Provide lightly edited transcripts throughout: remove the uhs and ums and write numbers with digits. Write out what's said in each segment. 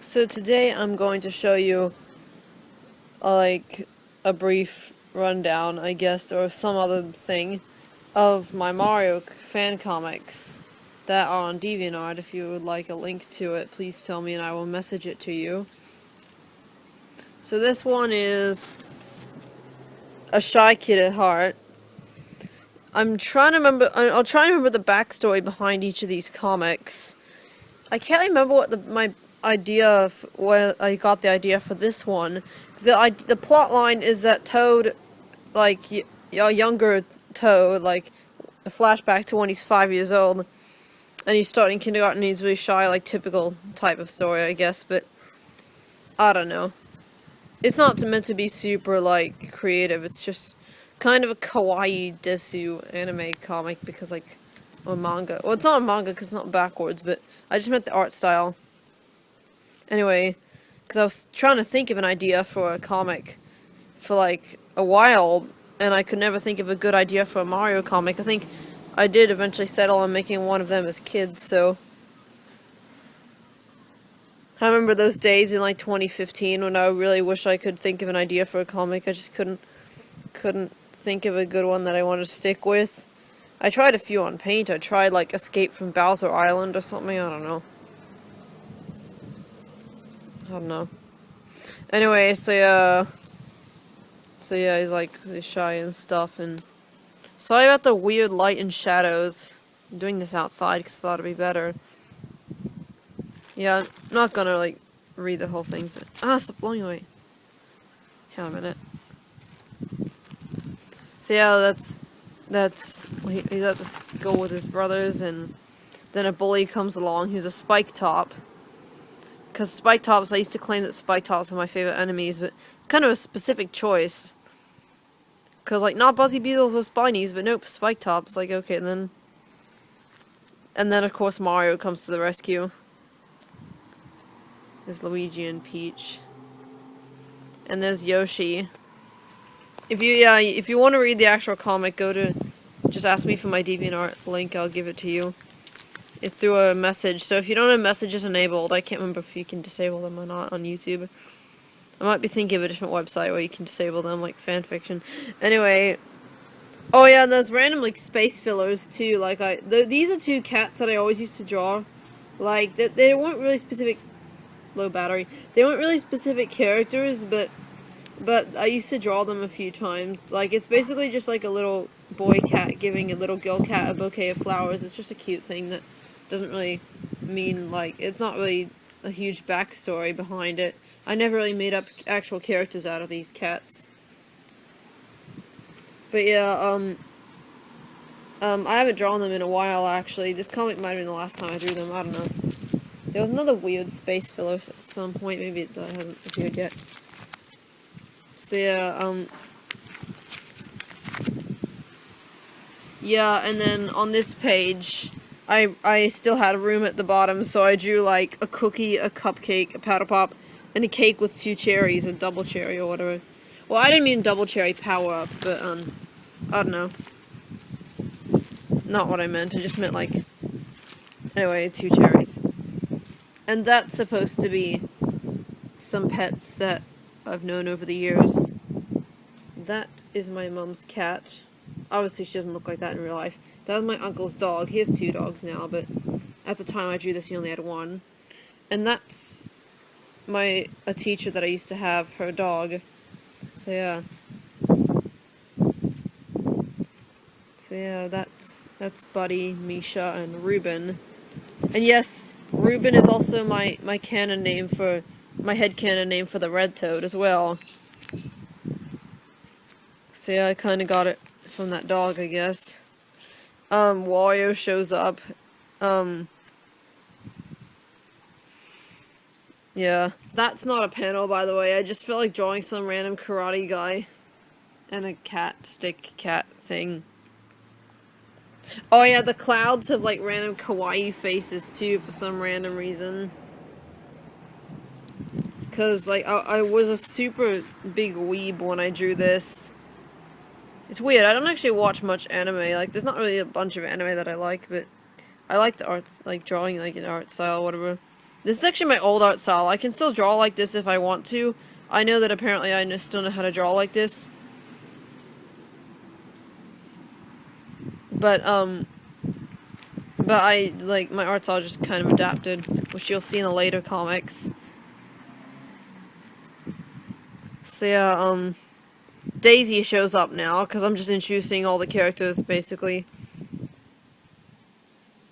So today I'm going to show you like a brief rundown, I guess, or some other thing of my Mario fan comics that are on DeviantArt. If you would like a link to it, please tell me and I will message it to you. So this one is a Shy Kid at Heart. I'm trying to remember. I'll try to remember the backstory behind each of these comics. I can't remember what my idea where I got the idea for this one. The plot line is that Toad, like a younger Toad, like a flashback to when he's 5 years old, and he's starting kindergarten. And he's really shy, like typical type of story, I guess. But I don't know. It's not meant to be super like creative. It's just kind of a kawaii desu anime comic because like or manga. Well, it's not a manga because it's not backwards, but I just meant the art style. Anyway, because I was trying to think of an idea for a comic for like a while, and I could never think of a good idea for a Mario comic. I think I did eventually settle on making one of them as kids, so I remember those days in like 2015 when I really wish I could think of an idea for a comic. I just couldn't think of a good one that I wanted to stick with. I tried a few on Paint. I tried like Escape from Bowser Island or something. I don't know. Anyway, so yeah, he's like he's shy and stuff. And sorry about the weird light and shadows. I'm doing this outside because I thought it'd be better. Yeah, I'm not gonna like read the whole thing. But, stop blowing away. Hang on a minute. So yeah, he's at the school with his brothers, and then a bully comes along who's a Spike Top. Because Spike Tops, I used to claim that Spike Tops are my favorite enemies, but it's kind of a specific choice. Because, like, not Buzzy Beetles or Spinies, but nope, Spike Tops. Like, okay, and then, of course, Mario comes to the rescue. There's Luigi and Peach. And there's Yoshi. If you want to read the actual comic, just ask me for my DeviantArt link, I'll give it to you. It's through a message, so if you don't have messages enabled, I can't remember if you can disable them or not on YouTube. I might be thinking of a different website where you can disable them, like fanfiction. Anyway, oh yeah, and there's random like space fillers too. Like these are two cats that I always used to draw. Like they weren't really specific. Low battery. They weren't really specific characters, but I used to draw them a few times. Like it's basically just like a little boy cat giving a little girl cat a bouquet of flowers. It's just a cute thing that doesn't really mean, like, it's not really a huge backstory behind it. I never really made up actual characters out of these cats. But yeah, I haven't drawn them in a while, actually. This comic might have been the last time I drew them, I don't know. There was another weird space filler at some point, maybe it hasn't appeared yet. So yeah, and then on this page, I still had room at the bottom, so I drew like a cookie, a cupcake, a powder pop, and a cake with 2 cherries, a double cherry or whatever. Well, I didn't mean double cherry power up, but I don't know. Not what I meant. I just meant like, anyway, 2 cherries. And that's supposed to be some pets that I've known over the years. That is my mom's cat. Obviously, she doesn't look like that in real life. That was my uncle's dog. He has 2 dogs now, but at the time I drew this, he only had 1. And that's a teacher that I used to have, her dog. So yeah. That's Buddy, Misha, and Ruben. And yes, Ruben is also my canon name for my headcanon name for the red toad as well. So yeah, I kind of got it from that dog, I guess. Wario shows up. Yeah. That's not a panel, by the way. I just felt like drawing some random karate guy. And a stick cat thing. Oh yeah, the clouds have like random kawaii faces too for some random reason. Cause like, I was a super big weeb when I drew this. It's weird, I don't actually watch much anime. Like, there's not really a bunch of anime that I like, but I like the art, like drawing like an art style or whatever. This is actually my old art style. I can still draw like this if I want to. I know that apparently I still know how to draw like this. But I, like, my art style just kind of adapted, which you'll see in the later comics. So yeah, Daisy shows up now, because I'm just introducing all the characters, basically.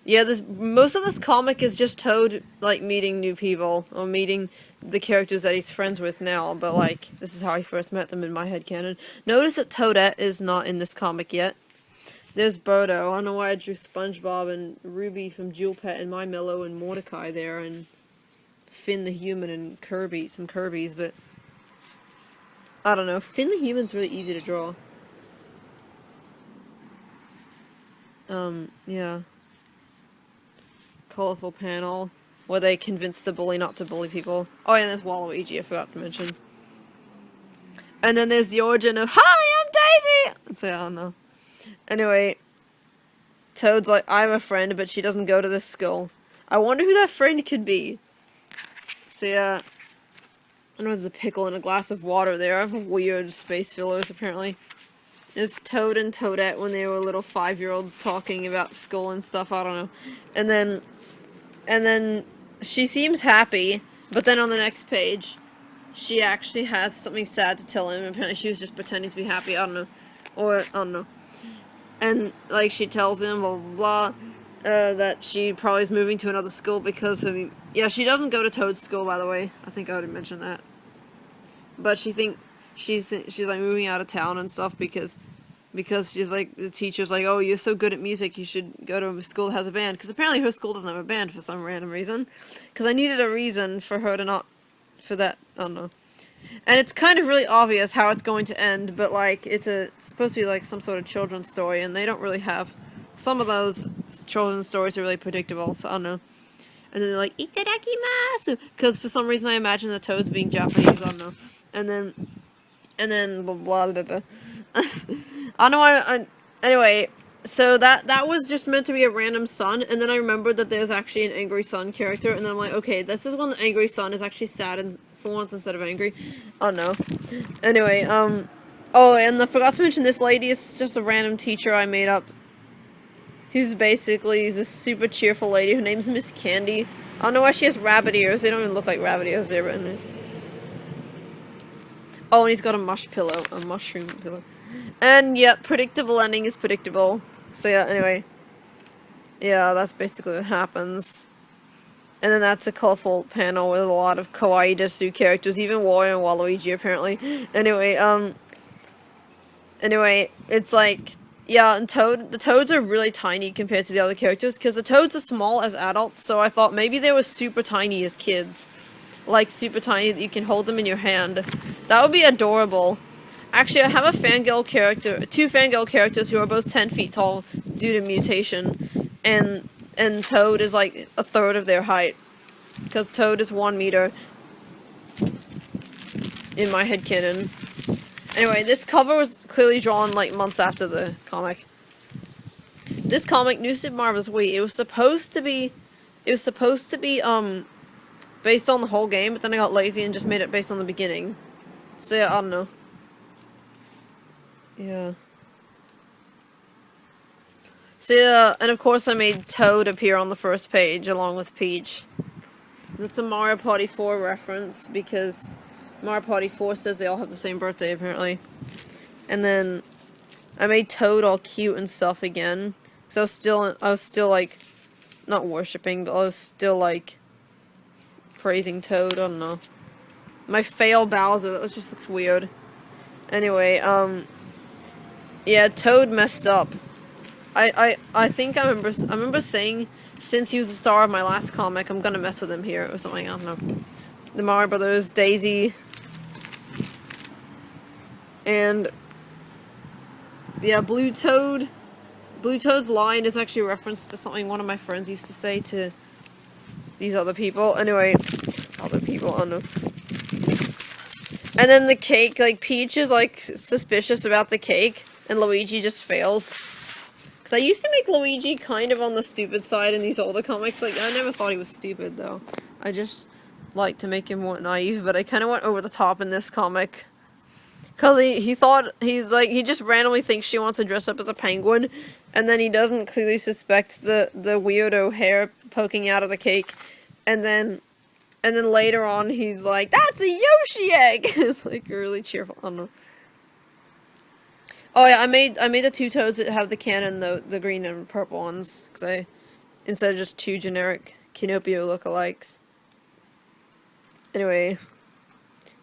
Yeah, most of this comic is just Toad, like, meeting new people, or meeting the characters that he's friends with now, but, like, this is how he first met them in my headcanon. Notice that Toadette is not in this comic yet. There's Birdo. I don't know why I drew SpongeBob and Ruby from Jewel Pet and My Mellow and Mordecai there, and Finn the Human and Kirby, some Kirbys, but I don't know. Finn the Human's really easy to draw. Yeah. Colorful panel where they convince the bully not to bully people. Oh, yeah, and there's Waluigi, I forgot to mention. And then there's the origin of, hi, I'm Daisy! So, I don't know. Anyway, Toad's like, I have a friend, but she doesn't go to this school. I wonder who that friend could be. So, yeah. I know there's a pickle and a glass of water there. I have weird space fillers, apparently. There's Toad and Toadette when they were little 5-year-olds talking about school and stuff, I don't know. And then she seems happy, but then on the next page, she actually has something sad to tell him. Apparently she was just pretending to be happy, I don't know. Or, I don't know. And, like, she tells him, blah, blah, blah, that she probably is moving to another school because of... Yeah, she doesn't go to Toad's school, by the way. I think I already mentioned that. But she's like, moving out of town and stuff because she's, like, the teacher's like, oh, you're so good at music, you should go to a school that has a band. Because apparently her school doesn't have a band for some random reason. Because I needed a reason for her to not... For that, I don't know. And it's kind of really obvious how it's going to end, but, like, it's supposed to be, like, some sort of children's story, and they don't really have... Some of those children's stories are really predictable, so I don't know. And then they're like, itadakimasu! Because for some reason I imagine the Toads being Japanese, I don't know. And then, blah, blah, blah, blah. I don't know why, anyway, so that was just meant to be a random sun, and then I remembered that there's actually an angry sun character, and then I'm like, okay, this is when the angry sun is actually sad and for once instead of angry. Oh no. Anyway, oh, and I forgot to mention this lady is just a random teacher I made up. Who's basically this super cheerful lady. Her name's Miss Candy. I don't know why she has rabbit ears. They don't even look like rabbit ears. They're written in. Oh, and he's got a mushroom pillow. And yeah, predictable ending is predictable. So yeah, anyway. Yeah, that's basically what happens. And then that's a colorful panel with a lot of kawaii desu characters, even Wario and Waluigi apparently. Anyway, it's like, yeah, and the Toads are really tiny compared to the other characters, because the Toads are small as adults, so I thought maybe they were super tiny as kids. Like, super tiny that you can hold them in your hand. That would be adorable. Actually, I have two fangirl characters who are both 10 feet tall due to mutation, and Toad is like a third of their height. Because Toad is 1 meter in my headcanon. Anyway, this cover was clearly drawn like months after the comic. This comic, New Super Marvel's Wii, it was supposed to be based on the whole game, but then I got lazy and just made it based on the beginning. So yeah, I don't know. Yeah. So yeah, and of course I made Toad appear on the first page along with Peach. That's a Mario Party 4 reference because Mario Party 4 says they all have the same birthday apparently. And then I made Toad all cute and stuff again. So I was still like, not worshipping, but I was still like praising Toad, I don't know. My fail Bowser, that just looks weird. Anyway, yeah, Toad messed up. I think I remember saying, since he was the star of my last comic, I'm gonna mess with him here, or something, I don't know. The Mario Brothers, Daisy, and, yeah, Blue Toad. Blue Toad's line is actually a reference to something one of my friends used to say to these other people. Anyway, other people, I don't know. And then the cake, like, Peach is, like, suspicious about the cake, and Luigi just fails. Because I used to make Luigi kind of on the stupid side in these older comics. Like, I never thought he was stupid, though. I just like to make him more naive, but I kind of went over the top in this comic. Cause he just randomly thinks she wants to dress up as a penguin, and then he doesn't clearly suspect the weirdo hair poking out of the cake, and then later on he's like, "That's a Yoshi egg." It's like really cheerful. I don't know. Oh yeah, I made the two toads that have the cannon, the green and purple ones, because instead of just two generic Kinopio lookalikes. Anyway.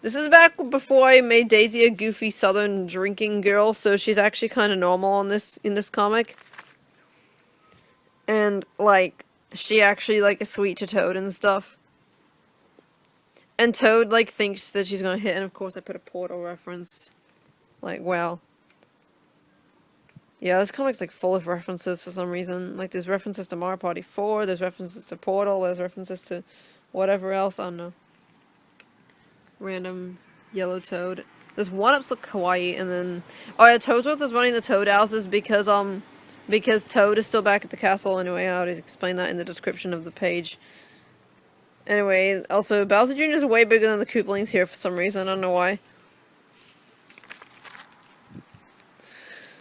This is back before I made Daisy a goofy southern drinking girl, so she's actually kind of normal in this comic. And, like, she actually, like, is sweet to Toad and stuff. And Toad, like, thinks that she's gonna hit, and of course I put a Portal reference. Like, wow. Yeah, this comic's, like, full of references for some reason. Like, there's references to Mario Party 4, there's references to Portal, there's references to whatever else, I don't know. Random yellow toad. There's one-ups look kawaii, and then... Oh yeah, Toadsworth is running the Toad houses because Toad is still back at the castle anyway. I already explained that in the description of the page. Anyway, also, Bowser Jr. is way bigger than the Koopalings here for some reason, I don't know why.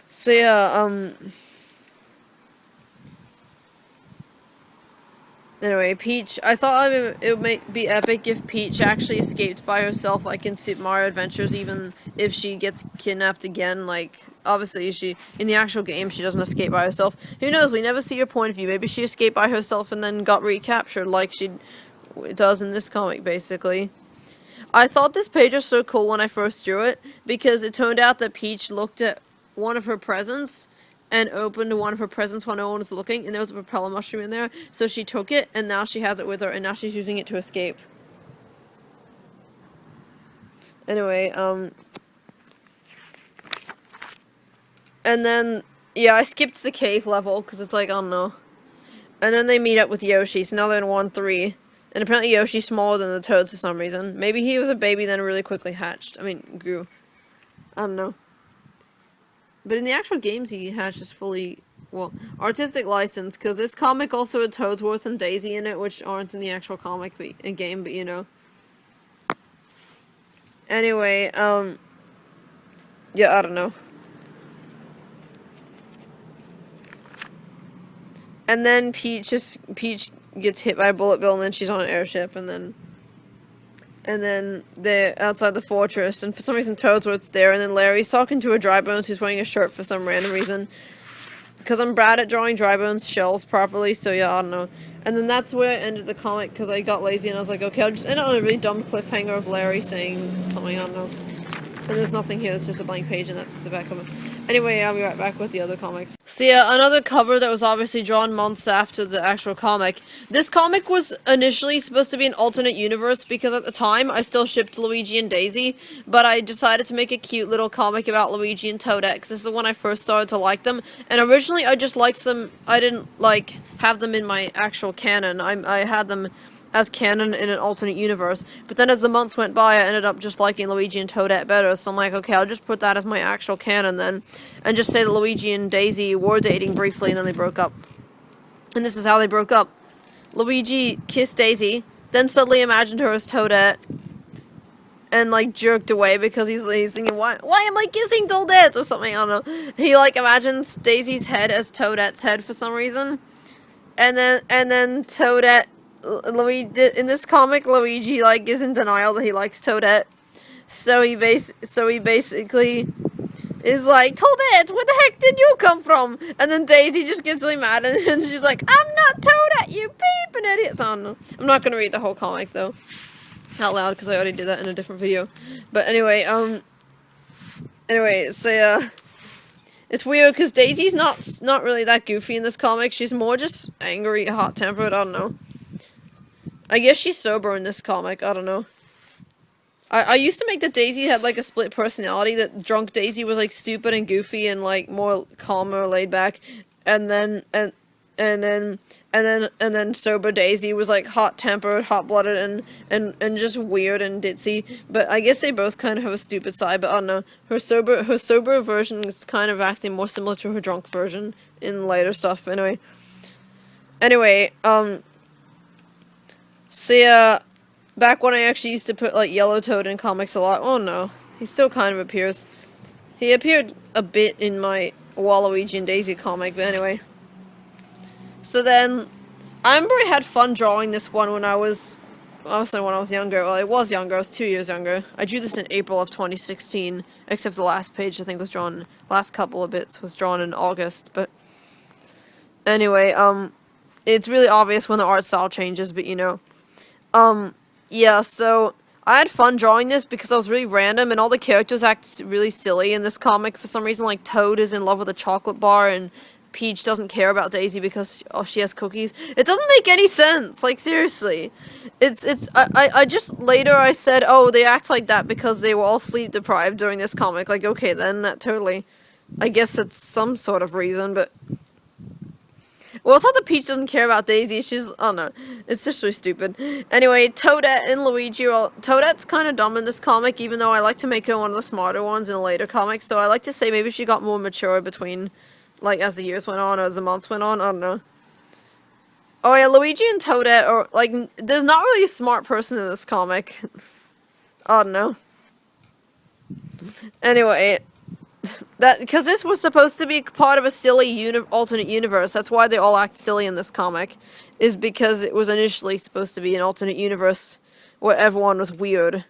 So yeah, Anyway, Peach, I thought it would be epic if Peach actually escaped by herself, like in Super Mario Adventures, even if she gets kidnapped again. Like, obviously, in the actual game, she doesn't escape by herself. Who knows, we never see her point of view. Maybe she escaped by herself and then got recaptured, like she does in this comic, basically. I thought this page was so cool when I first drew it, because it turned out that Peach looked at one of her presents, and opened one of her presents while no one was looking, and there was a propeller mushroom in there, so she took it, and now she has it with her, and now she's using it to escape. Anyway, and then, yeah, I skipped the cave level, because it's like, I don't know. And then they meet up with Yoshi, so now they're in 1-3. And apparently Yoshi's smaller than the Toads for some reason. Maybe he was a baby, then really quickly hatched. I mean, grew. I don't know. But in the actual games, he hatches fully, well, artistic license, because this comic also had Toadsworth and Daisy in it, which aren't in the actual comic, but in game, but you know. Anyway, yeah, I don't know. And then Peach gets hit by a bullet bill, and then she's on an airship, and then they're outside the fortress, and for some reason Toadsworth's there, and then Larry's talking to a Drybones who's wearing a shirt for some random reason. Because I'm bad at drawing Drybones shells properly, so yeah, I don't know. And then that's where I ended the comic, because I got lazy, and I was like, okay, I'll just end on a really dumb cliffhanger of Larry saying something, I don't know. And there's nothing here, it's just a blank page, and that's the back of it. Anyway, I'll be right back with the other comics. So yeah, another cover that was obviously drawn months after the actual comic. This comic was initially supposed to be an alternate universe, because at the time, I still shipped Luigi and Daisy, but I decided to make a cute little comic about Luigi and Toadette, because this is when I first started to like them, and originally I just liked them, I didn't, like, have them in my actual canon. I had them as canon in an alternate universe, but then as the months went by, I ended up just liking Luigi and Toadette better, so I'm like, okay, I'll just put that as my actual canon then, and just say that Luigi and Daisy were dating briefly, and then they broke up. And this is how they broke up. Luigi kissed Daisy, then suddenly imagined her as Toadette, and, like, jerked away because he's thinking, why am I kissing Toadette, or something, I don't know. He, like, imagines Daisy's head as Toadette's head for some reason, and then Toadette, Luigi, in this comic, Luigi, like, is in denial that he likes Toadette. So he basically is like, Toadette, where the heck did you come from? And then Daisy just gets really mad, and she's like, I'm not Toadette, you peeping idiot. So I don't know. I'm not gonna read the whole comic, though, out loud, because I already did that in a different video. But anyway, so yeah. It's weird, because Daisy's not really that goofy in this comic. She's more just angry, hot-tempered, I don't know. I guess she's sober in this comic, I don't know. I used to make that Daisy had, like, a split personality, that drunk Daisy was, like, stupid and goofy and, like, more calmer, laid back, and then sober Daisy was, like, hot-tempered, hot-blooded, and just weird and ditzy. But I guess they both kind of have a stupid side, but I don't know. Her sober version is kind of acting more similar to her drunk version in later stuff, but anyway, See, back when I actually used to put, like, Yellow Toad in comics a lot. Oh no, he still kind of appears. He appeared a bit in my Waluigi and Daisy comic, but anyway. So then, I remember I had fun drawing this one when I was, honestly, when I was younger. Well, I was younger, I was 2 years younger. I drew this in April of 2016, except the last page I think was drawn, last couple of bits was drawn in August, but anyway, it's really obvious when the art style changes, but you know. Yeah, so I had fun drawing this because I was really random and all the characters act really silly in this comic for some reason. Like, Toad is in love with a chocolate bar and Peach doesn't care about Daisy because, oh, she has cookies. It doesn't make any sense, like, seriously. I just, later I said, oh, they act like that because they were all sleep deprived during this comic. Like, okay, then that totally, I guess it's some sort of reason, but... Well, it's not that Peach doesn't care about Daisy, she's, oh no, it's just really stupid. Anyway, Toadette and Luigi, well, Toadette's kind of dumb in this comic, even though I like to make her one of the smarter ones in later comics, so I like to say maybe she got more mature between, like, as the years went on, or as the months went on, I don't know. Oh yeah, Luigi and Toadette are, like, there's not really a smart person in this comic. I don't know. Anyway... because this was supposed to be part of a silly alternate universe. That's why they all act silly in this comic. Is because it was initially supposed to be an alternate universe where everyone was weird.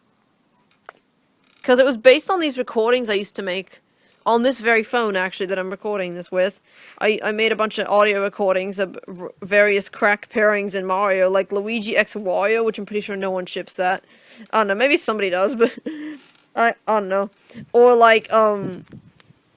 Because it was based on these recordings I used to make. On this very phone, actually, that I'm recording this with. I made a bunch of audio recordings of various crack pairings in Mario. Like Luigi x Wario, which I'm pretty sure no one ships that. I don't know, maybe somebody does, but... I don't know. Or like,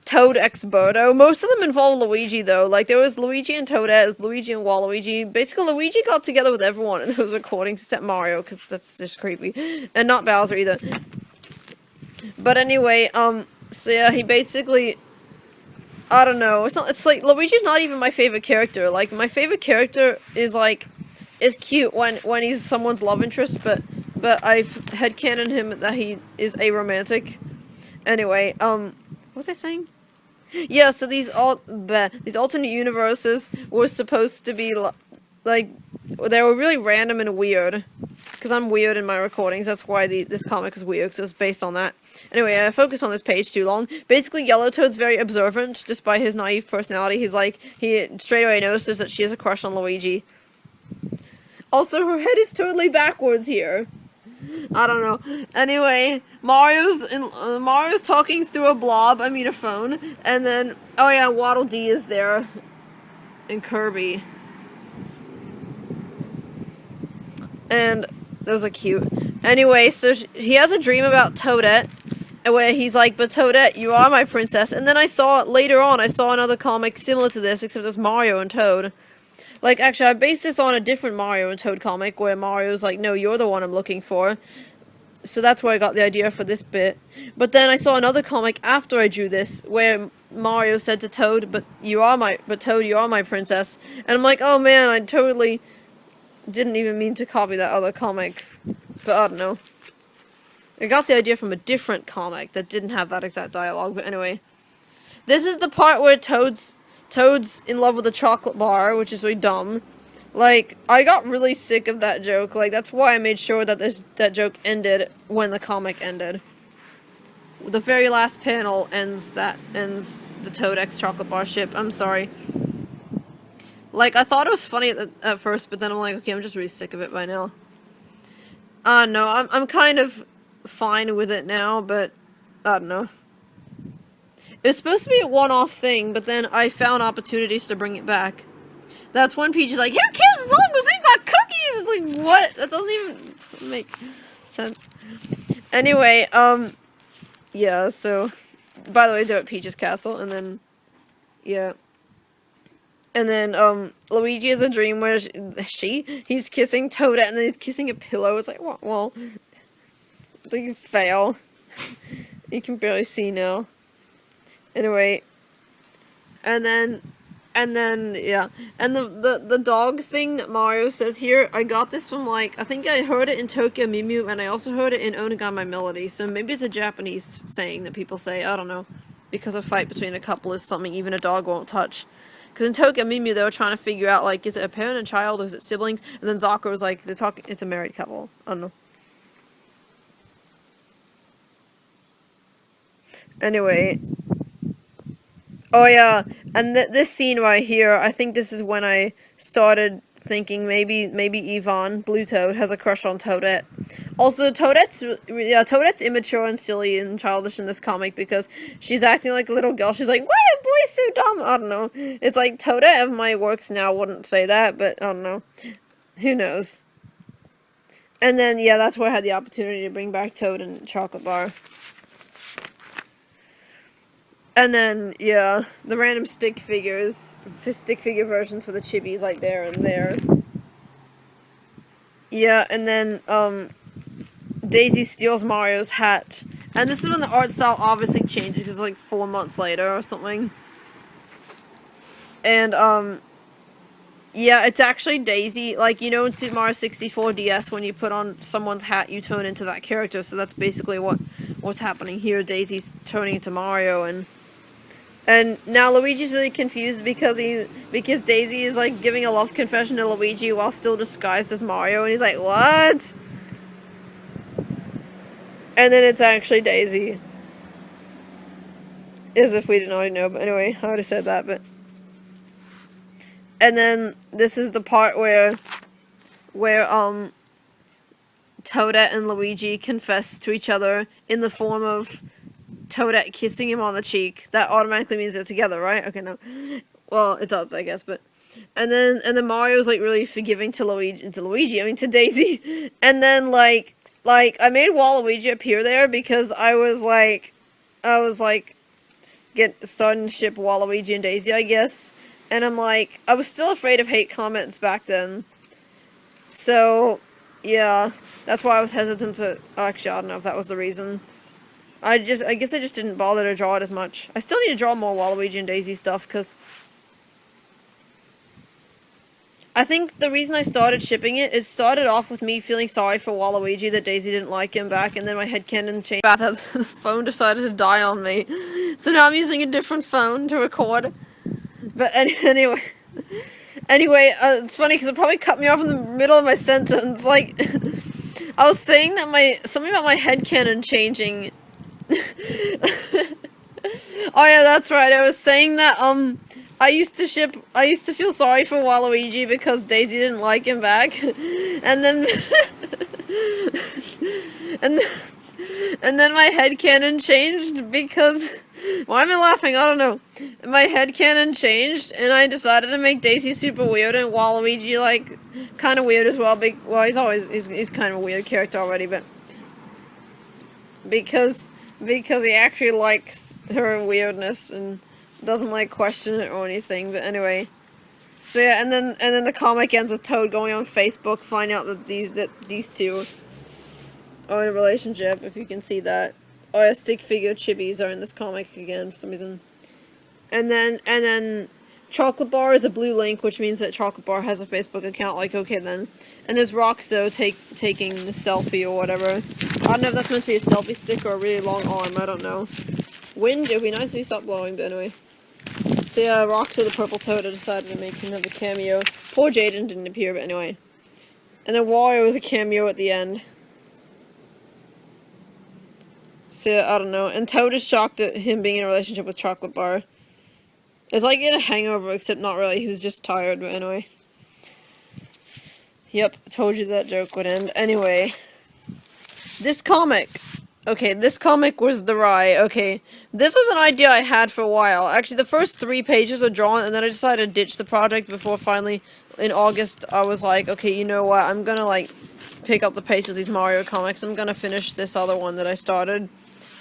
Toad x Birdo. Most of them involve Luigi, though. Like, there was Luigi and Toadette, Luigi and Waluigi. Basically, Luigi got together with everyone in those recordings except Mario, because that's just creepy. And not Bowser, either. But anyway, so yeah, he basically... I don't know. It's like, Luigi's not even my favorite character. Like, my favorite character is, like, is cute when he's someone's love interest, but I've headcanoned him that he is aromantic. Anyway, what was I saying? Yeah, so these alternate universes were supposed to be, like, they were really random and weird. Because I'm weird in my recordings, that's why this comic is weird, because it was based on that. Anyway, I focused on this page too long. Basically, Yellow Toad's very observant, just by his naive personality. He's like, he straight away notices that she has a crush on Luigi. Also, her head is totally backwards here. I don't know. Anyway, Mario's talking through a blob, a phone, and then, oh yeah, Waddle Dee is there, and Kirby. And those are cute. Anyway, so he has a dream about Toadette, where he's like, but Toadette, you are my princess. And then later on, I saw another comic similar to this, except it was Mario and Toad. Like, actually, I based this on a different Mario and Toad comic, where Mario's like, no, you're the one I'm looking for. So that's where I got the idea for this bit. But then I saw another comic after I drew this, where Mario said to Toad, but Toad, you are my princess. And I'm like, oh man, I totally didn't even mean to copy that other comic. But I don't know. I got the idea from a different comic that didn't have that exact dialogue, but anyway. This is the part where Toad's in love with a chocolate bar, which is really dumb. Like, I got really sick of that joke. Like, that's why I made sure that that joke ended when the comic ended. The very last panel ends the Toad X chocolate bar ship. I'm sorry. Like, I thought it was funny at first, but then I'm like, okay, I'm just really sick of it by now. No, I'm kind of fine with it now, but I don't know. It's supposed to be a one-off thing, but then I found opportunities to bring it back. That's when Peach is like, who cares as long as we've got cookies? It's like, what? That doesn't even make sense. Anyway, yeah, so, by the way, they're at Peach's castle, and then, yeah. And then, Luigi has a dream where he's kissing Toadette, and then he's kissing a pillow. It's like, well, it's like you fail. You can barely see now. Anyway, and then, yeah, and the dog thing that Mario says here, I got this from, like, I think I heard it in Tokyo Mew, and I also heard it in Onigami Melody, so maybe it's a Japanese saying that people say, I don't know, because a fight between a couple is something even a dog won't touch. Because in Toka and Mimu, they were trying to figure out, like, is it a parent and child, or is it siblings? And then Zakura was like, it's a married couple. I don't know. Anyway. Oh yeah, and this scene right here, I think this is when I started thinking maybe Yvonne, Blue Toad, has a crush on Toadette. Also, Toadette's immature and silly and childish in this comic because she's acting like a little girl. She's like, why are boys so dumb? I don't know. It's like, Toadette of my works now wouldn't say that, but I don't know. Who knows? And then, yeah, that's where I had the opportunity to bring back Toad and Chocolate Bar. And then, yeah, the random stick figure versions for the chibis, like, there and there. Yeah, and then, Daisy steals Mario's hat. And this is when the art style obviously changes, because it's like 4 months later or something. And, yeah, it's actually Daisy. Like, you know in Super Mario 64 DS, when you put on someone's hat, you turn into that character. So that's basically what's happening here. Daisy's turning into Mario, and now Luigi's really confused because Daisy is like giving a love confession to Luigi while still disguised as Mario, and he's like, what? And then it's actually Daisy. As if we didn't already know, but anyway, I already said that, but... And then this is the part where Toadette and Luigi confess to each other in the form of Toadette kissing him on the cheek. That automatically means they're together, right? Okay, no. Well, it does, I guess, but... And then Mario's, like, really forgiving to Daisy. And then, like, I made Waluigi appear there because I was starting to ship Waluigi and Daisy, I guess. And I'm like, I was still afraid of hate comments back then. So, yeah, that's why I was hesitant to... Actually, I don't know if that was the reason. I guess I just didn't bother to draw it as much. I still need to draw more Waluigi and Daisy stuff, because... I think the reason I started shipping it started off with me feeling sorry for Waluigi that Daisy didn't like him back, and then my headcanon changed. The phone decided to die on me. So now I'm using a different phone to record. But anyway... it's funny because it probably cut me off in the middle of my sentence. Like, I was saying that something about my headcanon changing... Oh yeah, that's right. I was saying that I used to feel sorry for Waluigi because Daisy didn't like him back, and then and then my headcanon changed because... Why am I laughing? I don't know. My headcanon changed, and I decided to make Daisy super weird and Waluigi, like, kind of weird as well. Well, he's kind of a weird character already, but because he actually likes her weirdness and doesn't, like, question it or anything. But anyway, so yeah, and then the comic ends with Toad going on Facebook, finding out that these two are in a relationship. If you can see that. Oh yeah, stick figure chibis are in this comic again for some reason. And then Chocolate Bar is a blue link, which means that Chocolate Bar has a Facebook account, like, okay then. And there's Roxo taking the selfie or whatever. I don't know if that's meant to be a selfie stick or a really long arm, I don't know. Wind, it would be nice if he stopped blowing, but anyway. So yeah, Roxo the Purple Toad decided to make him have a cameo. Poor Jaden didn't appear, but anyway. And then Wario was a cameo at the end. So, I don't know. And Toad is shocked at him being in a relationship with Chocolate Bar. It's like in a hangover, except not really. He was just tired, but anyway. Yep, told you that joke would end. Anyway. This comic. Okay, this comic was the Rai. Okay, this was an idea I had for a while. Actually, the first 3 pages were drawn, and then I decided to ditch the project before finally, in August, I was like, okay, you know what? I'm gonna, like, pick up the pace with these Mario comics. I'm gonna finish this other one that I started.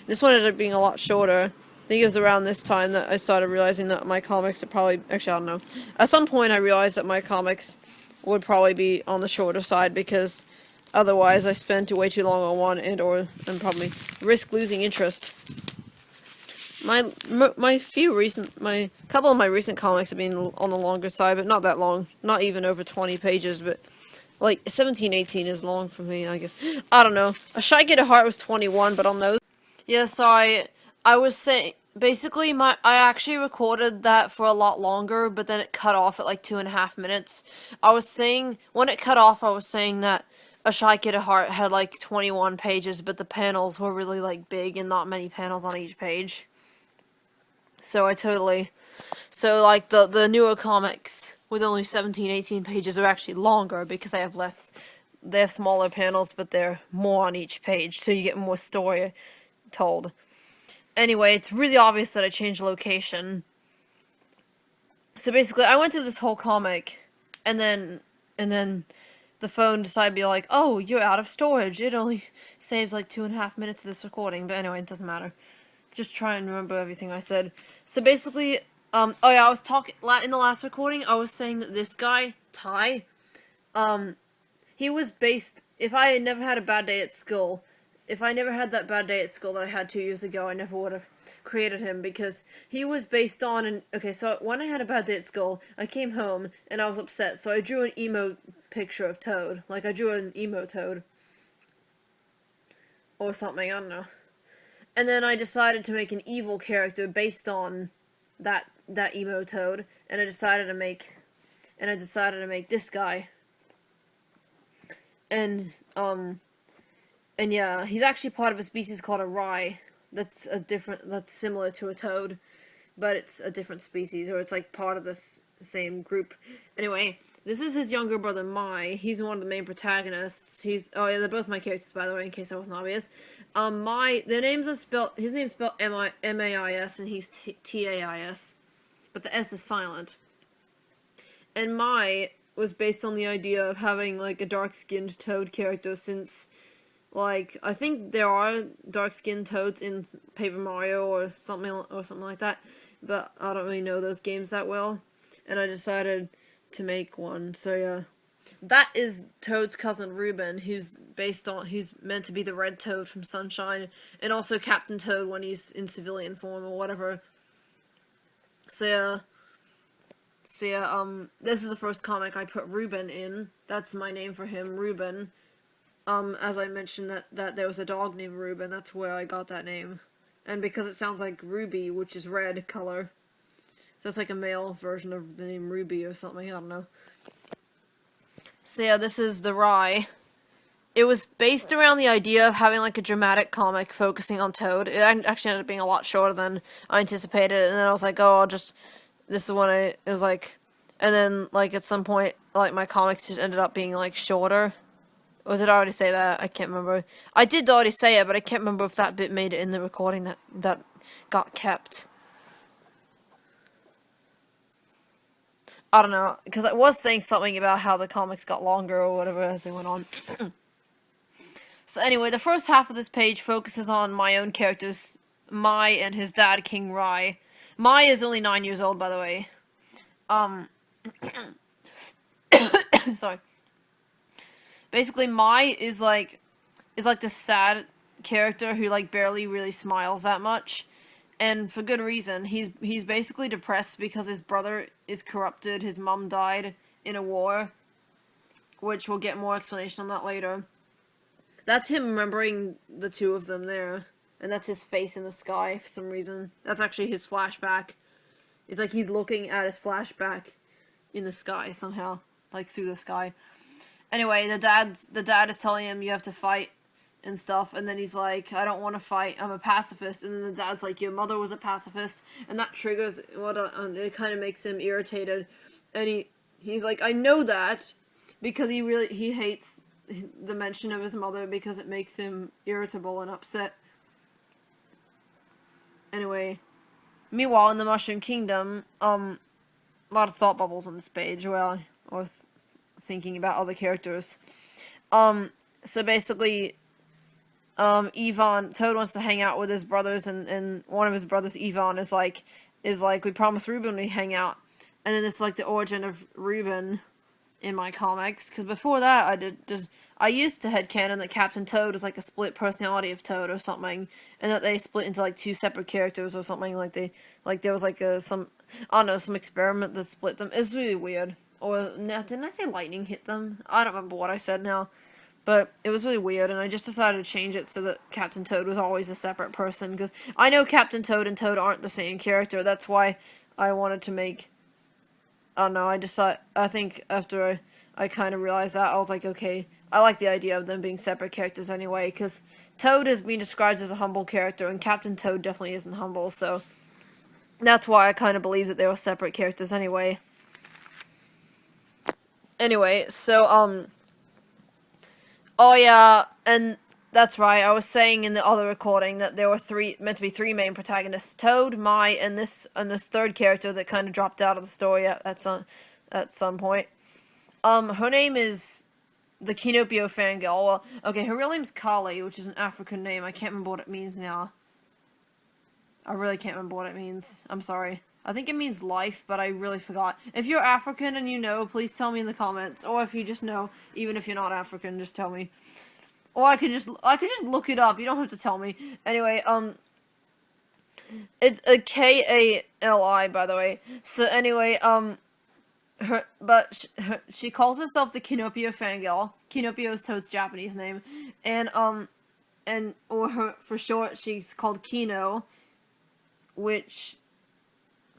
This one ended up being a lot shorter. I think it was around this time that I started realizing that my comics are probably... Actually, I don't know. At some point, I realized that my comics would probably be on the shorter side couple otherwise I spent way too long on one and probably risk losing interest. Couple of my recent comics have been on the longer side, but not that long. Not even over 20 pages, but... Like, 17, 18 is long for me, I guess. I don't know. A Shy Kid at Heart was 21, but on those... Yeah, so I was saying, basically, I actually recorded that for a lot longer, but then it cut off at like 2.5 minutes. I was saying, when it cut off, I was saying that A Shy Kid at Heart had like 21 pages, but the panels were really like big and not many panels on each page. So like the newer comics with only 17, 18 pages are actually longer because they have smaller panels, but they're more on each page, so you get more story told. Anyway, it's really obvious that I changed location. So basically, I went through this whole comic, and then the phone decided to be like, "Oh, you're out of storage. It only saves like 2.5 minutes of this recording." But anyway, it doesn't matter. Just try and remember everything I said. So basically, oh yeah, I was talking in the last recording. I was saying that this guy Ty, he was based. If I had never had a bad day at school, if I never had that bad day at school that I had 2 years ago, I never would have created him because he was based on an. Okay, so when I had a bad day at school, I came home and I was upset, so I drew an emo picture of Toad. Like, I drew an emo Toad. Or something, I don't know. And then I decided to make an evil character based on that emo Toad, and I decided to make this guy. And yeah, he's actually part of a species called a Rais. That's similar to a toad, but it's a different species, or it's like part of the same group. Anyway, this is his younger brother, Mai. He's one of the main protagonists. Oh yeah, they're both my characters, by the way, in case that wasn't obvious. Mai, his name's spelled M-A-I-S, and he's T-A-I-S, but the S is silent. And Mai was based on the idea of having, like, a dark-skinned Toad character, since, like, I think there are dark-skinned Toads in Paper Mario or something like that, but I don't really know those games that well, and I decided to make one, so yeah. That is Toad's cousin Ruben, who's meant to be the Red Toad from Sunshine, and also Captain Toad when he's in civilian form or whatever. So yeah, this is the first comic I put Ruben in. That's my name for him, Ruben. As I mentioned that there was a dog named Ruben, that's where I got that name. And because it sounds like ruby, which is red color. So it's like a male version of the name Ruby or something, I don't know. So yeah, this is the Rais. It was based around the idea of having like a dramatic comic focusing on Toad. It actually ended up being a lot shorter than I anticipated, and then I was like, oh, this is when it was like, and then like at some point, like my comics just ended up being like shorter. Or did I already say that? I can't remember. I did already say it, but I can't remember if that bit made it in the recording that got kept. I don't know, because I was saying something about how the comics got longer or whatever as they went on. So anyway, the first half of this page focuses on my own characters, Mai and his dad, King Rai. Mai is only 9 years old, by the way. Sorry. Basically, Mai is like this sad character who like barely really smiles that much. And for good reason. He's basically depressed because his brother is corrupted. His mom died in a war, which we'll get more explanation on that later. That's him remembering the two of them there, and that's his face in the sky for some reason. That's actually his flashback. It's like he's looking at his flashback in the sky somehow, like through the sky. Anyway, the dad is telling him you have to fight and stuff, and then he's like, I don't want to fight, I'm a pacifist, and then the dad's like, your mother was a pacifist, and that triggers, it kind of makes him irritated, and he's like, I know that, because he hates the mention of his mother, because it makes him irritable and upset. Anyway, meanwhile, in the Mushroom Kingdom, a lot of thought bubbles on this page, or thinking about other characters. So basically, Toad wants to hang out with his brothers, and one of his brothers, Yvonne, is like, we promised Ruben we'd hang out. And then this is like the origin of Ruben in my comics, because before that, I used to headcanon that Captain Toad is like a split personality of Toad or something, and that they split into like two separate characters or something, there was like some experiment that split them. It's really weird. Or, didn't I say lightning hit them? I don't remember what I said now. But it was really weird, and I just decided to change it so that Captain Toad was always a separate person, because I know Captain Toad and Toad aren't the same character. That's why I wanted to make... I don't know, I think after I kind of realized that, I was like, okay, I like the idea of them being separate characters anyway, because Toad is being described as a humble character, and Captain Toad definitely isn't humble, so that's why I kind of believe that they were separate characters anyway. Anyway, so, oh yeah, and that's right, I was saying in the other recording that there were meant to be three main protagonists, Toad, Mai, and this third character that kind of dropped out of the story at some point. Her name is the Kinopio fangirl. Well, okay, her real name's Kali, which is an African name. I can't remember what it means now. I really can't remember what it means. I'm sorry. I think it means life, but I really forgot. If you're African and you know, please tell me in the comments. Or if you just know, even if you're not African, just tell me. Or I could just look it up. You don't have to tell me. Anyway, it's a Kali, by the way. So anyway, she calls herself the Kinopio fangirl. Kinopio is Toad's Japanese name, for short, she's called Kino, which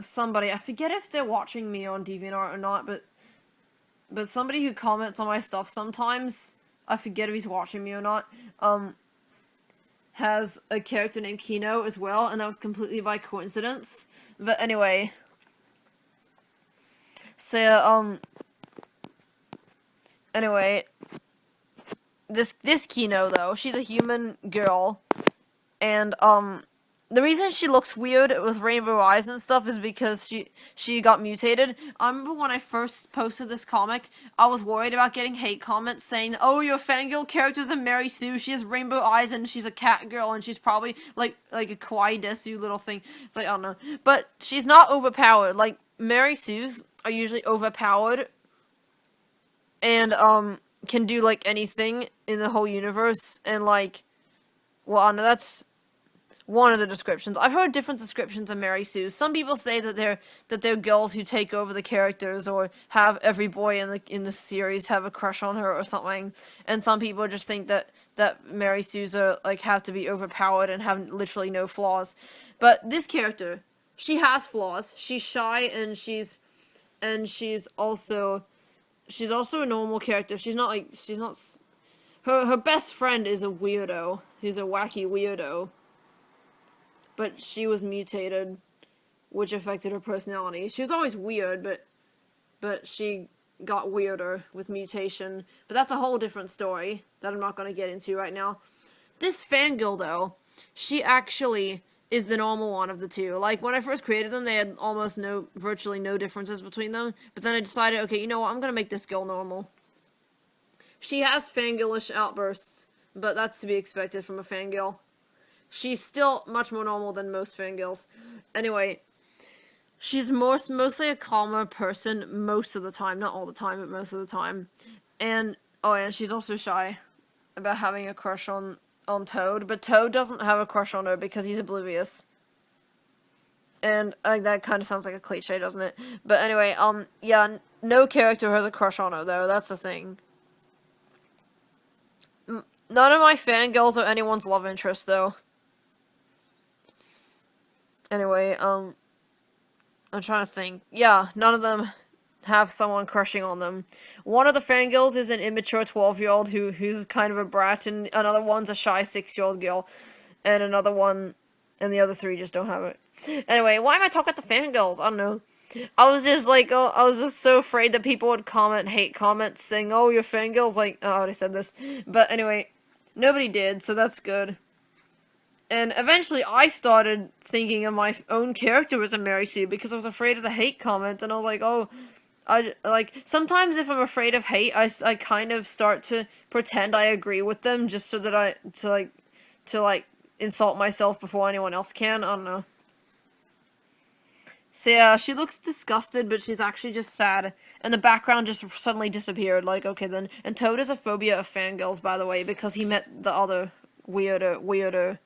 somebody, I forget if they're watching me on DeviantArt or not, but somebody who comments on my stuff sometimes, I forget if he's watching me or not, has a character named Kino as well, and that was completely by coincidence. But anyway, so, anyway, this Kino, though, she's a human girl, and, the reason she looks weird with rainbow eyes and stuff is because she got mutated. I remember when I first posted this comic, I was worried about getting hate comments saying, oh, your fangirl character's a Mary Sue, she has rainbow eyes and she's a cat girl and she's probably like a kawaii desu little thing. It's like, I don't know. But she's not overpowered. Like, Mary Sues are usually overpowered and, can do, like, anything in the whole universe, and, like, well, I don't know, that's one of the descriptions. I've heard different descriptions of Mary Sue. Some people say that they're girls who take over the characters, or have every boy in the series have a crush on her or something. And some people just think that Mary Sues are like have to be overpowered and have literally no flaws. But this character, she has flaws. She's shy and she's also a normal character. Her best friend is a weirdo. He's a wacky weirdo. But she was mutated, which affected her personality. She was always weird, but she got weirder with mutation. But that's a whole different story that I'm not going to get into right now. This fangirl, though, she actually is the normal one of the two. Like, when I first created them, they had virtually no differences between them. But then I decided, okay, you know what, I'm going to make this girl normal. She has fangirlish outbursts, but that's to be expected from a fangirl. She's still much more normal than most fangirls. Anyway, she's mostly a calmer person most of the time. Not all the time, but most of the time. And, oh yeah, she's also shy about having a crush on Toad. But Toad doesn't have a crush on her because he's oblivious. And that kind of sounds like a cliche, doesn't it? But anyway, yeah, no character has a crush on her, though. That's the thing. None of my fangirls are anyone's love interest, though. Anyway, I'm trying to think. Yeah, none of them have someone crushing on them. One of the fangirls is an immature 12-year-old who's kind of a brat, and another one's a shy 6-year-old girl, and another one, and the other three just don't have it. Anyway, why am I talking about the fangirls? I don't know. I was just so afraid that people would hate comments saying, oh, you're fangirls, like, oh, I already said this. But anyway, nobody did, so that's good. And eventually I started thinking of my own character as a Mary Sue because I was afraid of the hate comments, and I was like, oh, sometimes if I'm afraid of hate, I kind of start to pretend I agree with them just so that to insult myself before anyone else can. I don't know. So yeah, she looks disgusted, but she's actually just sad. And the background just suddenly disappeared, like, okay then. And Toad has a phobia of fangirls, by the way, because he met the other weirdo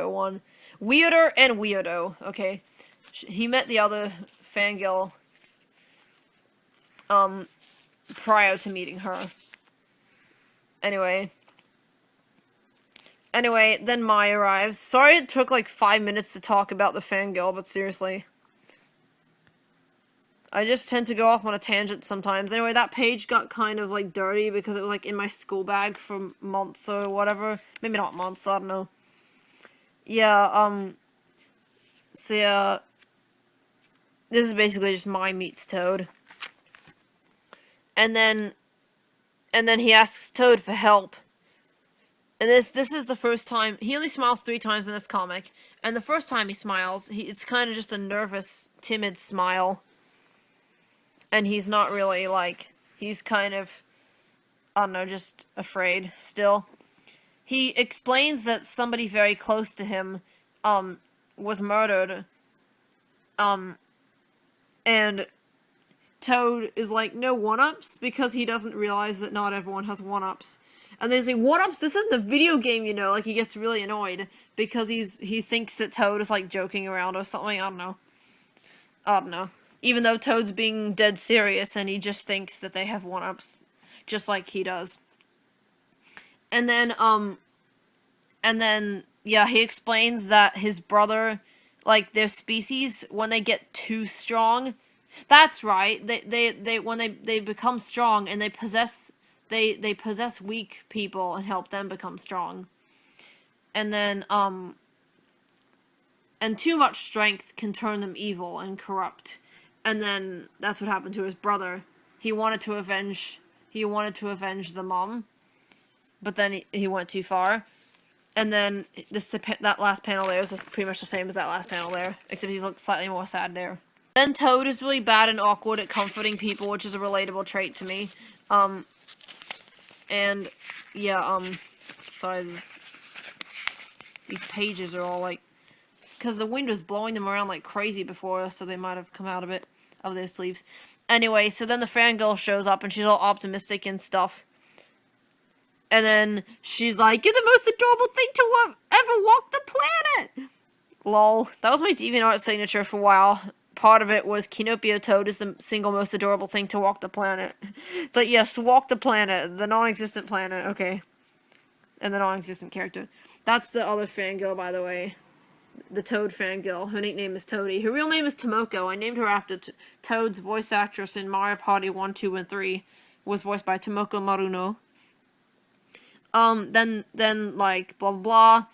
one. Weirder and weirdo, okay? He met the other fangirl, prior to meeting her. Anyway, then Mai arrives. Sorry it took like 5 minutes to talk about the fangirl, but seriously. I just tend to go off on a tangent sometimes. Anyway, that page got kind of, like, dirty because it was, like, in my school bag for months or whatever. Maybe not months, I don't know. Yeah, so yeah, this is basically just Mai meets Toad. And then he asks Toad for help. And this is the first time, he only smiles 3 times in this comic. And the first time he smiles, it's kind of just a nervous, timid smile. And he's not really, like, he's kind of, I don't know, just afraid still. He explains that somebody very close to him, was murdered. And Toad is like, no one-ups, because he doesn't realize that not everyone has one-ups. And they say, one-ups? This isn't a video game, you know? Like, he gets really annoyed, because he thinks that Toad is, like, joking around or something, I don't know. Even though Toad's being dead serious, and he just thinks that they have one-ups, just like he does. And then, yeah, he explains that his brother, like, their species, when they get too strong, that's right, when they become strong, and they possess weak people and help them become strong. And then, and too much strength can turn them evil and corrupt. And then that's what happened to his brother. He wanted to avenge the mom, but then he went too far. And then that last panel there is just pretty much the same as that last panel there, except he's slightly more sad there. Then Toad is really bad and awkward at comforting people, which is a relatable trait to me. And yeah, sorry, these pages are all like, because the wind was blowing them around like crazy before, so they might have come out of their sleeves. Anyway, so then the fangirl shows up, and she's all optimistic and stuff. And then she's like, you're the most adorable thing to ever walk the planet! Lol. That was my DeviantART signature for a while. Part of it was Kinopio Toad is the single most adorable thing to walk the planet. It's like, yes, walk the planet. The non-existent planet, okay. And the non-existent character. That's the other fangirl, by the way. The Toad fangirl. Her nickname is Toadie. Her real name is Tomoko. I named her after Toad's voice actress in Mario Party 1, 2, and 3. Was voiced by Tomoko Maruno. Then, like, blah, blah,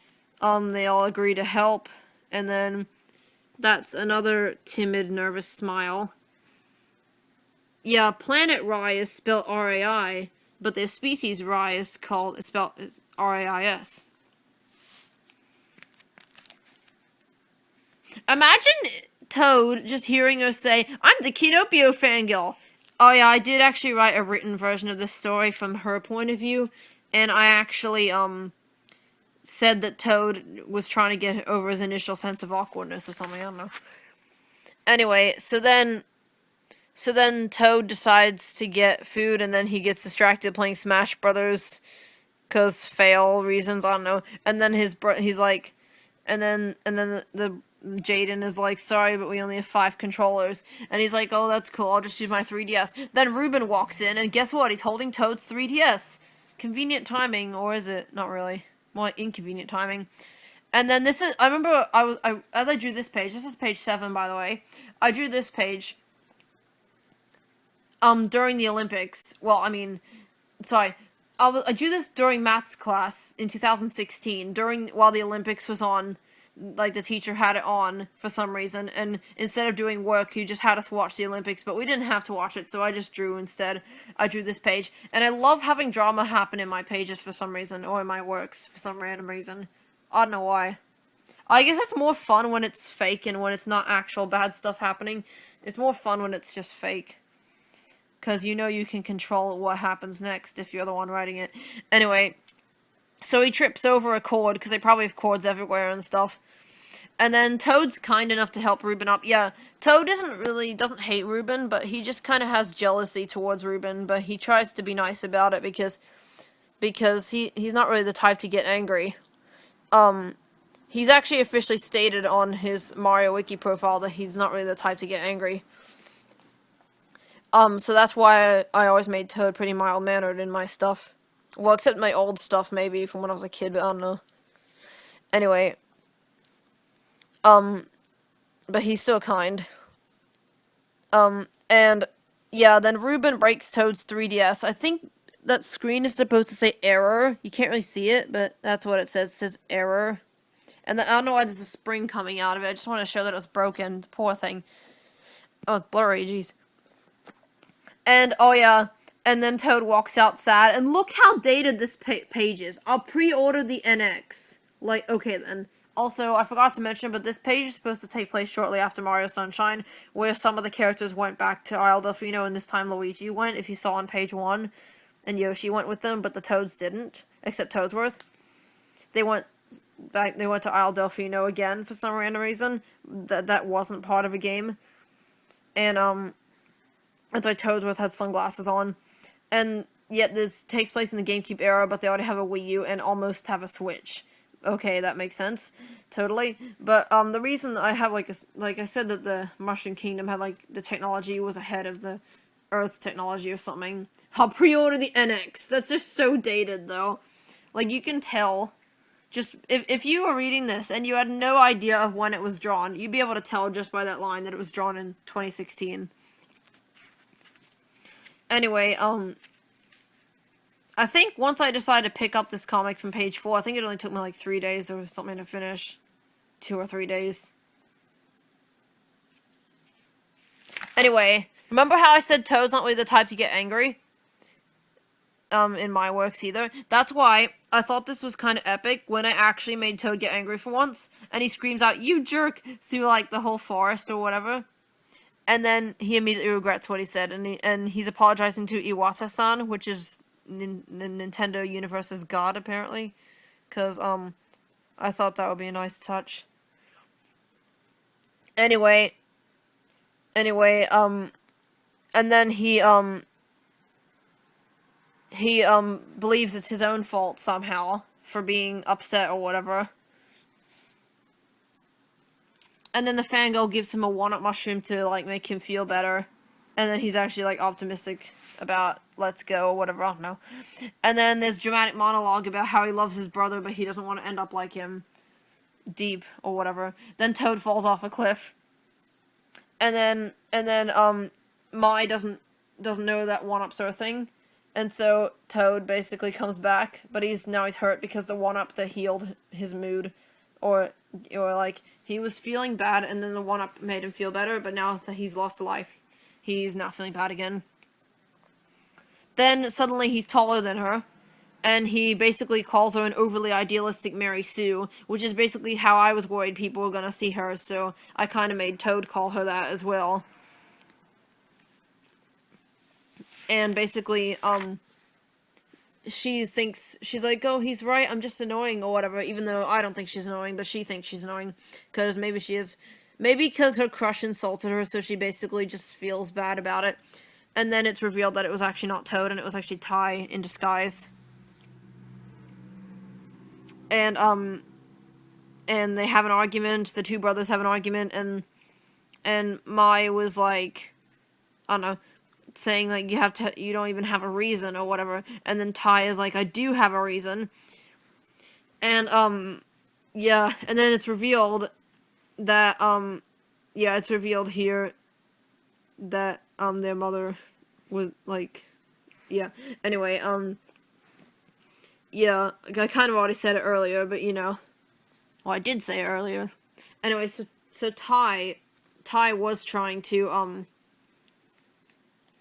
blah. They all agree to help. And then, that's another timid, nervous smile. Yeah, planet Rai is spelled R-A-I, but their species Rai is spelled R-A-I-S. Imagine Toad just hearing her say, I'm the Kinopio fangirl. Oh yeah, I did actually write a written version of this story from her point of view, and I actually, said that Toad was trying to get over his initial sense of awkwardness or something, I don't know. Anyway, so then Toad decides to get food, and then he gets distracted playing Smash Brothers, cause fail reasons, I don't know. And then he's like, and then the Jaden is like, sorry, but we only have 5 controllers. And he's like, oh, that's cool, I'll just use my 3DS. Then Ruben walks in, and guess what? He's holding Toad's 3DS. Convenient timing, or is it? Not really. More inconvenient timing. And then this is, I remember, as I drew this page, this is page 7, by the way. I drew this page, during the Olympics. Well, I mean, sorry. I drew this during maths class in 2016, while the Olympics was on. Like, the teacher had it on for some reason, and instead of doing work, he just had us watch the Olympics, but we didn't have to watch it, so I just drew instead. I drew this page, and I love having drama happen in my pages for some reason, or in my works for some random reason. I don't know why. I guess it's more fun when it's fake and when it's not actual bad stuff happening. It's more fun when it's just fake. Because you know you can control what happens next if you're the one writing it. Anyway, so he trips over a cord, because they probably have cords everywhere and stuff. And then Toad's kind enough to help Ruben up. Yeah, Toad doesn't hate Ruben, but he just kind of has jealousy towards Ruben, but he tries to be nice about it because he's not really the type to get angry. He's actually officially stated on his Mario Wiki profile that he's not really the type to get angry. So that's why I always made Toad pretty mild-mannered in my stuff. Well, except my old stuff, maybe, from when I was a kid, but I don't know. Anyway. But he's so kind. And, yeah, then Ruben breaks Toad's 3DS. I think that screen is supposed to say error. You can't really see it, but that's what it says. It says error. And I don't know why there's a spring coming out of it. I just want to show that it was broken. Poor thing. Oh, it's blurry, jeez. And, oh yeah, and then Toad walks out sad. And look how dated this page is. I'll pre-order the NX. Like, okay then. Also, I forgot to mention, but this page is supposed to take place shortly after Mario Sunshine, where some of the characters went back to Isle Delfino, and this time Luigi went, if you saw on page 1. And Yoshi went with them, but the Toads didn't, except Toadsworth. They went to Isle Delfino again for some random reason. That wasn't part of a game. And, that's why Toadsworth had sunglasses on. And yet this takes place in the GameCube era, but they already have a Wii U and almost have a Switch. Okay, that makes sense. Totally. But, the reason I have, like I said that the Mushroom Kingdom had, like, the technology was ahead of the Earth technology or something. I'll pre-order the NX. That's just so dated, though. Like, you can tell. Just, if you were reading this and you had no idea of when it was drawn, you'd be able to tell just by that line that it was drawn in 2016. Anyway, I think once I decided to pick up this comic from page 4, I think it only took me like 3 days or something to finish. 2 or 3 days. Anyway, remember how I said Toad's not really the type to get angry? In my works either. That's why I thought this was kind of epic when I actually made Toad get angry for once, and he screams out, "You jerk!" through, like, the whole forest or whatever. And then he immediately regrets what he said, and he's apologizing to Iwata-san, which is Nintendo Universe's god, apparently. Because, I thought that would be a nice touch. Anyway, and then he believes it's his own fault somehow for being upset or whatever. And then the fangirl gives him a walnut mushroom to, like, make him feel better. And then he's actually, like, optimistic about let's go or whatever, I don't know. And then there's dramatic monologue about how he loves his brother, but he doesn't want to end up like him. Deep or whatever. Then Toad falls off a cliff. And then Mai doesn't know that one-ups are a thing. And so Toad basically comes back, but he's hurt because the one-up that healed his mood, or like, he was feeling bad, and then the one-up made him feel better, but now that he's lost a life, he's not feeling bad again. Then, suddenly, he's taller than her, and he basically calls her an overly idealistic Mary Sue, which is basically how I was worried people were gonna see her, so I kinda made Toad call her that as well. And basically, she thinks, she's like, oh, he's right, I'm just annoying, or whatever, even though I don't think she's annoying, but she thinks she's annoying, because maybe she is. Maybe because her crush insulted her, so she basically just feels bad about it. And then it's revealed that it was actually not Toad, and it was actually Tai in disguise. And they have an argument, the two brothers have an argument, and Mai was like, I don't know, saying, like, you don't even have a reason, or whatever, and then Tai is like, I do have a reason, and, yeah, and then it's revealed that, yeah, it's revealed here that, their mother was, like, yeah, anyway, yeah, I kind of already said it earlier, but, you know, well, I did say it earlier. Anyway, so Tai was trying to,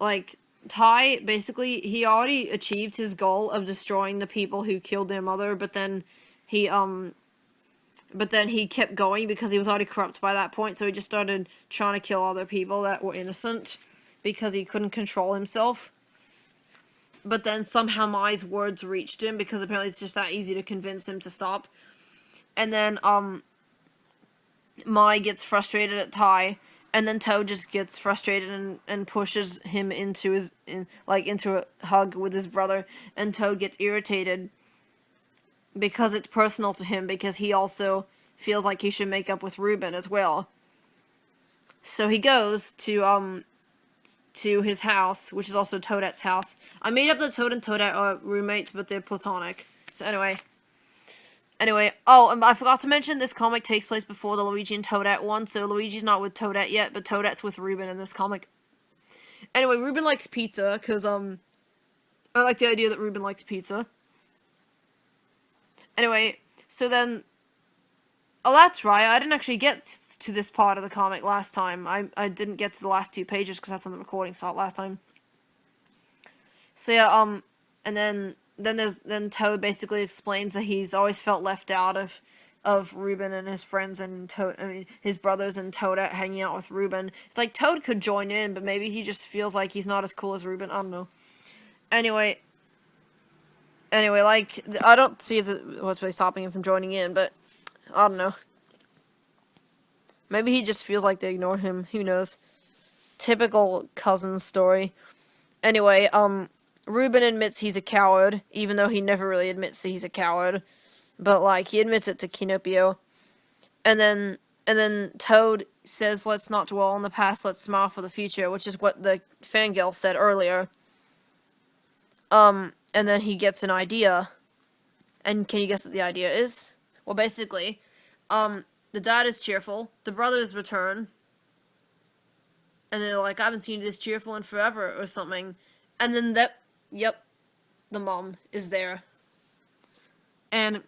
like, Tai, basically, he already achieved his goal of destroying the people who killed their mother, but then he kept going because he was already corrupt by that point, so he just started trying to kill other people that were innocent because he couldn't control himself. But then somehow Mai's words reached him because apparently it's just that easy to convince him to stop. And then, Mai gets frustrated at Tai, and then Toad just gets frustrated and pushes him into into a hug with his brother, and Toad gets irritated because it's personal to him, because he also feels like he should make up with Ruben as well. So he goes to to his house, which is also Toadette's house. I made up that Toad and Toadette are roommates, but they're platonic. So anyway, oh, and I forgot to mention this comic takes place before the Luigi and Toadette one, so Luigi's not with Toadette yet, but Toadette's with Ruben in this comic. Anyway, Ruben likes pizza, because, I like the idea that Ruben likes pizza. Anyway, so then... Oh, that's right, I didn't actually get to this part of the comic last time. I didn't get to the last 2 pages, because that's when the recording started last time. So yeah, and then Toad basically explains that he's always felt left out of Ruben and his friends and his brothers and Toadette hanging out with Ruben. It's like Toad could join in, but maybe he just feels like he's not as cool as Ruben. I don't know. Anyway, like, I don't see what's really stopping him from joining in, but I don't know. Maybe he just feels like they ignore him. Who knows? Typical cousin story. Anyway, Ruben admits he's a coward, even though he never really admits that he's a coward. But, like, he admits it to Kinopio. And then Toad says, let's not dwell on the past, let's smile for the future, which is what the fangirl said earlier. And then he gets an idea. And can you guess what the idea is? Well, basically, the dad is cheerful, the brothers return, and they're like, I haven't seen you this cheerful in forever, or something. And then yep, the mom is there. And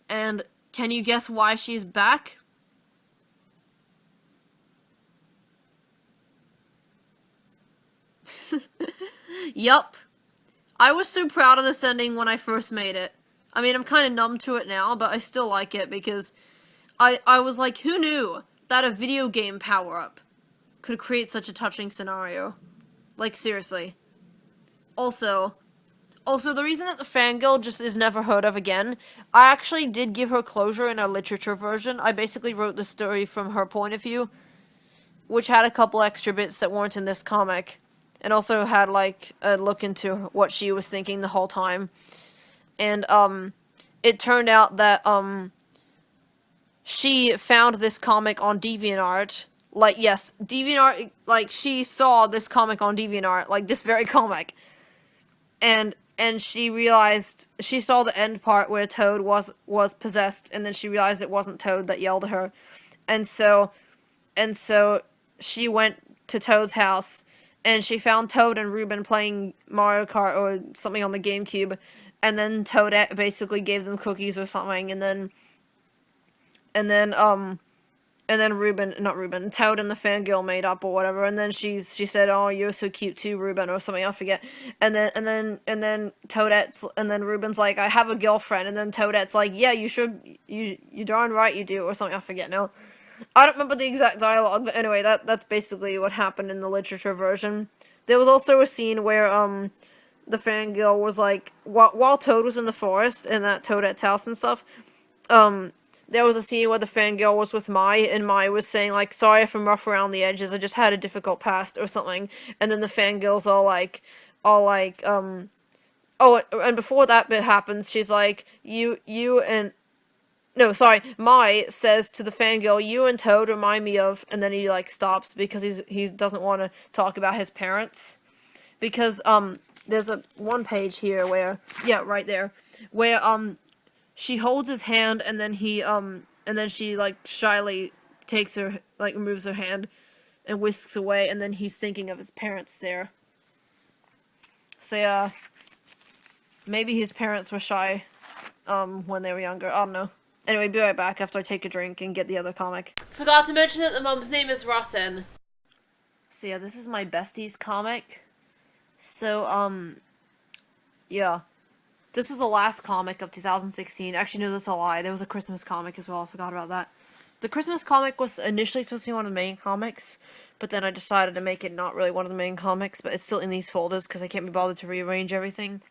can you guess why she's back? Yup. I was so proud of this ending when I first made it. I mean, I'm kind of numb to it now, but I still like it because I was like, who knew that a video game power-up could create such a touching scenario? Like, seriously. Also, the reason that the fangirl just is never heard of again, I actually did give her closure in our literature version. I basically wrote the story from her point of view, which had a couple extra bits that weren't in this comic, and also had, like, a look into what she was thinking the whole time. And, it turned out that, she found this comic on DeviantArt. Like, yes, DeviantArt, like, she saw this comic on DeviantArt, like, this very comic. And she realized, she saw the end part where Toad was possessed, and then she realized it wasn't Toad that yelled at her. And so she went to Toad's house, and she found Toad and Ruben playing Mario Kart or something on the GameCube, and then Toadette basically gave them cookies or something, and then Toad and the fangirl made up or whatever, and then she said, "Oh, you're so cute too, Ruben," or something, I forget. And then Ruben's like, "I have a girlfriend," and then Toadette's like, "Yeah, you should, you darn right you do," or something, I forget now. I don't remember the exact dialogue, but anyway, that's basically what happened in the literature version. There was also a scene where, the fangirl was like, while Toad was in the forest, and at Toadette's house and stuff, there was a scene where the fangirl was with Mai, and Mai was saying, like, sorry if I'm rough around the edges, I just had a difficult past, or something, and then the fangirl's all like, oh, and before that bit happens, she's like, Mai says to the fangirl, you and Toad remind me of, and then he, like, stops, because he doesn't want to talk about his parents, because, there's one page here where, yeah, right there, where, she holds his hand, and then she, like, shyly takes her, like, removes her hand, and whisks away, and then he's thinking of his parents there. So, yeah, maybe his parents were shy, when they were younger, I don't know. Anyway, be right back after I take a drink and get the other comic. Forgot to mention that the mom's name is Rasen. So, yeah, this is my Besties comic. So, yeah. This is the last comic of 2016. Actually, no, that's a lie. There was a Christmas comic as well. I forgot about that. The Christmas comic was initially supposed to be one of the main comics, but then I decided to make it not really one of the main comics, but it's still in these folders because I can't be bothered to rearrange everything.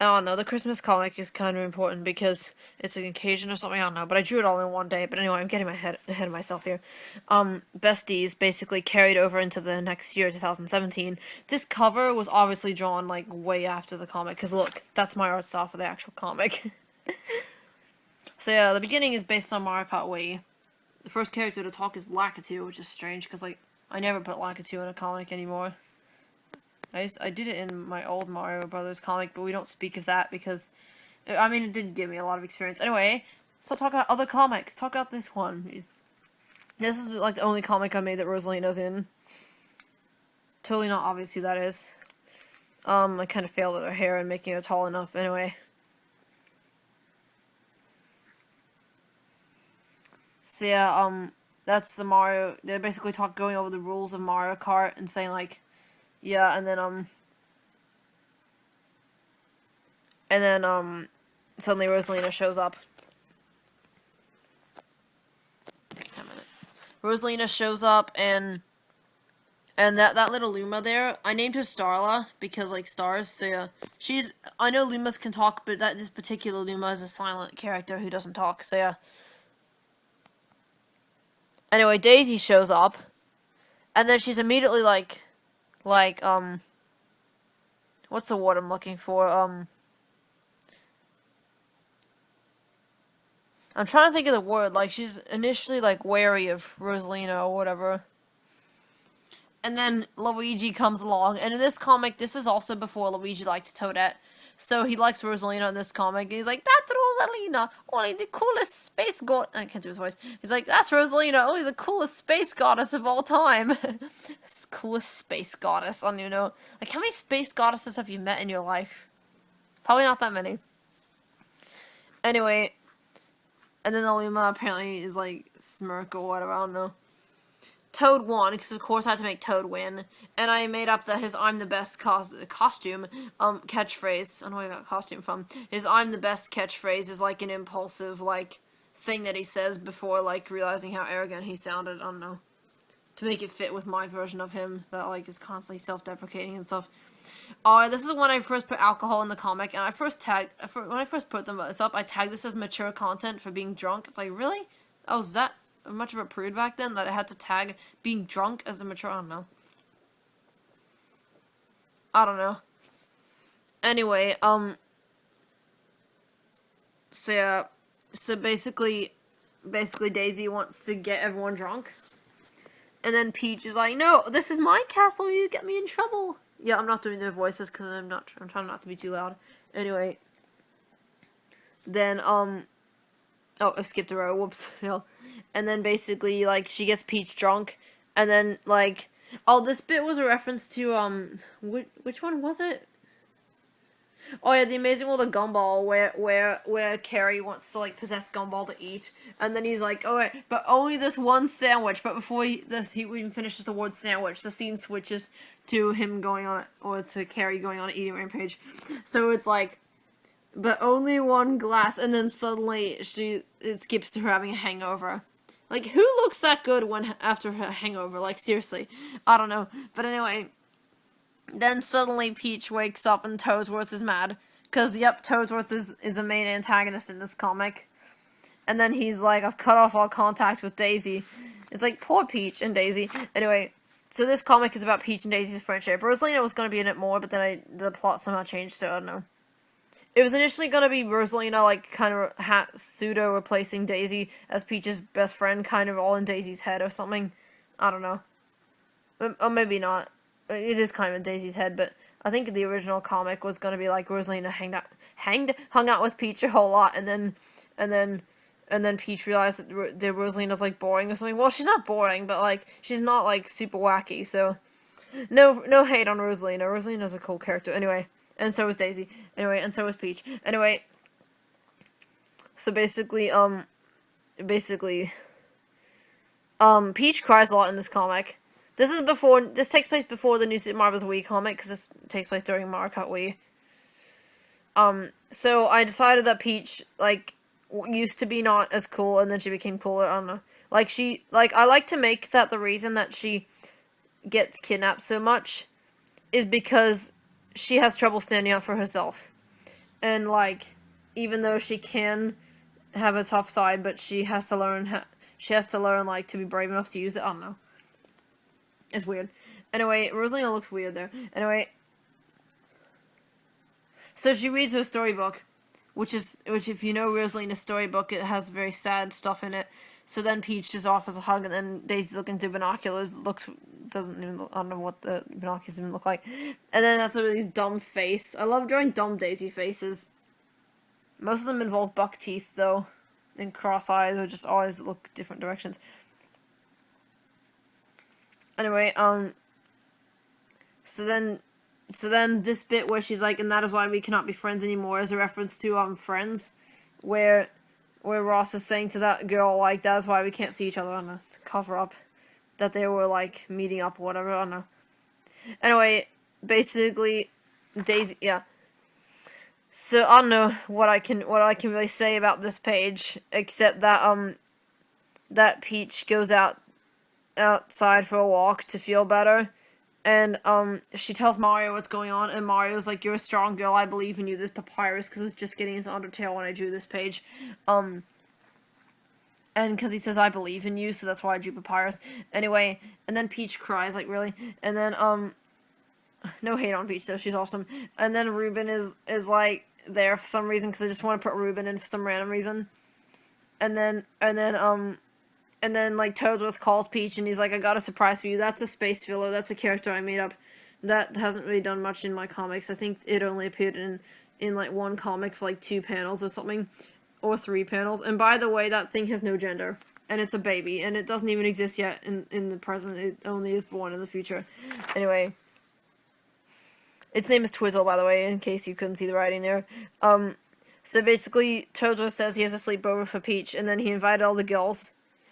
I don't know, the Christmas comic is kind of important because it's an occasion or something, I don't know, but I drew it all in one day, but anyway, I'm getting ahead of myself here. Besties basically carried over into the next year, 2017. This cover was obviously drawn, like, way after the comic, because look, that's my art style for the actual comic. So yeah, the beginning is based on Mario Kart Wii. The first character to talk is Lakitu, which is strange, because, like, I never put Lakitu in a comic anymore. I did it in my old Mario Brothers comic, but we don't speak of that because, I mean, it did give me a lot of experience. Anyway, so talk about other comics. Talk about this one. This is like the only comic I made that Rosalina's in. Totally not obvious who that is. I kind of failed at her hair and making it tall enough. Anyway. So yeah, that's the Mario. They're basically going over the rules of Mario Kart and saying like, yeah, and then suddenly Rosalina shows up. Rosalina shows up and that little Luma there, I named her Starla because like stars. So yeah, I know Lumas can talk, but this particular Luma is a silent character who doesn't talk. So yeah. Anyway, Daisy shows up, and then she's immediately like, what's the word I'm looking for? I'm trying to think of the word. Like, she's initially, like, wary of Rosalina or whatever. And then Luigi comes along. And in this comic, this is also before Luigi liked Toadette. So he likes Rosalina in this comic. He's like, that's Rosalina, only the coolest space god. I can't do his voice. He's like, that's Rosalina, only the coolest space goddess of all time. Coolest space goddess. I don't even know. Like, how many space goddesses have you met in your life? Probably not that many. Anyway... And then the Luma apparently is like smirk or whatever, I don't know. Toad won, because of course I had to make Toad win. And I made up his I'm the best costume, catchphrase. I don't know where I got costume from. His I'm the best catchphrase is like an impulsive, like, thing that he says before, like, realizing how arrogant he sounded, I don't know. To make it fit with my version of him, that, like, is constantly self-deprecating and stuff. This is when I first put alcohol in the comic, and when I first put this up, I tagged this as mature content for being drunk. It's like, really? Oh, was that much of a prude back then, that I had to tag being drunk as a mature, I don't know. Anyway, so yeah, so basically Daisy wants to get everyone drunk, and then Peach is like, no, this is my castle, you get me in trouble. Yeah, I'm not doing their voices because I'm trying not to be too loud. Anyway. Then, oh, I skipped a row, whoops. And then basically, like, she gets Peach drunk, and then, like, oh, this bit was a reference to, which one was it? Oh yeah, The Amazing World of Gumball, where Carrie wants to, like, possess Gumball to eat, and then he's like, oh wait, but only this one sandwich, but before he even finishes the word sandwich, the scene switches to him going on, or to Carrie going on an eating rampage. So it's like, but only one glass, and then suddenly it skips to her having a hangover. Like, who looks that good after a hangover? Like, seriously. I don't know. But anyway, then suddenly Peach wakes up and Toadsworth is mad. Because, yep, Toadsworth is a main antagonist in this comic. And then he's like, I've cut off all contact with Daisy. It's like, poor Peach and Daisy. Anyway, so this comic is about Peach and Daisy's friendship. Rosalina was going to be in it more, but then the plot somehow changed, so I don't know. It was initially going to be Rosalina, like, kind of pseudo-replacing Daisy as Peach's best friend, kind of all in Daisy's head or something. I don't know. Or maybe not. It is kind of in Daisy's head, but I think the original comic was going to be, like, Rosalina hung out with Peach a whole lot, and then Peach realized that Rosalina's, like, boring or something. Well, she's not boring, but, like, she's not, like, super wacky, so... No hate on Rosalina. Rosalina's a cool character. Anyway... And so was Daisy. Anyway, and so was Peach. Anyway, so basically, Peach cries a lot in this comic. This takes place before the new Super Mario Bros. Wii comic, because this takes place during Mario Kart Wii. So I decided that Peach, like, used to be not as cool, and then she became cooler, I don't know. I like to make that the reason that she gets kidnapped so much is because she has trouble standing up for herself. And, like, even though she can have a tough side, but she has to learn, like, to be brave enough to use it. I don't know. It's weird. Anyway, Rosalina looks weird there. Anyway. So she reads her storybook, which if you know Rosalina's storybook, it has very sad stuff in it. So then Peach just offers a hug, and then Daisy looking through binoculars, looks doesn't even look, I don't know what the binoculars even look like. And then that's these dumb face. I love drawing dumb Daisy faces. Most of them involve buck teeth, though. And cross eyes, or just always look different directions. Anyway, so then this bit where she's like, and that is why we cannot be friends anymore, is a reference to, Friends, where Ross is saying to that girl, like, that is why we can't see each other, I don't know, to cover up that they were, like, meeting up or whatever, I don't know. Anyway, basically, Daisy, yeah. So, I don't know what I can really say about this page, except that, that Peach goes outside for a walk to feel better, and, she tells Mario what's going on, and Mario's like, you're a strong girl, I believe in you, this Papyrus, because I was just getting into Undertale when I drew this page, and because he says, I believe in you, so that's why I drew Papyrus. Anyway, and then Peach cries, like, really, and then, no hate on Peach, though, she's awesome, and then Ruben is like, there for some reason, because I just want to put Ruben in for some random reason, and then, like, Toadsworth calls Peach, and he's like, I got a surprise for you. That's a space filler. That's a character I made up. That hasn't really done much in my comics. I think it only appeared in like, one comic for, like, 2 panels or something. Or 3 panels. And by the way, that thing has no gender. And it's a baby. And it doesn't even exist yet in the present. It only is born in the future. Anyway. Its name is Twizzle, by the way, in case you couldn't see the writing there. So basically, Toadsworth says he has a sleepover for Peach, and then he invited all the girls.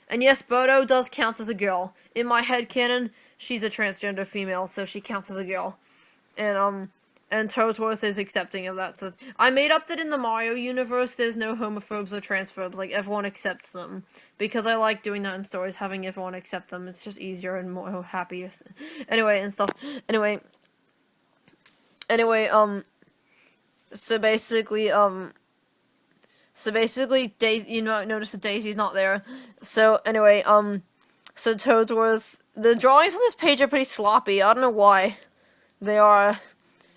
And yes, Bodo does count as a girl. In my headcanon, she's a transgender female, so she counts as a girl. And Toadsworth is accepting of that. So I made up that in the Mario universe, there's no homophobes or transphobes. Like, everyone accepts them. Because I like doing that in stories, having everyone accept them. It's just easier and more happy. Anyway, and stuff. Anyway, so basically, Daisy, you know, notice that Daisy's not there. So, anyway, so Toadsworth, the drawings on this page are pretty sloppy. I don't know why they are.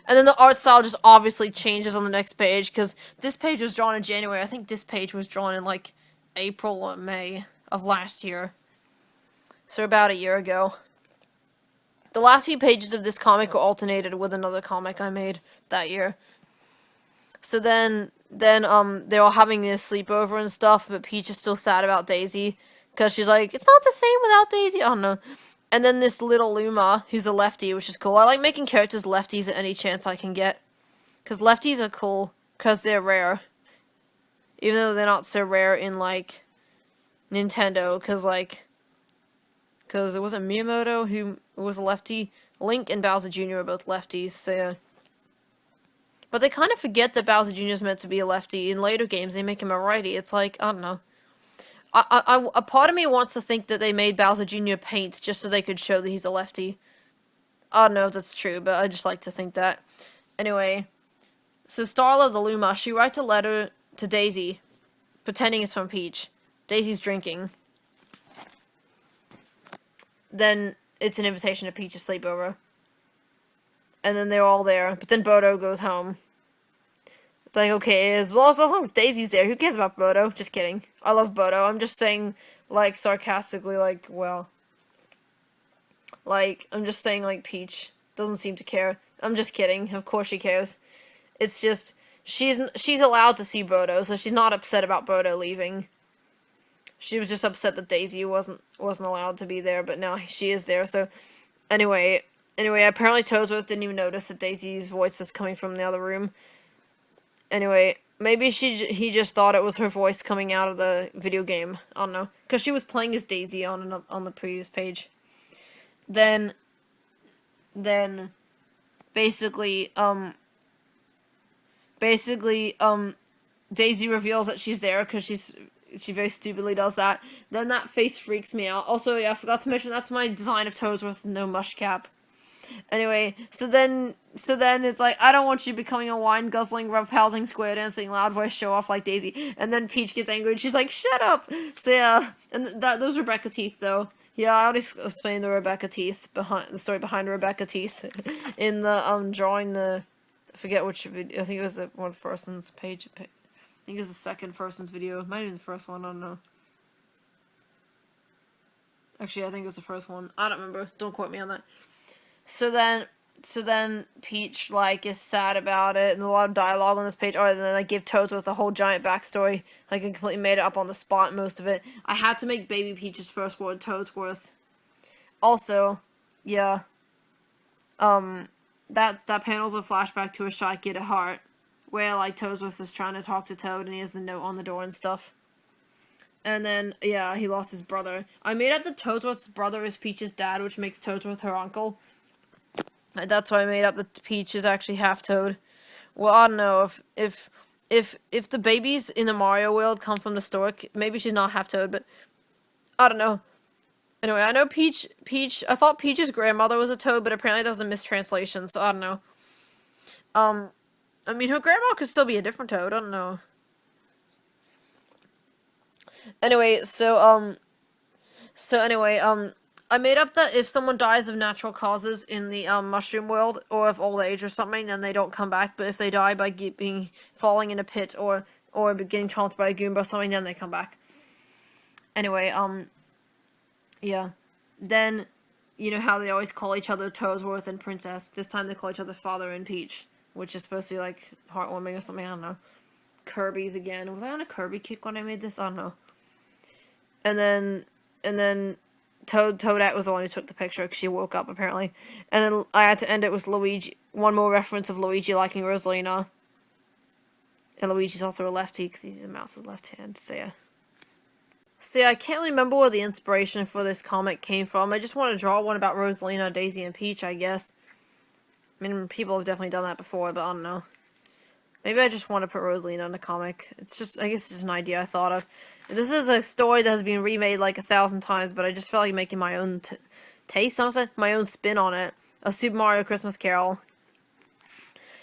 And then the art style just obviously changes on the next page, because this page was drawn in January. I think this page was drawn in, like, April or May of last year. So about a year ago. The last few pages of this comic were alternated with another comic I made that year. So then they're all having a sleepover and stuff, but Peach is still sad about Daisy, because she's like, it's not the same without Daisy, I don't know. And then this little Luma, who's a lefty, which is cool. I like making characters lefties at any chance I can get, because lefties are cool, because they're rare. Even though they're not so rare in, like, Nintendo, because it wasn't Miyamoto who was a lefty. Link and Bowser Jr. are both lefties, so yeah. But they kind of forget that Bowser Jr. is meant to be a lefty. In later games, they make him a righty. It's like, I don't know. A part of me wants to think that they made Bowser Jr. paint just so they could show that he's a lefty. I don't know if that's true, but I just like to think that. Anyway, so Starla the Luma, she writes a letter to Daisy, pretending it's from Peach. Daisy's drinking. Then it's an invitation to Peach's sleepover. And then they're all there, but then Bodo goes home. It's like, okay, as long as Daisy's there, who cares about Bodo? Just kidding. I love Bodo. I'm just saying, like, sarcastically, like, well. Like, I'm just saying, like, Peach doesn't seem to care. I'm just kidding. Of course she cares. It's just, she's allowed to see Bodo, so she's not upset about Bodo leaving. She was just upset that Daisy wasn't allowed to be there, but now she is there, so. Anyway, apparently Toadsworth didn't even notice that Daisy's voice was coming from the other room. Anyway, maybe he just thought it was her voice coming out of the video game. I don't know. Because she was playing as Daisy on the previous page. Then, basically, Daisy reveals that she's there because she very stupidly does that. Then that face freaks me out. Also, yeah, I forgot to mention that's my design of Toadsworth with no mush cap. Anyway, so then it's like, I don't want you becoming a wine-guzzling, rough-housing, square-dancing, loud voice show-off like Daisy. And then Peach gets angry and she's like, shut up! So yeah, and those Rebecca teeth, though. Yeah, I already explained the Rebecca teeth, the story behind Rebecca teeth, in the, drawing I forget which video, I think it was one person's page, I think it was the second person's video, it might have been the first one, I don't know. I Actually, I think it was the first one. I don't remember. Don't quote me on that. So then Peach, like, is sad about it, and a lot of dialogue on this page. Oh, and then I give Toadsworth a whole giant backstory. Like, I completely made it up on the spot, most of it. I had to make Baby Peach's first word Toadsworth. Also, yeah, that panel's a flashback to a Shy Kid at Heart, where, like, Toadsworth is trying to talk to Toad, and he has a note on the door and stuff. And then, yeah, he lost his brother. I made up that Toadsworth's brother is Peach's dad, which makes Toadsworth her uncle. And that's why I made up that Peach is actually half Toad. Well, I don't know, if the babies in the Mario world come from the stork, maybe she's not half Toad, but I don't know. Anyway, I know Peach, I thought Peach's grandmother was a Toad, but apparently that was a mistranslation, so I don't know. I mean, her grandma could still be a different Toad, I don't know. Anyway, I made up that if someone dies of natural causes in the mushroom world, or of old age or something, then they don't come back. But if they die by falling in a pit or getting chomped by a Goomba or something, then they come back. Anyway, yeah. Then, you know how they always call each other Toadsworth and Princess. This time they call each other Father and Peach, which is supposed to be like heartwarming or something. I don't know. Kirby's again. Was I on a Kirby kick when I made this? I don't know. And then Toadette was the one who took the picture because she woke up, apparently. And then I had to end it with Luigi. One more reference of Luigi liking Rosalina. And Luigi's also a lefty because he's a mouse with left hand, so yeah. So yeah, I can't remember where the inspiration for this comic came from. I just wanted to draw one about Rosalina, Daisy, and Peach, I guess. I mean, people have definitely done that before, but I don't know. Maybe I just want to put Rosalina in the comic. It's just, I guess it's just an idea I thought of. This is a story that has been remade like 1,000 times, but I just felt like making my own taste, my own spin on it. A Super Mario Christmas Carol.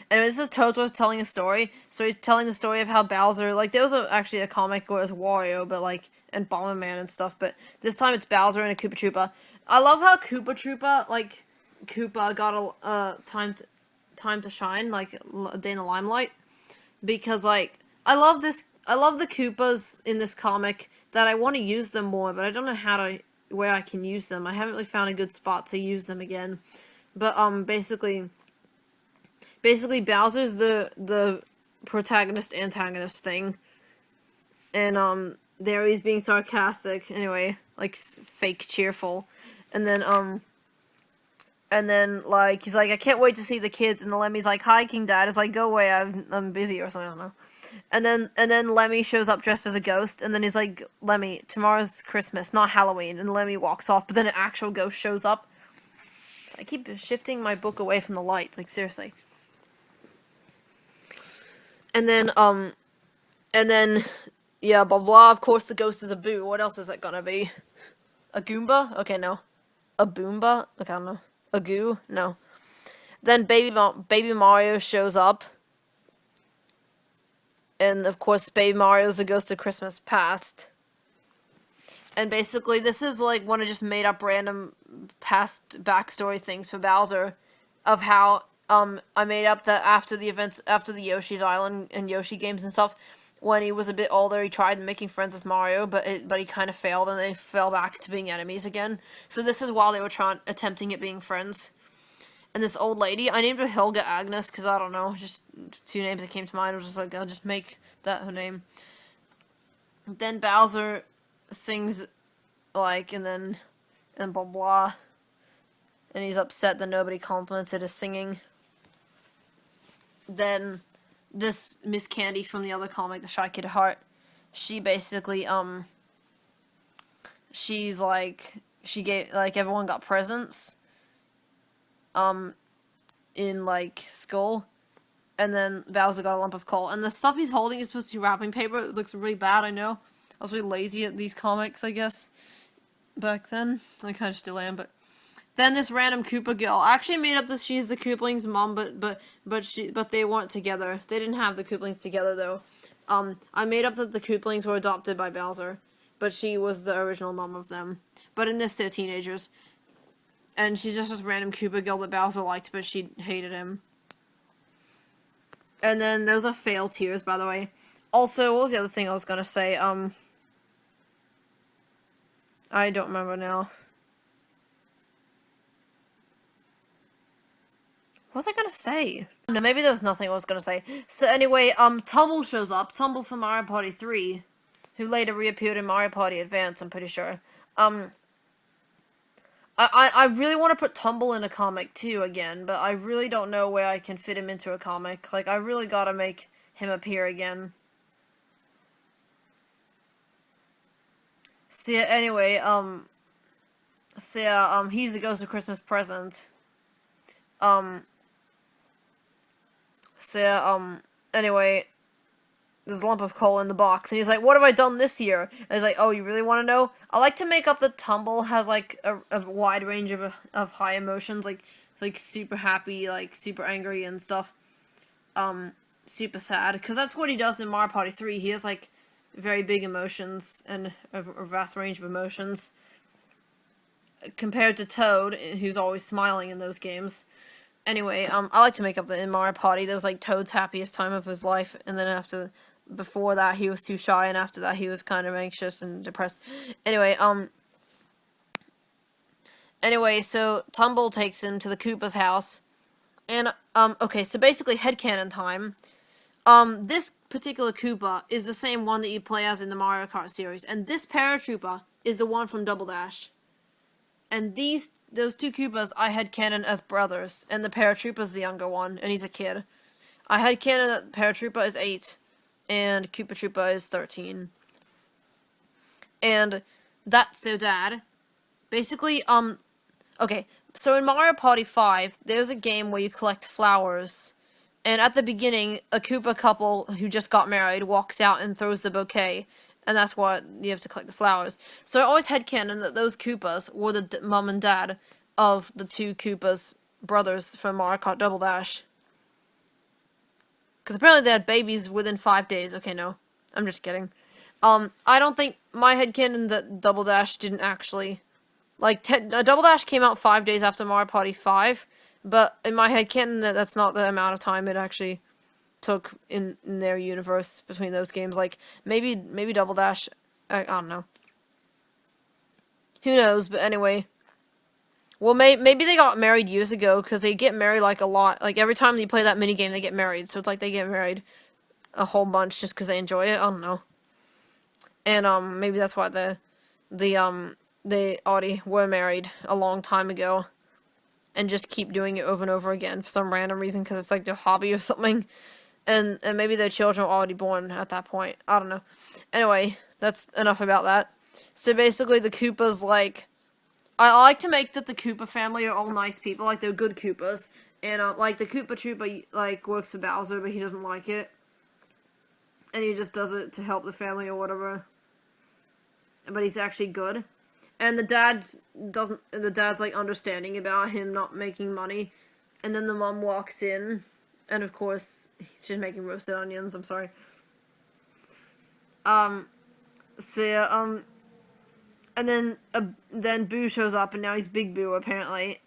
Anyway, this is Toadsworth telling a story. So he's telling the story of how Bowser, like, there was actually a comic where it was Wario, but like, and Bomberman and stuff, but this time it's Bowser and a Koopa Troopa. I love how Koopa got a time to shine, like, a day in the limelight. Because, like, I love the Koopas in this comic that I want to use them more, but I don't know where I can use them. I haven't really found a good spot to use them again. But, basically Bowser's the protagonist-antagonist thing. And, there he's being sarcastic, anyway, like, fake cheerful. And then, like, he's like, I can't wait to see the kids, and the Lemmy's like, hi, King Dad. It's like, go away, I'm busy, or something, I don't know. And then Lemmy shows up dressed as a ghost, and then he's like, Lemmy, tomorrow's Christmas, not Halloween, and Lemmy walks off, but then an actual ghost shows up. So I keep shifting my book away from the light, like, seriously. And then, yeah, blah blah, of course the ghost is a Boo. What else is it gonna be? A Goomba? Okay, no. A Boomba? Okay, I don't know. A Goo? No. Then Baby Mario shows up. And, of course, Baby Mario's the ghost of Christmas past. And basically, this is, like, one of just made-up random past backstory things for Bowser. Of how, I made up that after the events, after the Yoshi's Island and Yoshi games and stuff, when he was a bit older, he tried making friends with Mario, but he kind of failed, and they fell back to being enemies again. So this is while they were attempting at being friends. And this old lady, I named her Helga Agnes, because I don't know, just two names that came to mind. I was just like, I'll just make that her name. Then Bowser sings, like, and blah blah. And he's upset that nobody complimented his singing. Then this Miss Candy from the other comic, The Shy Kid at Heart, she basically, she's like, she gave, like, everyone got presents, in, like, school, and then Bowser got a lump of coal, and the stuff he's holding is supposed to be wrapping paper. It looks really bad, I know. I was really lazy at these comics, I guess, back then. I kind of still am, but then this random Koopa girl. I actually made up that she's the Koopling's mom, but they weren't together. They didn't have the Kooplings together, though. I made up that the Kooplings were adopted by Bowser, but she was the original mom of them. But in this, they're teenagers. And she's just this random Koopa girl that Bowser liked, but she hated him. And then those are fail tears, by the way. Also, what was the other thing I was gonna say? I don't remember now. What was I gonna say? No, maybe there was nothing I was gonna say. So anyway, Tumble shows up. Tumble from Mario Party 3, who later reappeared in Mario Party Advance, I'm pretty sure. I really want to put Tumble in a comic too again, but I really don't know where I can fit him into a comic. Like, I really gotta make him appear again. So yeah, anyway, he's the Ghost of Christmas Present. Anyway, there's a lump of coal in the box, and he's like, what have I done this year? And he's like, oh, you really want to know? I like to make up that Tumble has, like, a wide range of high emotions, like, super happy, like, super angry and stuff, super sad, because that's what he does in Mario Party 3, he has, like, very big emotions, and a vast range of emotions, compared to Toad, who's always smiling in those games. Anyway, I like to make up that in Mario Party, there was, like, Toad's happiest time of his life, and then before that, he was too shy, and after that, he was kind of anxious and depressed. Anyway, so Tumble takes him to the Koopa's house, and, okay, so basically, headcanon time. This particular Koopa is the same one that you play as in the Mario Kart series, and this paratrooper is the one from Double Dash. And those two Koopas, I headcanon as brothers, and the paratrooper's the younger one, and he's a kid. I headcanon that paratrooper is 8, and Koopa Troopa is 13. And that's their dad. Basically, okay, so in Mario Party 5, there's a game where you collect flowers, and at the beginning, a Koopa couple who just got married walks out and throws the bouquet, and that's why you have to collect the flowers. So I always headcanon that those Koopas were the mom and dad of the two Koopas brothers from Mario Kart Double Dash. Because apparently they had babies within 5 days. Okay, no. I'm just kidding. I don't think my headcanon that Double Dash didn't actually... Like, Double Dash came out 5 days after Mario Party 5, but in my headcanon that's not the amount of time it actually took in their universe between those games. Like, maybe Double Dash, I don't know. Who knows, but anyway. Well, maybe they got married years ago, because they get married, like, a lot. Like, every time you play that minigame, they get married. So it's like they get married a whole bunch just because they enjoy it. I don't know. And, maybe that's why they already were married a long time ago. And just keep doing it over and over again for some random reason, because it's like their hobby or something. And maybe their children were already born at that point. I don't know. Anyway, that's enough about that. So basically, the Koopas, like... I like to make that the Koopa family are all nice people. Like, they're good Koopas. And, like, the Koopa Troopa, like, works for Bowser, but he doesn't like it. And he just does it to help the family or whatever. But he's actually good. And the dad's, like, understanding about him not making money. And then the mom walks in... And of course, she's making roasted onions, I'm sorry. And then Boo shows up, and now he's Big Boo, apparently.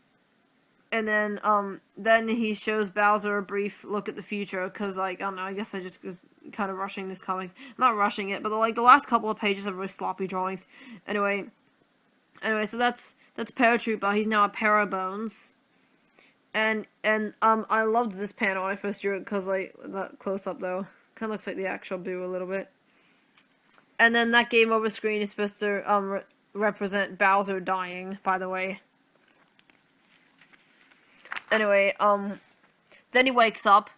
And then he shows Bowser a brief look at the future, because, like, I don't know, I guess I just was kind of rushing this comic. I'm not rushing it, but, like, the last couple of pages have really sloppy drawings. Anyway, so that's Paratroopa. He's now a Parabones. And I loved this panel when I first drew it, because, like, that close-up, though. Kind of looks like the actual Boo a little bit. And then that game over screen is supposed to, represent Bowser dying, by the way. Anyway, then he wakes up,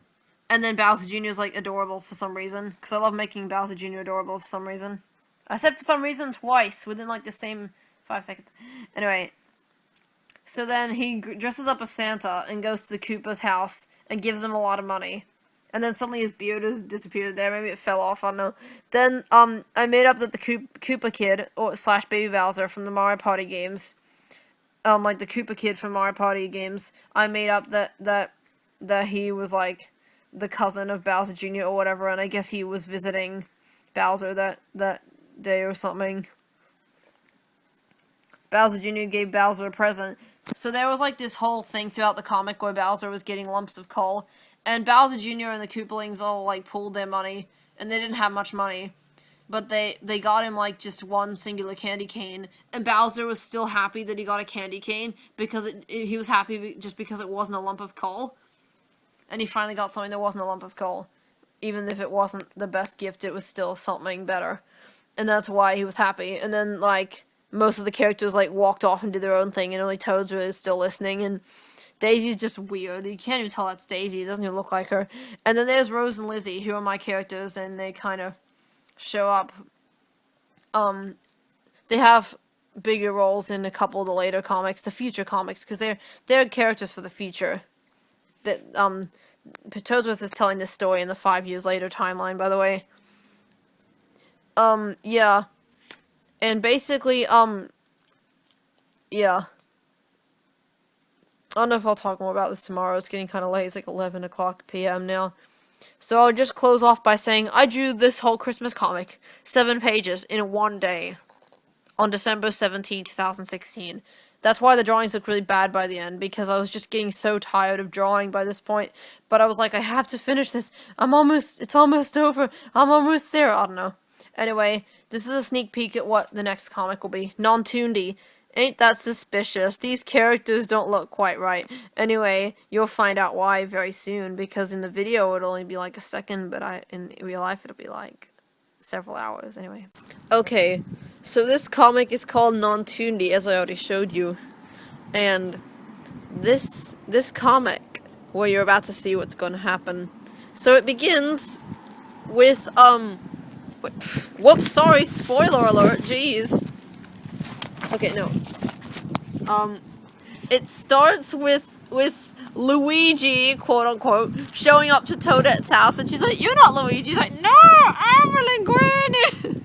and then Bowser Jr. is, like, adorable for some reason, because I love making Bowser Jr. adorable for some reason. I said for some reason twice, within, like, the same 5 seconds. Anyway... So then he dresses up as Santa and goes to the Koopa's house and gives him a lot of money. And then suddenly his beard has disappeared there. Maybe it fell off, I don't know. Then, I made up that the Koopa Kid, / Baby Bowser from the Mario Party games, like the Koopa Kid from Mario Party games, I made up that he was, like, the cousin of Bowser Jr. or whatever, and I guess he was visiting Bowser that day or something. Bowser Jr. gave Bowser a present. So there was, like, this whole thing throughout the comic where Bowser was getting lumps of coal. And Bowser Jr. and the Koopalings all, like, pooled their money. And they didn't have much money. But they got him, like, just one singular candy cane. And Bowser was still happy that he got a candy cane. Because he was happy just because it wasn't a lump of coal. and he finally got something that wasn't a lump of coal. Even if it wasn't the best gift, it was still something better. And that's why he was happy. And then, like, most of the characters, like, walked off and did their own thing, and only Toad's really still listening, and Daisy's just weird. You can't even tell that's Daisy. It doesn't even look like her. And then there's Rose and Lizzie, who are my characters, and they kind of show up. They have bigger roles in a couple of the later comics, the future comics, because they're characters for the future. That Toadsworth is telling this story in the 5 years later timeline, by the way. Yeah. And basically, yeah. I don't know if I'll talk more about this tomorrow. It's getting kind of late. It's like 11 o'clock p.m. now. So I'll just close off by saying I drew this whole Christmas comic, 7 pages, in one day. On December 17, 2016. That's why the drawings look really bad by the end, because I was just getting so tired of drawing by this point. But I was like, I have to finish this. It's almost over. I'm almost there. I don't know. Anyway, this is a sneak peek at what the next comic will be. Nontundi. Ain't that suspicious? These characters don't look quite right. Anyway, you'll find out why very soon, because in the video it'll only be like a second, but in real life it'll be like several hours. Anyway. Okay, so this comic is called Nontundi, as I already showed you. And this comic, where you're about to see what's going to happen. So it begins with, whoops, sorry, spoiler alert, jeez. Okay, no. It starts with Luigi, quote unquote, showing up to Toadette's house, and she's like, "You're not Luigi." He's like, "No, I'm Linguini."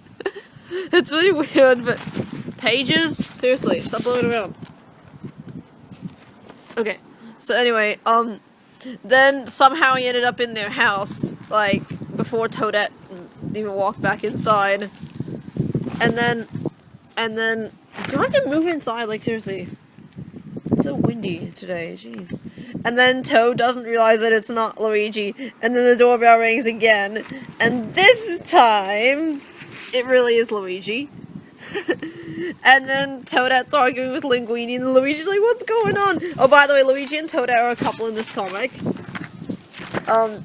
It's really weird, but pages, seriously, stop blowing around. Okay, so anyway, then somehow he ended up in their house, like, before Toadette even walked back inside, and then, you have to move inside, like, seriously. It's so windy today, jeez. And then Toad doesn't realize that it's not Luigi, and then the doorbell rings again, and this time, it really is Luigi. And then Toadette's arguing with Linguini, and Luigi's like, "What's going on?" Oh, by the way, Luigi and Toadette are a couple in this comic. I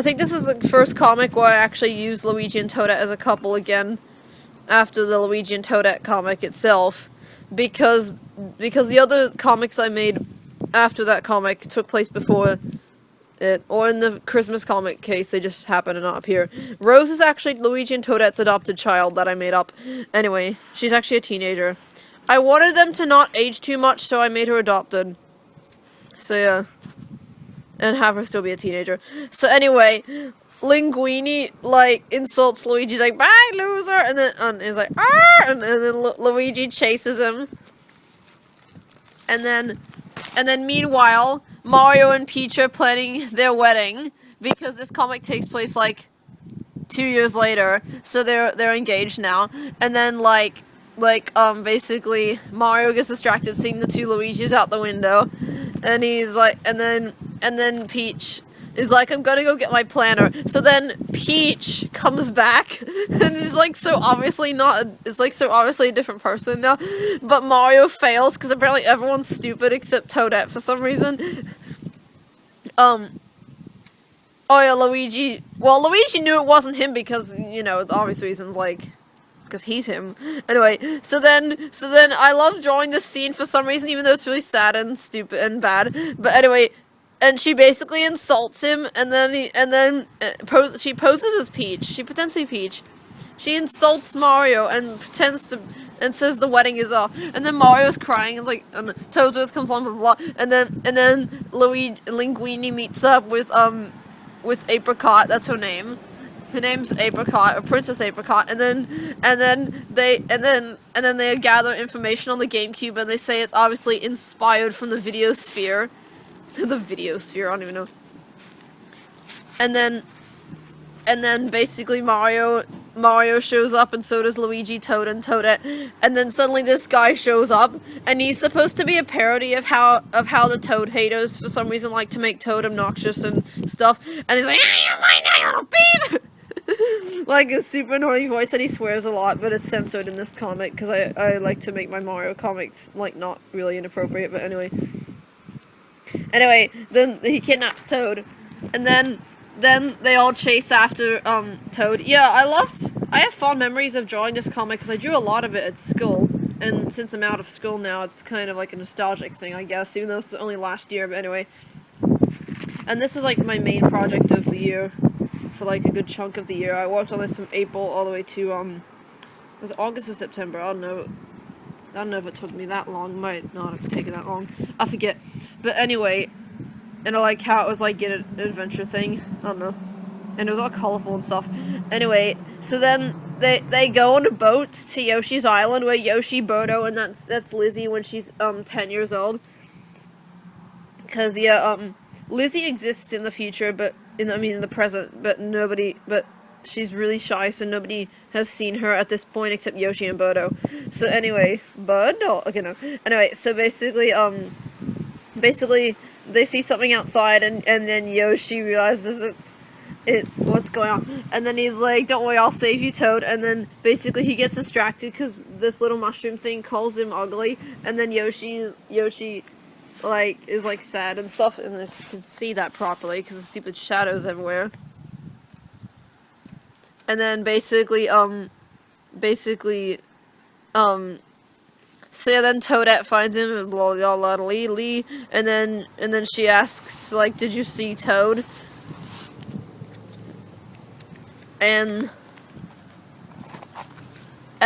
think this is the first comic where I actually use Luigi and Toadette as a couple again, after the Luigi and Toadette comic itself, because the other comics I made after that comic took place before it, or in the Christmas comic case, they just happen to not appear. Rose is actually Luigi and Toadette's adopted child that I made up. Anyway, she's actually a teenager. I wanted them to not age too much, so I made her adopted. So yeah. And have her still be a teenager. So anyway, Linguini, like, insults Luigi. He's like, "Bye, loser!" And then he's like, "Arr!" And then Luigi chases him. And then meanwhile, Mario and Peach are planning their wedding, because this comic takes place, like, 2 years later, so they're engaged now. And then, basically, Mario gets distracted seeing the two Luigis out the window, and he's like, and then Peach is like, "I'm gonna go get my planner." So then Peach comes back, and is like so obviously a different person now. But Mario fails, because apparently everyone's stupid except Toadette for some reason. Oh yeah, Luigi. Well, Luigi knew it wasn't him because, you know, the obvious reasons, like, because he's him. Anyway, so then I love drawing this scene for some reason, even though it's really sad and stupid and bad. But anyway, and she basically insults him, and then she poses as Peach. She pretends to be Peach. She insults Mario and pretends to, and says the wedding is off. And then Mario's crying, and like, and Toadette comes on, blah blah blah. And then Linguini meets up with Apricot. That's her name. Her name's Apricot, or Princess Apricot, and then they gather information on the GameCube, and they say it's obviously inspired from the Video Sphere. The Video Sphere, I don't even know. And then basically Mario shows up, and so does Luigi, Toad, and Toadette. And then suddenly this guy shows up, and he's supposed to be a parody of how the Toad haters for some reason like to make Toad obnoxious and stuff. And he's like, "You're mine now, little beep!" Like a super annoying voice, and he swears a lot, but it's censored in this comic, because I like to make my Mario comics, like, not really inappropriate, but anyway. Anyway, then he kidnaps Toad, and then they all chase after Toad. Yeah, I have fond memories of drawing this comic because I drew a lot of it at school, and since I'm out of school now, it's kind of like a nostalgic thing, I guess, even though this is only last year, but anyway. And this was like my main project of the year, for like a good chunk of the year. I worked on this from April all the way to, was it August or September? I don't know if it took me that long. Might not have taken that long. I forget. But anyway, and I like how it was like an adventure thing. I don't know. And it was all colorful and stuff. Anyway, so then they go on a boat to Yoshi's Island where Yoshi, Birdo, and that's Lizzie when she's 10 years old. Cause yeah, Lizzie exists in the future, but in the present, but she's really shy, so nobody has seen her at this point except Yoshi and Birdo. So anyway, okay, no. Anyway, so basically they see something outside, and then Yoshi realizes what's going on, and then he's like, "Don't worry, I'll save you, Toad." And then basically he gets distracted because this little mushroom thing calls him ugly, and then Yoshi like is like sad and stuff, and if you can see that properly because the stupid shadows everywhere. And then basically so yeah, then Toadette finds him and blah blah blah blah, and then she asks like, "Did you see Toad?" And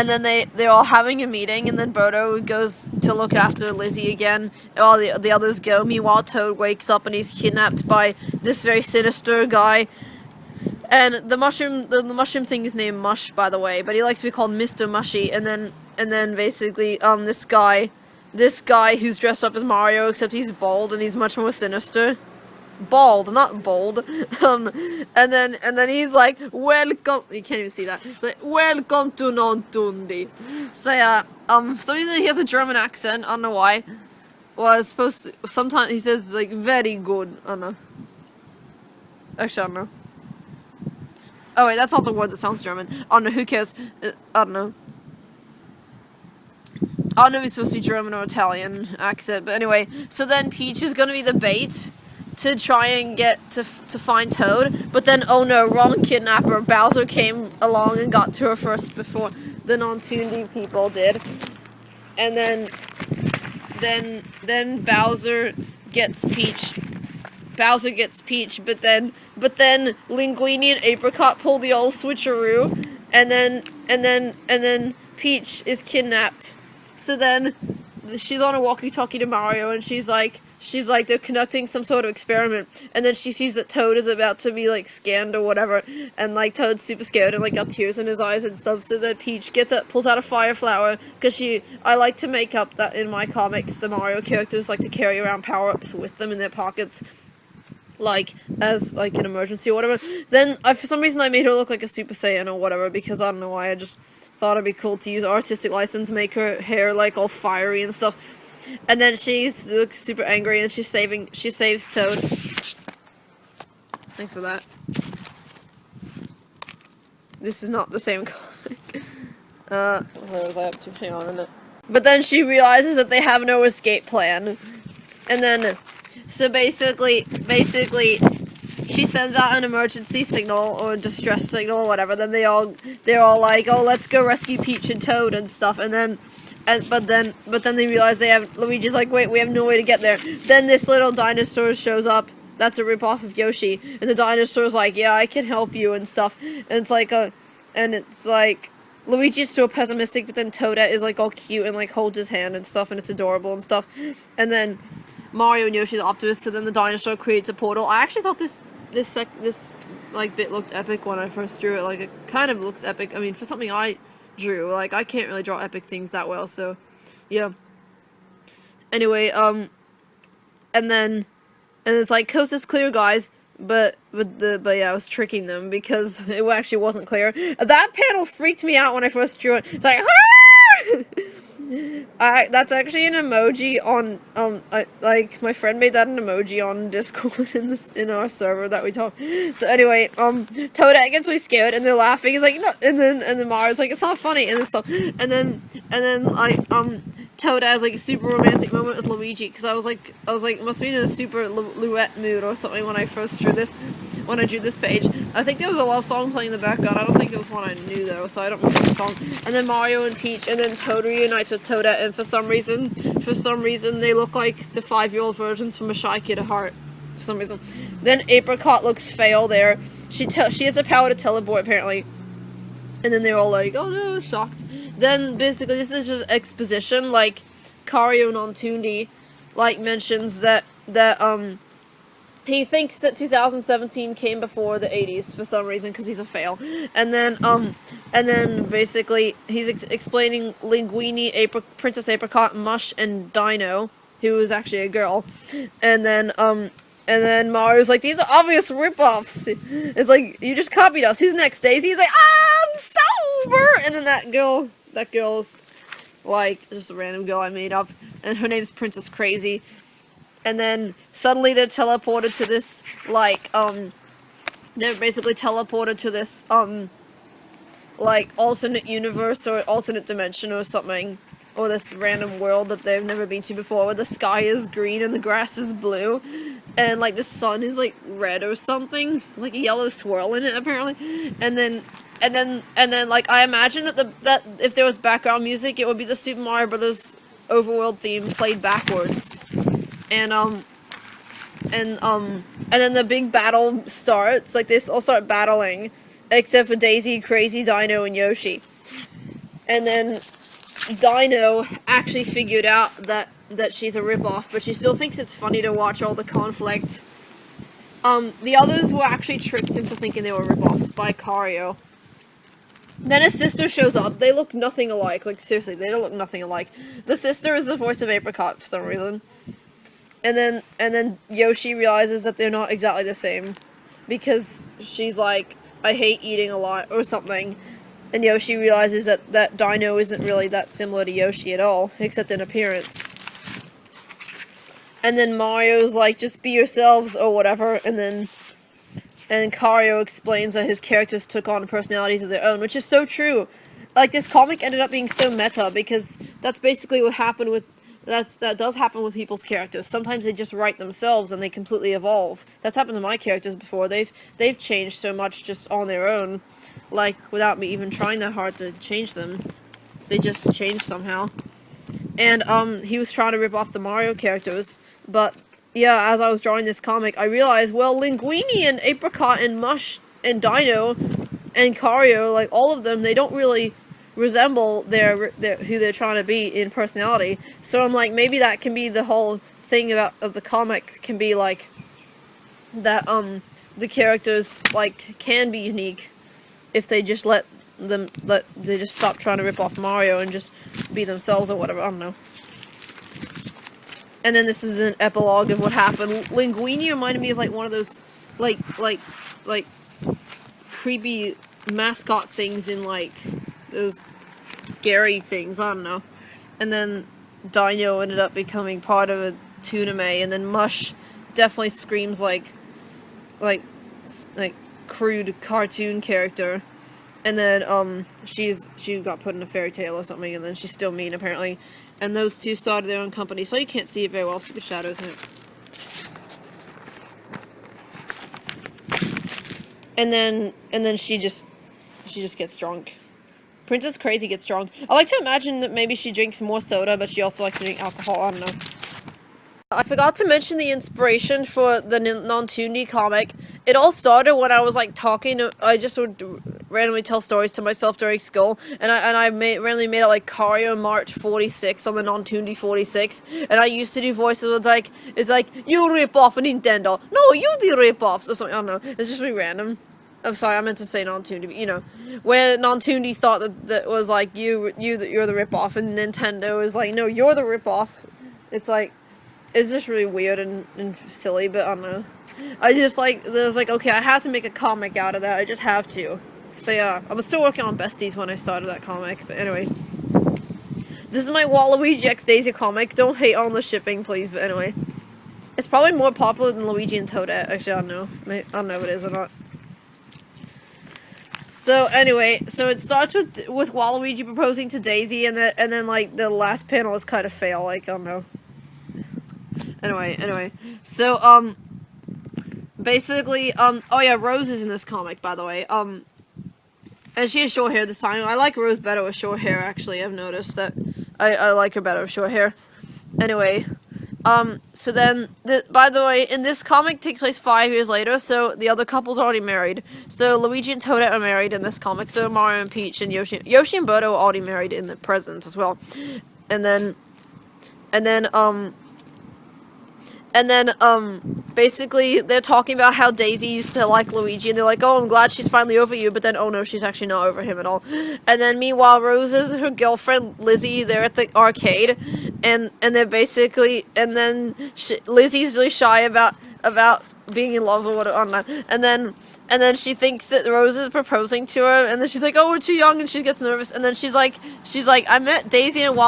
then they're all having a meeting, and then Birdo goes to look after Lizzie again. All the others go. Meanwhile, Toad wakes up and he's kidnapped by this very sinister guy. And the mushroom thing is named Mush, by the way, but he likes to be called Mr. Mushy. And then basically this guy who's dressed up as Mario, except he's bald and he's much more sinister. Bald, not bold. And then he's like, "Welcome." You can't even see that. It's like, "Welcome to Nontundi." So yeah, for some reason he has a German accent. I don't know why. Well, it's supposed to. Sometimes he says like, "Very good." I don't know. Actually, I don't know. Oh wait, that's not the word that sounds German. I don't know. Who cares? I don't know. I don't know if he's supposed to be German or Italian accent, but anyway. So then Peach is gonna be the bait to try and get to find Toad, but then, oh no, wrong kidnapper. Bowser came along and got to her first before the Nontundi people did. And then Bowser gets Peach. But then Linguini and Apricot pull the old switcheroo, and then Peach is kidnapped. So then she's on a walkie-talkie to Mario, and she's like, they're conducting some sort of experiment, and then she sees that Toad is about to be, like, scanned or whatever, and, like, Toad's super scared and, like, got tears in his eyes and stuff, so then Peach pulls out a fire flower, because I like to make up that in my comics, the Mario characters like to carry around power-ups with them in their pockets, like, as, like, an emergency or whatever. Then, for some reason, I made her look like a Super Saiyan or whatever, because I don't know why, I just thought it'd be cool to use artistic license to make her hair, like, all fiery and stuff. And then she looks super angry, and she saves Toad. Thanks for that. This is not the same comic. Where was I up to? Hang on a minute. But then she realizes that they have no escape plan. And then, so basically, she sends out an emergency signal, or a distress signal, or whatever. Then they're all like, "Oh, let's go rescue Peach and Toad and stuff." But then they realize Luigi's like, "Wait, we have no way to get there." Then this little dinosaur shows up. That's a ripoff of Yoshi, and the dinosaur's like, "Yeah, I can help you," and stuff. And it's like Luigi's still pessimistic, but then Toadette is like all cute and like holds his hand and stuff, and it's adorable and stuff. And then Mario and Yoshi's optimist. So then the dinosaur creates a portal. I actually thought this like bit looked epic when I first drew it. Like, it kind of looks epic. I mean, for something I drew, like, I can't really draw epic things that well, so yeah. Anyway, and it's like, "Coast is clear, guys," but yeah, I was tricking them because it actually wasn't clear. That panel freaked me out when I first drew it. It's like, that's actually an emoji on, like, my friend made that an emoji on Discord in our server that we talk. So anyway, Toadette gets really scared, and they're laughing. It's like, no, and then Mario's like, "It's not funny," and stuff. And then, like, Toadette has like a super romantic moment with Luigi, because I was like, must be in a super Luette mood or something when I first drew this. When I drew this page, I think there was a love song playing in the background. I don't think it was one I knew though, so I don't remember the song. And then Mario and Peach, and then Toad reunites with Toadette, and for some reason, they look like the 5-year-old versions from A Shy Kid at Heart. For some reason. Then Apricot looks fail there. She has the power to teleport apparently. And then they're all like, oh no, shocked. Then basically this is just exposition, like Cario Nontundi like mentions that he thinks that 2017 came before the 80s for some reason because he's a fail. And then basically he's explaining Linguini, Princess Apricot, Mush, and Dino, who is actually a girl. And then Mario's like, these are obvious ripoffs. It's like, you just copied us. Who's next, Daisy? He's like, I'm sober! And then that girl's like, just a random girl I made up. And her name's Princess Crazy. And then suddenly they're teleported to this, like, they're basically teleported to this, like, alternate universe or alternate dimension or something. Or this random world that they've never been to before, where the sky is green and the grass is blue, and like the sun is like red or something, like a yellow swirl in it apparently. And then like I imagine that if there was background music, it would be the Super Mario Brothers overworld theme played backwards. And then the big battle starts. Like they all start battling, except for Daisy, Crazy, Dino, and Yoshi. And then Dino actually figured out that she's a ripoff, but she still thinks it's funny to watch all the conflict. The others were actually tricked into thinking they were ripoffs by Cario. Then his sister shows up. They look nothing alike. Like, seriously, they don't look nothing alike. The sister is the voice of Apricot for some reason. And then Yoshi realizes that they're not exactly the same. Because she's like, I hate eating a lot, or something. And Yoshi realizes that Dino isn't really that similar to Yoshi at all, except in appearance. And then Mario's like, just be yourselves, or whatever, and Cario explains that his characters took on personalities of their own, which is so true. Like, this comic ended up being so meta, because that's basically what happened with, that does happen with people's characters. Sometimes they just write themselves, and they completely evolve. That's happened to my characters before. They've changed so much just on their own. Like, without me even trying that hard to change them. They just changed somehow. And, he was trying to rip off the Mario characters, but, yeah, as I was drawing this comic, I realized, well, Linguini and Apricot and Mush and Dino and Cario, like, all of them, they don't really resemble their who they're trying to be in personality. So I'm like, maybe that can be the whole thing of the comic, can be, like, that, the characters, like, can be unique. If they just they just stop trying to rip off Mario and just be themselves or whatever, I don't know. And then this is an epilogue of what happened. Linguini reminded me of like one of those like creepy mascot things in like those scary things, I don't know. And then Dino ended up becoming part of a Tooname, and then Mush definitely screams like crude cartoon character. And then she got put in a fairy tale or something, and then she's still mean apparently. And those two started their own company, so you can't see it very well, super shadows in it. And then she just gets drunk. Princess Crazy gets drunk. I like to imagine that maybe she drinks more soda, but she also likes to drink alcohol, I don't know. I forgot to mention the inspiration for the Nontundi comic. It all started when I was like talking. I just would randomly tell stories to myself during school, and I randomly made out like Cario March 46 on the Nontundi 46, and I used to do voices with like, it's like, you rip off a Nintendo, no, you do rip offs or something. I don't know. It's just really random. I'm sorry, I meant to say Nontundi, but you know, where Nontundi thought that was like you're the rip off, and Nintendo is like, no, you're the rip off. It's like, it's just really weird and silly, but I don't know. I just like, there's like, okay, I have to make a comic out of that. I just have to. So yeah, I was still working on Besties when I started that comic, but anyway. This is my Waluigi X Daisy comic. Don't hate on the shipping, please, but anyway. It's probably more popular than Luigi and Toadette. Actually, I don't know. I don't know if it is or not. So anyway, so it starts with Waluigi proposing to Daisy, and then like the last panel is kind of fail. Like, I don't know. Anyway, so basically oh yeah, Rose is in this comic, by the way. And she has short hair this time. I like Rose better with short hair, actually. I've noticed that I like her better with short hair. Anyway, so then, by the way, in this comic takes place 5 years later, so the other couple's already married. So Luigi and Toadette are married in this comic, so Mario and Peach and Yoshi and Birdo are already married in the present as well. And then, basically, they're talking about how Daisy used to like Luigi, and they're like, oh, I'm glad she's finally over you, but then, oh no, she's actually not over him at all. And then, meanwhile, Rose is her girlfriend, Lizzie, they're at the arcade, and they're basically, and then Lizzie's really shy about being in love or whatever, and then she thinks that Rose is proposing to her, and then she's like, oh, we're too young, and she gets nervous, and then she's like, I met Daisy and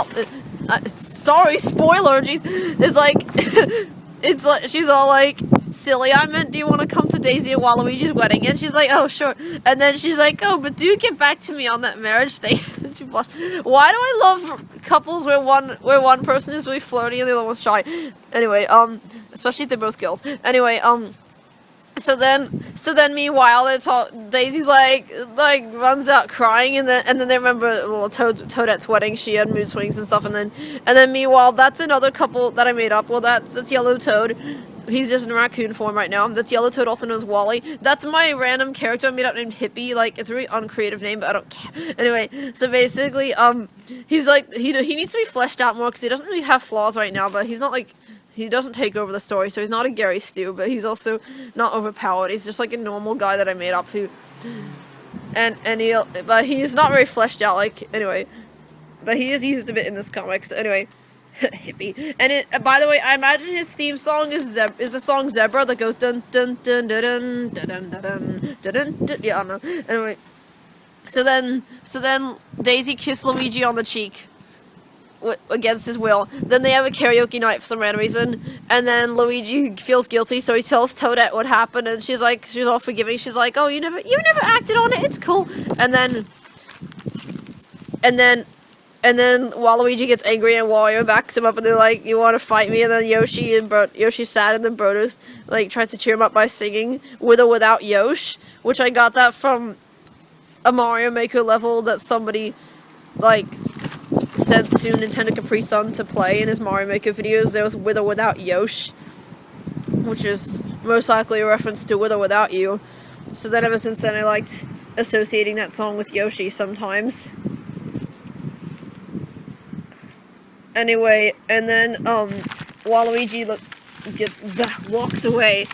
sorry, spoiler, jeez, it's like, it's like, she's all like, silly, I meant, do you want to come to Daisy and Waluigi's wedding? And she's like, oh, sure. And then she's like, oh, but do get back to me on that marriage thing. She blushed. Why do I love couples where one person is really flirty and the other one's shy? Anyway, especially if they're both girls. Anyway, so then meanwhile, Daisy's like runs out crying, and then they remember, well, Toadette's wedding, she had mood swings and stuff, and then meanwhile, that's another couple that I made up. Well, that's Yellow Toad. He's just in raccoon form right now. That's Yellow Toad, also known as Wally. That's my random character I made up named Hippie. Like, it's a really uncreative name, but I don't care. Anyway, so basically, he's like, he needs to be fleshed out more, because he doesn't really have flaws right now, but he's not like, he doesn't take over the story, so he's not a Gary Stu, but he's also not overpowered. He's just like a normal guy that I made up who, but he's not very fleshed out, like, anyway. But he is used a bit in this comic, so anyway. Hippie. And by the way, I imagine his theme song is the song Zebra that goes dun dun dun dun dun dun dun dun dun dun. Yeah, I don't know. Anyway. So then Daisy kissed Luigi on the cheek. Against his will. Then they have a karaoke night for some random reason, and then Luigi feels guilty, so he tells Toadette what happened, and she's all forgiving. She's like, oh, you never acted on it, it's cool. And then Waluigi gets angry, and Wario backs him up, and they're like, you want to fight me? And then Yoshi's sad, and then Birdo's like tries to cheer him up by singing With or Without Yosh, which I got that from a Mario Maker level that somebody like sent to Nintendo Capri Sun to play in his Mario Maker videos. There was With or Without Yosh, which is most likely a reference to With or Without You. So then ever since then I liked associating that song with Yoshi sometimes. Anyway, and then Waluigi walks away,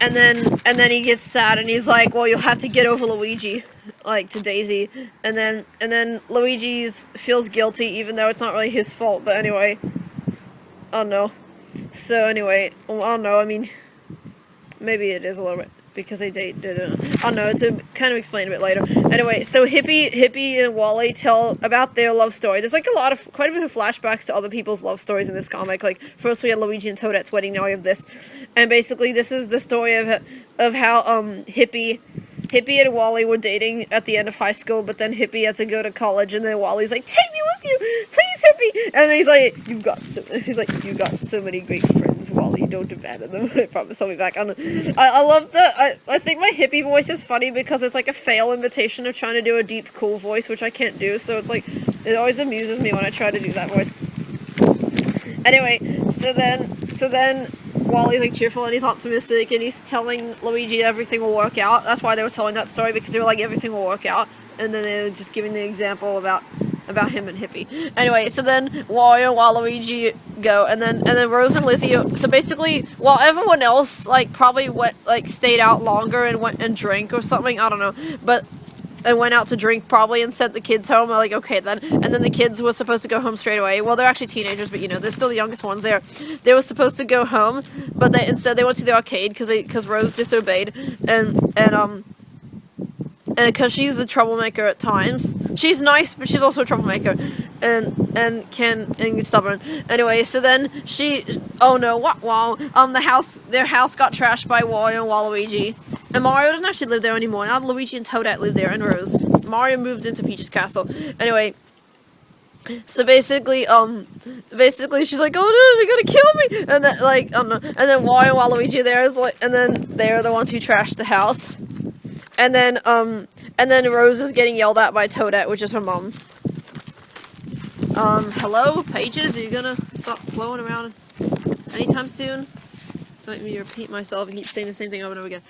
and then he gets sad, and he's like, well, you'll have to get over Luigi, like, to Daisy. And then Luigi feels guilty, even though it's not really his fault. But anyway, I don't know. So anyway, well, I don't know. I mean, maybe it is a little bit, because they date. I don't know. It's kind of explained a bit later. Anyway, so Hippie and Wally tell about their love story. There's like quite a bit of flashbacks to other people's love stories in this comic. Like, first we had Luigi and Toadette's wedding. Now we have this, and basically this is the story of how Hippie and Wally were dating at the end of high school, but then Hippie had to go to college, and then Wally's like, take me with you, please, Hippie. And then he's like, you got so many great friends, Wally, don't abandon them. I promise I'll be back. I love that. I think my Hippie voice is funny because it's like a fail imitation of trying to do a deep, cool voice, which I can't do, so it's like, it always amuses me when I try to do that voice. Anyway, so then Wally's like cheerful and he's optimistic, and he's telling Luigi everything will work out. That's why they were telling that story, because they were like, everything will work out, and then they were just giving the example about him and Hippie. Anyway, so then Wario and Waluigi go, and then Rose and Lizzie. So basically, while everyone else like probably stayed out longer and went and drank or something, I don't know, but. And went out to drink probably and sent the kids home. I'm like, okay then. And then the kids were supposed to go home straight away. Well, they're actually teenagers, but you know, they're still the youngest ones there. They were supposed to go home, but instead they went to the arcade because Rose disobeyed. And because she's a troublemaker at times. She's nice, but she's also a troublemaker. And stubborn. Anyway, so then oh no, their house got trashed by Wario and Waluigi. And Mario doesn't actually live there anymore. Now Luigi and Toadette live there, and Rose. Mario moved into Peach's castle. Anyway, so basically she's like, oh no, they're gonna kill me, and then like, I don't know, and then Mario and Waluigi there is like, and then they're the ones who trashed the house, and then Rose is getting yelled at by Toadette, which is her mom. Hello, Pages, are you gonna stop flowing around anytime soon? Don't let me repeat myself and keep saying the same thing over and over again.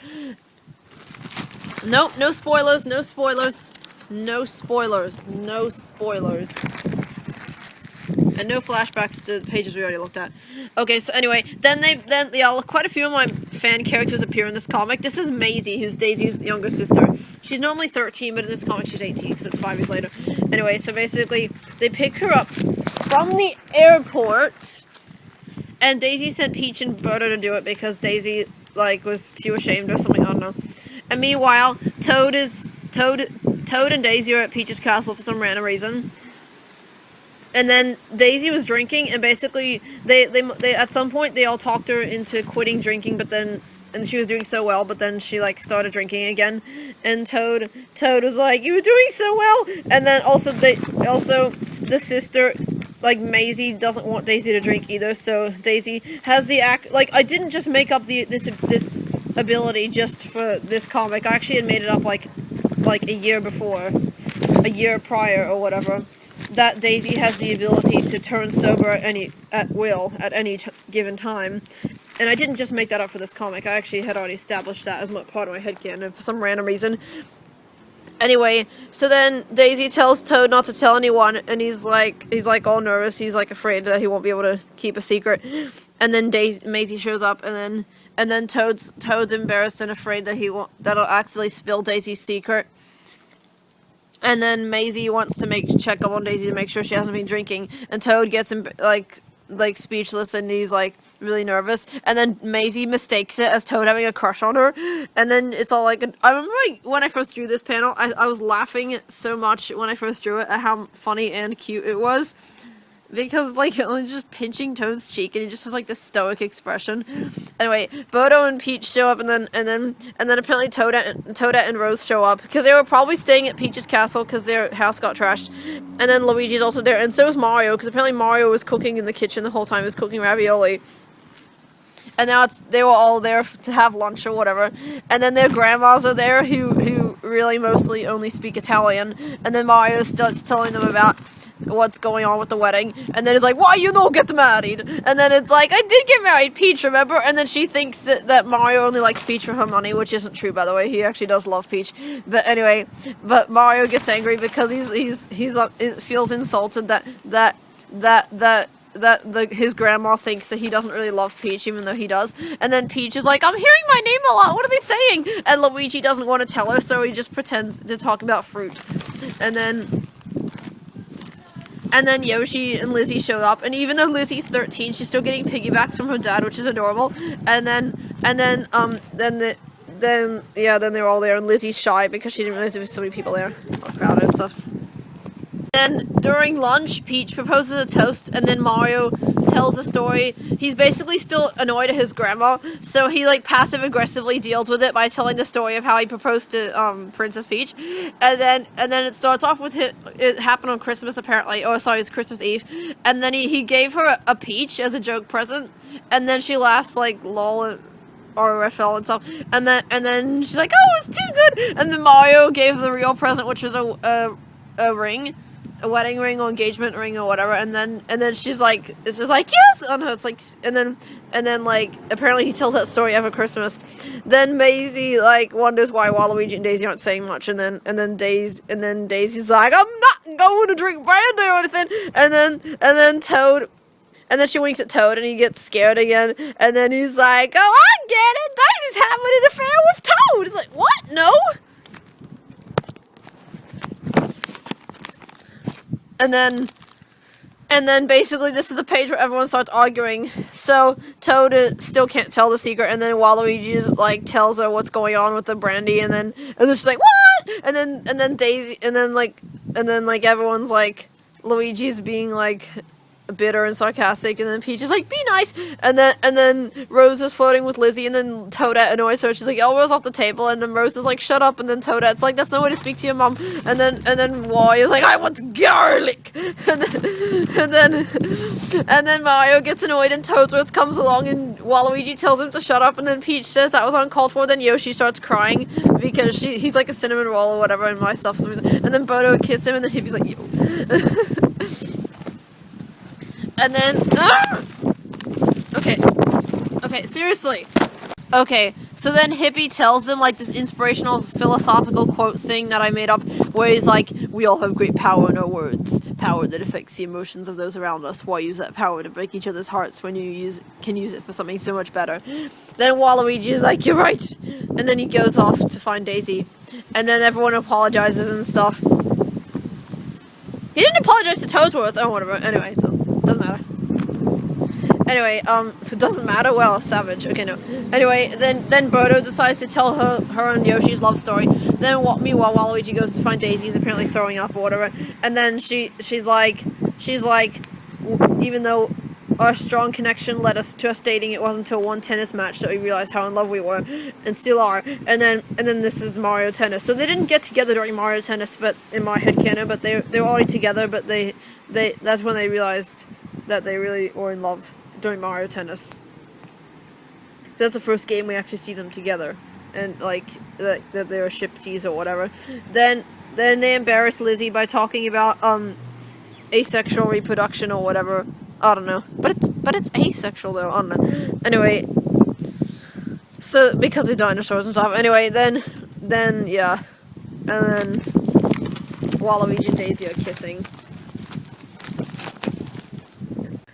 Nope, no spoilers, no spoilers. No spoilers. No spoilers. And no flashbacks to pages we already looked at. Okay, so anyway, then quite a few of my fan characters appear in this comic. This is Maisie, who's Daisy's younger sister. She's normally 13, but in this comic she's 18, because it's 5 years later. Anyway, so basically, they pick her up from the airport, and Daisy sent Peach and Berta to do it because Daisy, like, was too ashamed or something, I don't know. And meanwhile, Toad and Daisy are at Peach's castle for some random reason. And then Daisy was drinking, and basically, they at some point, they all talked her into quitting drinking, but then, and she was doing so well, but then she, like, started drinking again. And Toad was like, you were doing so well! And then also, the sister, like, Maisie doesn't want Daisy to drink either, so Daisy has the like, I didn't just make up this ability just for this comic. I actually had made it up, like a year before, a year prior or whatever, that Daisy has the ability to turn sober at will at any given time. And I didn't just make that up for this comic. I actually had already established that as part of my headcanon for some random reason. Anyway, so then Daisy tells Toad not to tell anyone, and he's like all nervous. He's like afraid that he won't be able to keep a secret. And then Maisie shows up, and then Toad's embarrassed and afraid that that'll accidentally spill Daisy's secret. And then Maisie wants to check up on Daisy to make sure she hasn't been drinking, and Toad gets like speechless, and he's like really nervous. And then Maisie mistakes it as Toad having a crush on her, and then it's all like, I remember when I first drew this panel, I was laughing so much when I first drew it at how funny and cute it was. Because, like, it was just pinching Toad's cheek, and he just has, like, this stoic expression. Anyway, Bodo and Peach show up, and then apparently Toadette and Rose show up, because they were probably staying at Peach's castle, because their house got trashed. And then Luigi's also there, and so is Mario, because apparently Mario was cooking in the kitchen the whole time. He was cooking ravioli. And now they were all there to have lunch or whatever. And then their grandmas are there, who really mostly only speak Italian. And then Mario starts telling them about what's going on with the wedding, and then it's like, why you don't get married? And then it's like, I did get married, Peach, remember? And then she thinks that Mario only likes Peach for her money, which isn't true, by the way. He actually does love Peach. But anyway, Mario gets angry because he feels insulted that his grandma thinks that he doesn't really love Peach, even though he does. And then Peach is like, I'm hearing my name a lot, what are they saying? And Luigi doesn't want to tell her, so he just pretends to talk about fruit. And then Yoshi and Lizzie show up, and even though Lizzie's 13, she's still getting piggybacks from her dad, which is adorable. And then they're all there, and Lizzie's shy because she didn't realize there was so many people there, all crowded and stuff. Then during lunch, Peach proposes a toast, and then Mario tells a story. He's basically still annoyed at his grandma, so he like passive aggressively deals with it by telling the story of how he proposed to Princess Peach. And then it starts off with it happened on Christmas apparently. Oh, sorry, it's Christmas Eve. And then he gave her a peach as a joke present, and then she laughs like lol or RFL and stuff. And then she's like, oh, it's too good. And then Mario gave the real present, which was a ring. A wedding ring or engagement ring or whatever, and then she's like, it's just like, yes! Oh no, it's like, and then like, apparently he tells that story every Christmas. Then Maisie, like, wonders why Waluigi and Daisy aren't saying much, and then Daisy's like, I'm not going to drink brandy or anything, and then Toad, and then she winks at Toad, and he gets scared again, and then he's like, oh, I get it, Daisy's having an affair with Toad! It's like, what? No? And then basically this is the page where everyone starts arguing. So Toad still can't tell the secret, and then Waluigi just like tells her what's going on with the brandy, and then she's like, what? And then Daisy, and then everyone's like, Luigi's being like bitter and sarcastic, and then Peach is like, be nice, and then Rose is flirting with Lizzie, and then Toadette annoys her. She's like, elbows off the table, and then Rose is like, shut up, and then Toadette's like, that's no way to speak to your mom, and then Wally is like, I want garlic, and then Mario gets annoyed, and Toadsworth comes along, and Waluigi tells him to shut up, and then Peach says that was uncalled for. Then Yoshi starts crying because he's like a cinnamon roll or whatever, and my stuff, and then Bodo kisses him, and then Hippie's like, yo. And then, okay, seriously. Okay, so then Hippie tells them, like, this inspirational philosophical quote thing that I made up, where he's like, we all have great power in our words, power that affects the emotions of those around us. Why use that power to break each other's hearts when you can use it for something so much better? Then Waluigi is like, you're right, and then he goes off to find Daisy, and then everyone apologizes and stuff. He didn't apologize to Toadsworth, oh, whatever, anyway, doesn't matter. Anyway, if it doesn't matter, well, savage. Okay, no. Anyway, then Bodo decides to tell her and Yoshi's love story. Then, meanwhile, Waluigi goes to find Daisy, who's apparently throwing up or whatever. And then she's like, even though our strong connection led us to us dating, it wasn't until one tennis match that we realized how in love we were, and still are. And then this is Mario Tennis. So they didn't get together during Mario Tennis, but in my headcanon, but they were already together. But that's when they realized that they really were in love. During Mario Tennis. So that's the first game we actually see them together. And, like, that they're ship-tees or whatever. Then they embarrass Lizzie by talking about, asexual reproduction or whatever. I don't know. But it's asexual, though. I don't know. Anyway. So, because of dinosaurs and stuff. Anyway, then, yeah. And then Waluigi and Daisy are kissing.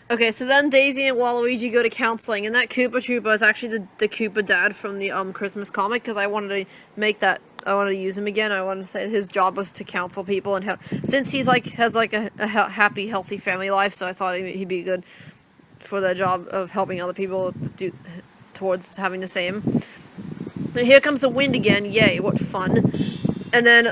Okay, so then Daisy and Waluigi go to counseling, and that Koopa Troopa is actually the Koopa dad from the Christmas comic, because I wanted to I wanted to use him again. I wanted to say his job was to counsel people, and since he's has a happy, healthy family life, so I thought he'd be good for the job of helping other people towards having the same. And here comes the wind again, yay, what fun. And then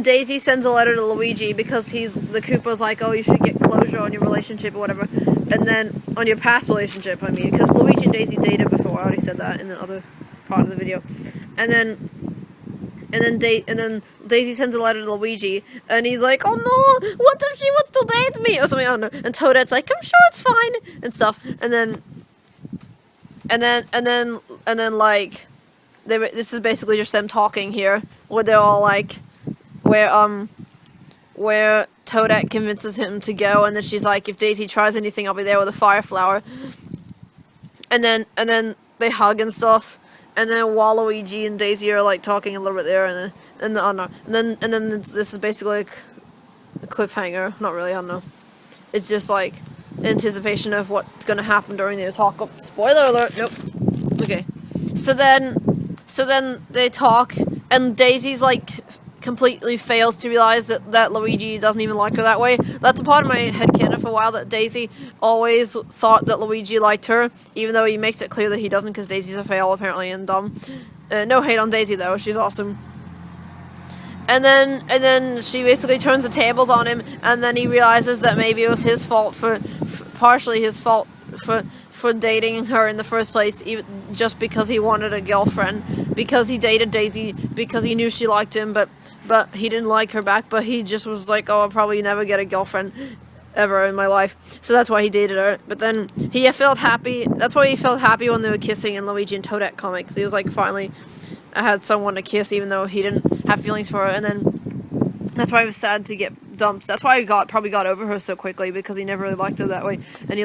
Daisy sends a letter to Luigi because the Koopa's like, oh, you should get closure on your relationship or whatever. And then, on your past relationship, I mean, because Luigi and Daisy dated before. I already said that in the other part of the video. And then Daisy sends a letter to Luigi, and he's like, oh no, what if she wants to date me? Or something, I don't know. And Toadette's like, I'm sure it's fine, and stuff. And then, like, this is basically just them talking here, where they're all like, where Toadette convinces him to go, and then she's like, if Daisy tries anything, I'll be there with a fire flower. And then they hug and stuff, and then Waluigi and Daisy are like talking a little bit there, and then this is basically like a cliffhanger. Not really, I don't know. It's just like anticipation of what's gonna happen during the talk. Oh, spoiler alert! Nope. Okay. So then they talk, and Daisy's like completely fails to realize that Luigi doesn't even like her that way. That's a part of my headcanon for a while, that Daisy always thought that Luigi liked her, even though he makes it clear that he doesn't, because Daisy's a fail, apparently, and dumb. No hate on Daisy, though. She's awesome. And then she basically turns the tables on him, and then he realizes that maybe it was his fault partially his fault for dating her in the first place, even just because he wanted a girlfriend, because he dated Daisy because he knew she liked him, but he didn't like her back, but he just was like, oh, I'll probably never get a girlfriend ever in my life, so that's why he dated her. But then he felt happy, that's why he felt happy when they were kissing in Luigi and Toadette comics. He was like, finally, I had someone to kiss, even though he didn't have feelings for her, and then that's why he was sad to get dumped. That's why he probably got over her so quickly, because he never really liked her that way, and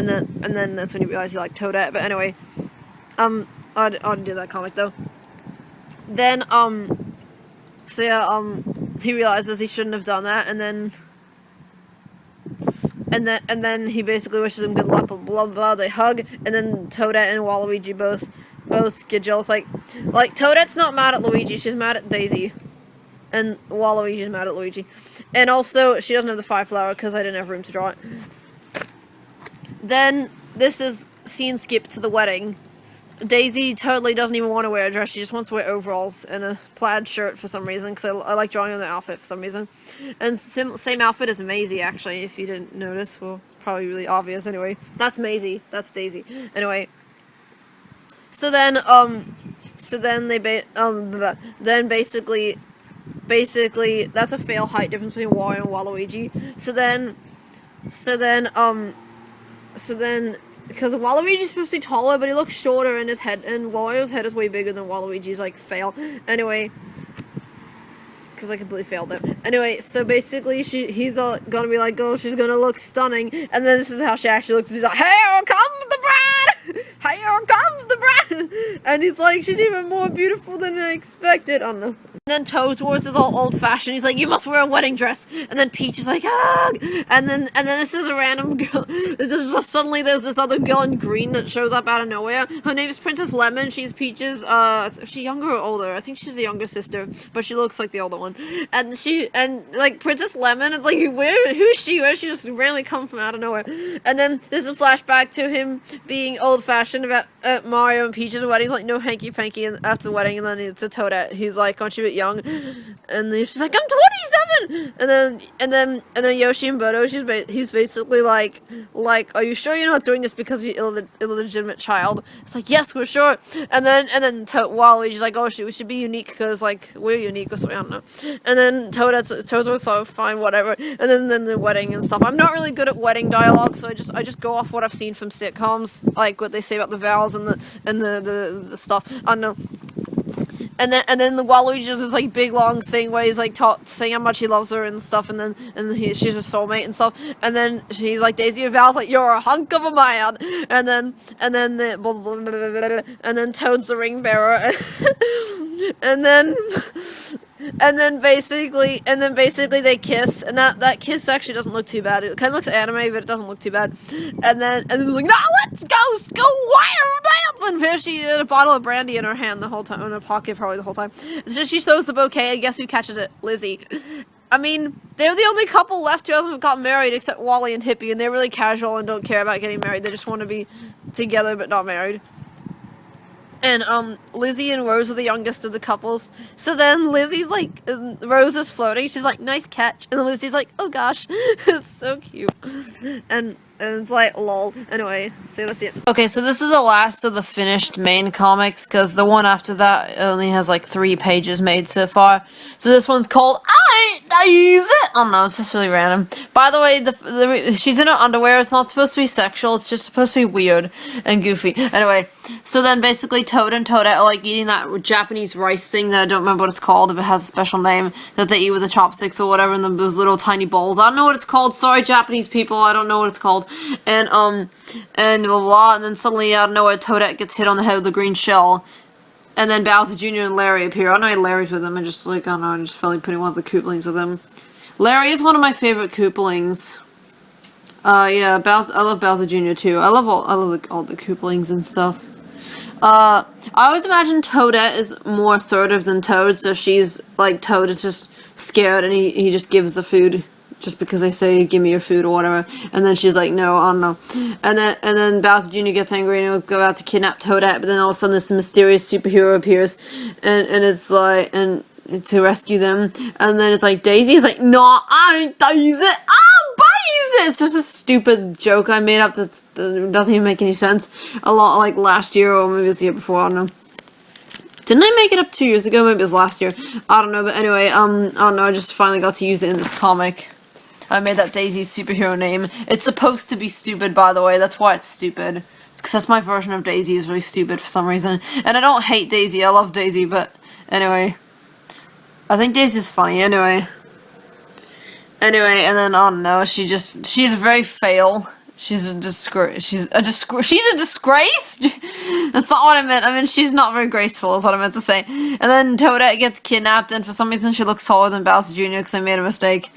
then that's when he realized he liked Toadette. But anyway, I didn't do that comic though. Then so yeah, he realizes he shouldn't have done that, and then he basically wishes him good luck, blah blah blah. They hug, and then Toadette and Waluigi both get jealous. Like Toadette's not mad at Luigi, she's mad at Daisy, and Waluigi's mad at Luigi, and also she doesn't have the fire flower because I didn't have room to draw it. Then this is scene skip to the wedding, Daisy totally doesn't even want to wear a dress. She just wants to wear overalls and a plaid shirt for some reason, because I like drawing on the outfit for some reason. And same outfit as Maisie, actually, if you didn't notice. Well, it's probably really obvious anyway. That's Maisie. That's Daisy. Anyway. So then, then basically, that's a fail height difference between Wario and Waluigi. So then, because Waluigi's supposed to be taller, but he looks shorter, and his head, and Wario's head is way bigger than Waluigi's, like, fail. Anyway, because I completely failed it. Anyway, so basically, he's gonna be like, oh, she's gonna look stunning, and then this is how she actually looks. He's like, here comes the bride! Here comes the bride! And he's like, she's even more beautiful than I expected. I don't know. And then Toadette is all old-fashioned. He's like, you must wear a wedding dress. And then Peach is like, ah! And then this is a random girl. Suddenly there's this other girl in green that shows up out of nowhere. Her name is Princess Lemon. She's Peach's, is she younger or older? I think she's the younger sister, but she looks like the older one. And like, Princess Lemon, it's like, who's she? Where's she just randomly come from out of nowhere? And then there's a flashback to him being old-fashioned about Mario and Peach's wedding. He's like, no hanky-panky after the wedding, and then it's a Toadette. He's like, aren't you young? And she's like, I'm 27! And then Yoshi and Bodo, he's basically like, are you sure you're not doing this because you're illegitimate child? It's like, yes, we're sure. And then Waluigi's like, oh, we should be unique because, like, we're unique or something, I don't know. And then Toadette's so fine, whatever. And then the wedding and stuff. I'm not really good at wedding dialogue, so I just go off what I've seen from sitcoms, like what they say about the vows and the stuff. I don't know. And then the Waluigi does this like big long thing where he's like saying how much he loves her and stuff, and she's a soulmate and stuff, and then he's like, Daisy vows like, you're a hunk of a man, and then Toad's the ring bearer, and then basically they kiss, and that kiss actually doesn't look too bad. It kind of looks anime, but it doesn't look too bad. And then like, no, let's go wild dance. And here she had a bottle of brandy in her hand the whole time, in her pocket probably the whole time. So she throws the bouquet, and guess who catches it? Lizzie. I mean, they're the only couple left who hasn't gotten married except Wally and Hippie, and they're really casual and don't care about getting married. They just want to be together but not married. And, Lizzie and Rose are the youngest of the couples. So then Lizzie's like, Rose is floating. She's like, nice catch. And Lizzie's like, oh gosh. It's so cute. And it's like, lol. Anyway, so that's it. Okay, so this is the last of the finished main comics, because the one after that only has like 3 pages made so far. So this one's called I Use It. Oh no, it's just really random. By the way, she's in her underwear. It's not supposed to be sexual. It's just supposed to be weird and goofy. Anyway, so then basically Toad and Toadette are like eating that Japanese rice thing that I don't remember what it's called, if it has a special name, that they eat with the chopsticks or whatever in those little tiny bowls. I don't know what it's called. Sorry, Japanese people. I don't know what it's called. And blah, blah, blah, and then suddenly out of nowhere, Toadette gets hit on the head with a green shell, and then Bowser Jr. and Larry appear. I don't know why Larry's with them, I just felt like putting one of the Koopalings with them. Larry is one of my favorite Koopalings. Yeah, I love Bowser Jr. too. I love all the Koopalings and stuff. I always imagine Toadette is more assertive than Toad, so she's, like, Toad is just scared, and he just gives the food. Just because they say, give me your food or whatever. And then she's like, no, I don't know. And then Bowser Jr. gets angry and he'll go out to kidnap Toadette, but then all of a sudden this mysterious superhero appears and it's like, and to rescue them. And then it's like, Daisy's like, no, I ain't Daisy, I'm Daisy! It's just a stupid joke I made up that doesn't even make any sense. A lot like last year or maybe it was the year before, I don't know. Didn't I make it up 2 years ago? Maybe it was last year. I don't know, but anyway, I don't know, I just finally got to use it in this comic. I made that Daisy's superhero name. It's supposed to be stupid, by the way. That's why it's stupid. Because that's my version of Daisy is really stupid for some reason. And I don't hate Daisy. I love Daisy, but anyway. I think Daisy's funny, anyway. Anyway, and then, I don't know, she's very fail. She's a disgrace. She's a disgrace? That's not what I meant. I mean, she's not very graceful is what I meant to say. And then Toadette gets kidnapped, and for some reason she looks taller than Bowser Jr. because I made a mistake.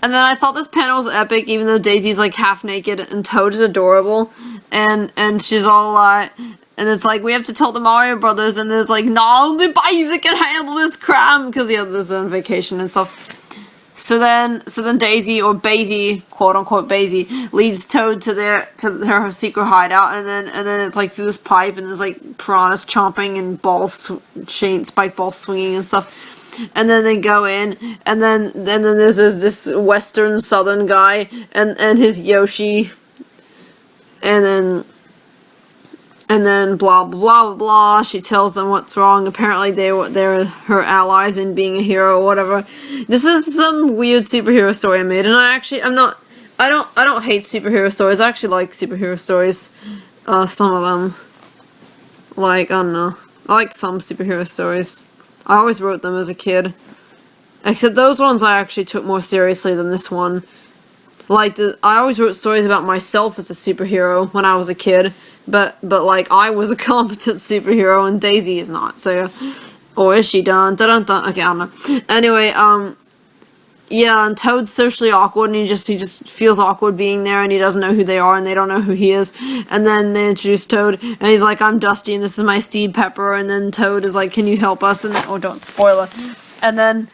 And then I thought this panel was epic, even though Daisy's like half naked and Toad is adorable, and she's all like, and it's like we have to tell the Mario Brothers, and there's like, no, the boys can handle this crime because the others are on vacation and stuff. So then Daisy, or Basie, quote unquote Basie, leads Toad to her secret hideout, and then it's like through this pipe, and there's like piranhas chomping and spike balls swinging and stuff. And then they go in, and then there's this western southern guy and his Yoshi, and then blah blah blah blah. She tells them what's wrong. Apparently they're her allies in being a hero or whatever. This is some weird superhero story I made, and I don't hate superhero stories. I actually like superhero stories. Some of them, like, I don't know, I like some superhero stories. I always wrote them as a kid. Except those ones I actually took more seriously than this one. Like, I always wrote stories about myself as a superhero when I was a kid. But like, I was a competent superhero and Daisy is not, so... Or is she done? Dun dun. Okay, I don't know. Anyway, yeah, and Toad's socially awkward, and he just feels awkward being there, and he doesn't know who they are, and they don't know who he is. And then they introduce Toad, and he's like, I'm Dusty, and this is my Steve Pepper, and then Toad is like, can you help us? And then, oh, don't spoil it. And then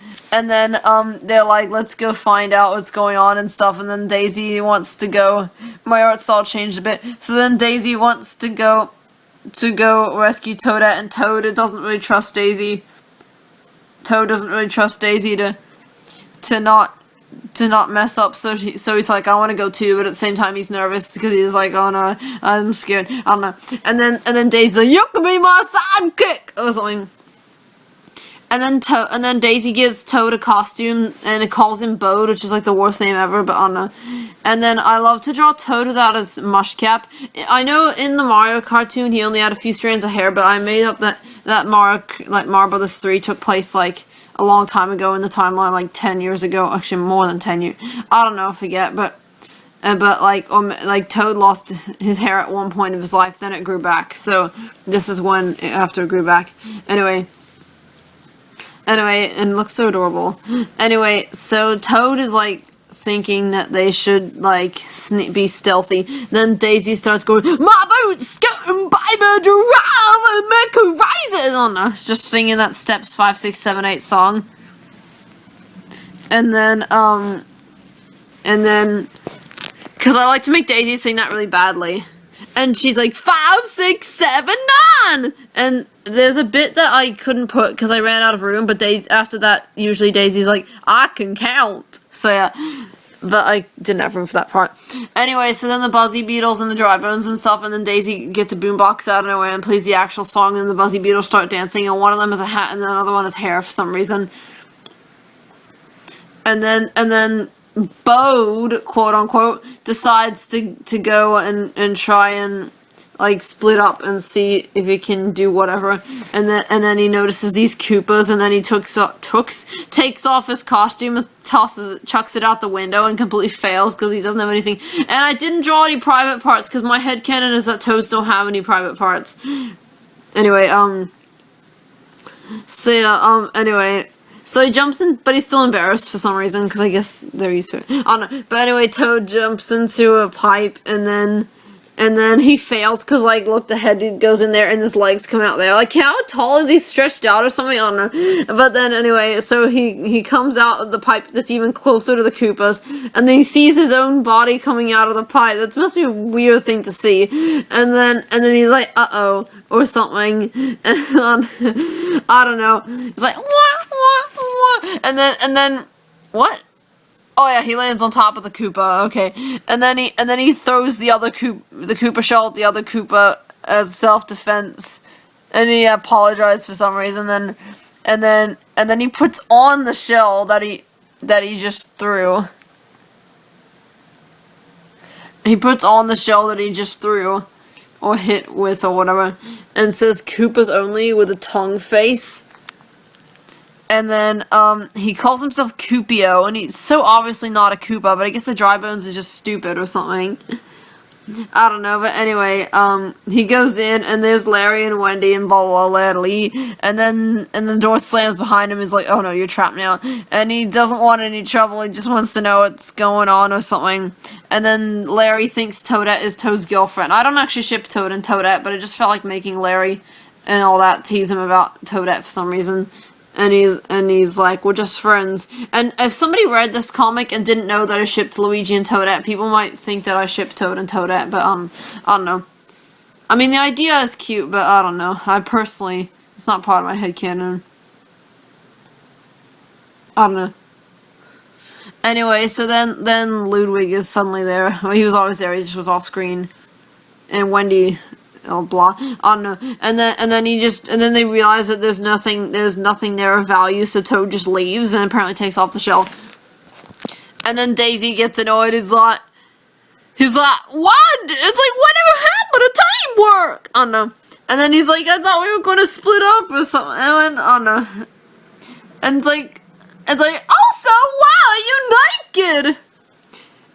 they're like, let's go find out what's going on and stuff, and then Daisy wants to go. My art style changed a bit. So then Daisy wants to go rescue Toadette, and Toad doesn't really trust Daisy. Toad doesn't really trust Daisy to not mess up, so he's like, I want to go too, but at the same time he's nervous because he's like, oh no, I'm scared, I don't know. And then Daisy's like, you can be my sidekick or something. And then Daisy gives Toad a costume, and it calls him Bode, which is like the worst name ever, but I don't know. And then I love to draw Toad without his mush cap. I know in the Mario cartoon he only had a few strands of hair, but I made up that Mario Brothers 3 took place like a long time ago in the timeline, like 10 years ago, actually more than 10 years. I don't know, I forget, but like Toad lost his hair at one point of his life, then it grew back. So this is when after it grew back. Anyway, and it looks so adorable. Anyway, so Toad is like thinking that they should like be stealthy. Then Daisy starts going, my boot's scooting by my drive and make a rise. I don't know, just singing that Steps 5, 6, 7, 8 song. And then, because I like to make Daisy sing that really badly. And she's like, 5, 6, 7, 9! And there's a bit that I couldn't put because I ran out of room, but after that, usually Daisy's like, I can count. So yeah, but I didn't have room for that part. Anyway, so then the Buzzy Beetles and the Dry Bones and stuff, and then Daisy gets a boombox out of nowhere and plays the actual song, and the Buzzy Beetles start dancing, and one of them has a hat and the other one has hair for some reason. And then Bode, quote unquote, decides to go and try and like split up and see if he can do whatever, and then he notices these Koopas, and then he takes off his costume and chucks it out the window and completely fails because he doesn't have anything. And I didn't draw any private parts because my headcanon is that Toads don't have any private parts. Anyway, so he jumps in, but he's still embarrassed for some reason, because I guess they're used to it. I don't know. But anyway, Toad jumps into a pipe, and then he fails, because, like, look, the head goes in there, and his legs come out there. Like, how tall is he stretched out or something? I don't know. But then, anyway, so he comes out of the pipe that's even closer to the Koopas, and then he sees his own body coming out of the pipe. That must be a weird thing to see. And then he's like, uh-oh, or something. And I don't know. He's like, wah, wah, wah. And then, what? Oh yeah, he lands on top of the Koopa. Okay, and then he throws the Koopa shell at the other Koopa as self-defense, and he apologizes for some reason. And then he puts on the shell that he just threw. He puts on the shell that he just threw, or hit with, or whatever, and says Koopas only with a tongue face. And then, he calls himself Koopio, and he's so obviously not a Koopa, but I guess the Dry Bones is just stupid or something. I don't know, but anyway, he goes in, and there's Larry and Wendy and blah blah blah Lee, and then the door slams behind him. He's like, oh no, you're trapped now. And he doesn't want any trouble, he just wants to know what's going on or something. And then Larry thinks Toadette is Toad's girlfriend. I don't actually ship Toad and Toadette, but it just felt like making Larry and all that tease him about Toadette for some reason. And he's like, we're just friends. And if somebody read this comic and didn't know that I shipped Luigi and Toadette, people might think that I shipped Toad and Toadette, but I don't know. I mean, the idea is cute, but I don't know. I personally, it's not part of my headcanon. I don't know. Anyway, so then Ludwig is suddenly there. Well, he was always there, he just was off screen. And Wendy, oh blah, I don't know. And then they realize that there's nothing there of value, so Toad just leaves and apparently takes off the shelf. And then Daisy gets annoyed, he's like, what? It's like, whatever happened to teamwork? I don't know. And then he's like, I thought we were gonna split up or something. And I went, I don't know. And it's like, also, wow, you naked!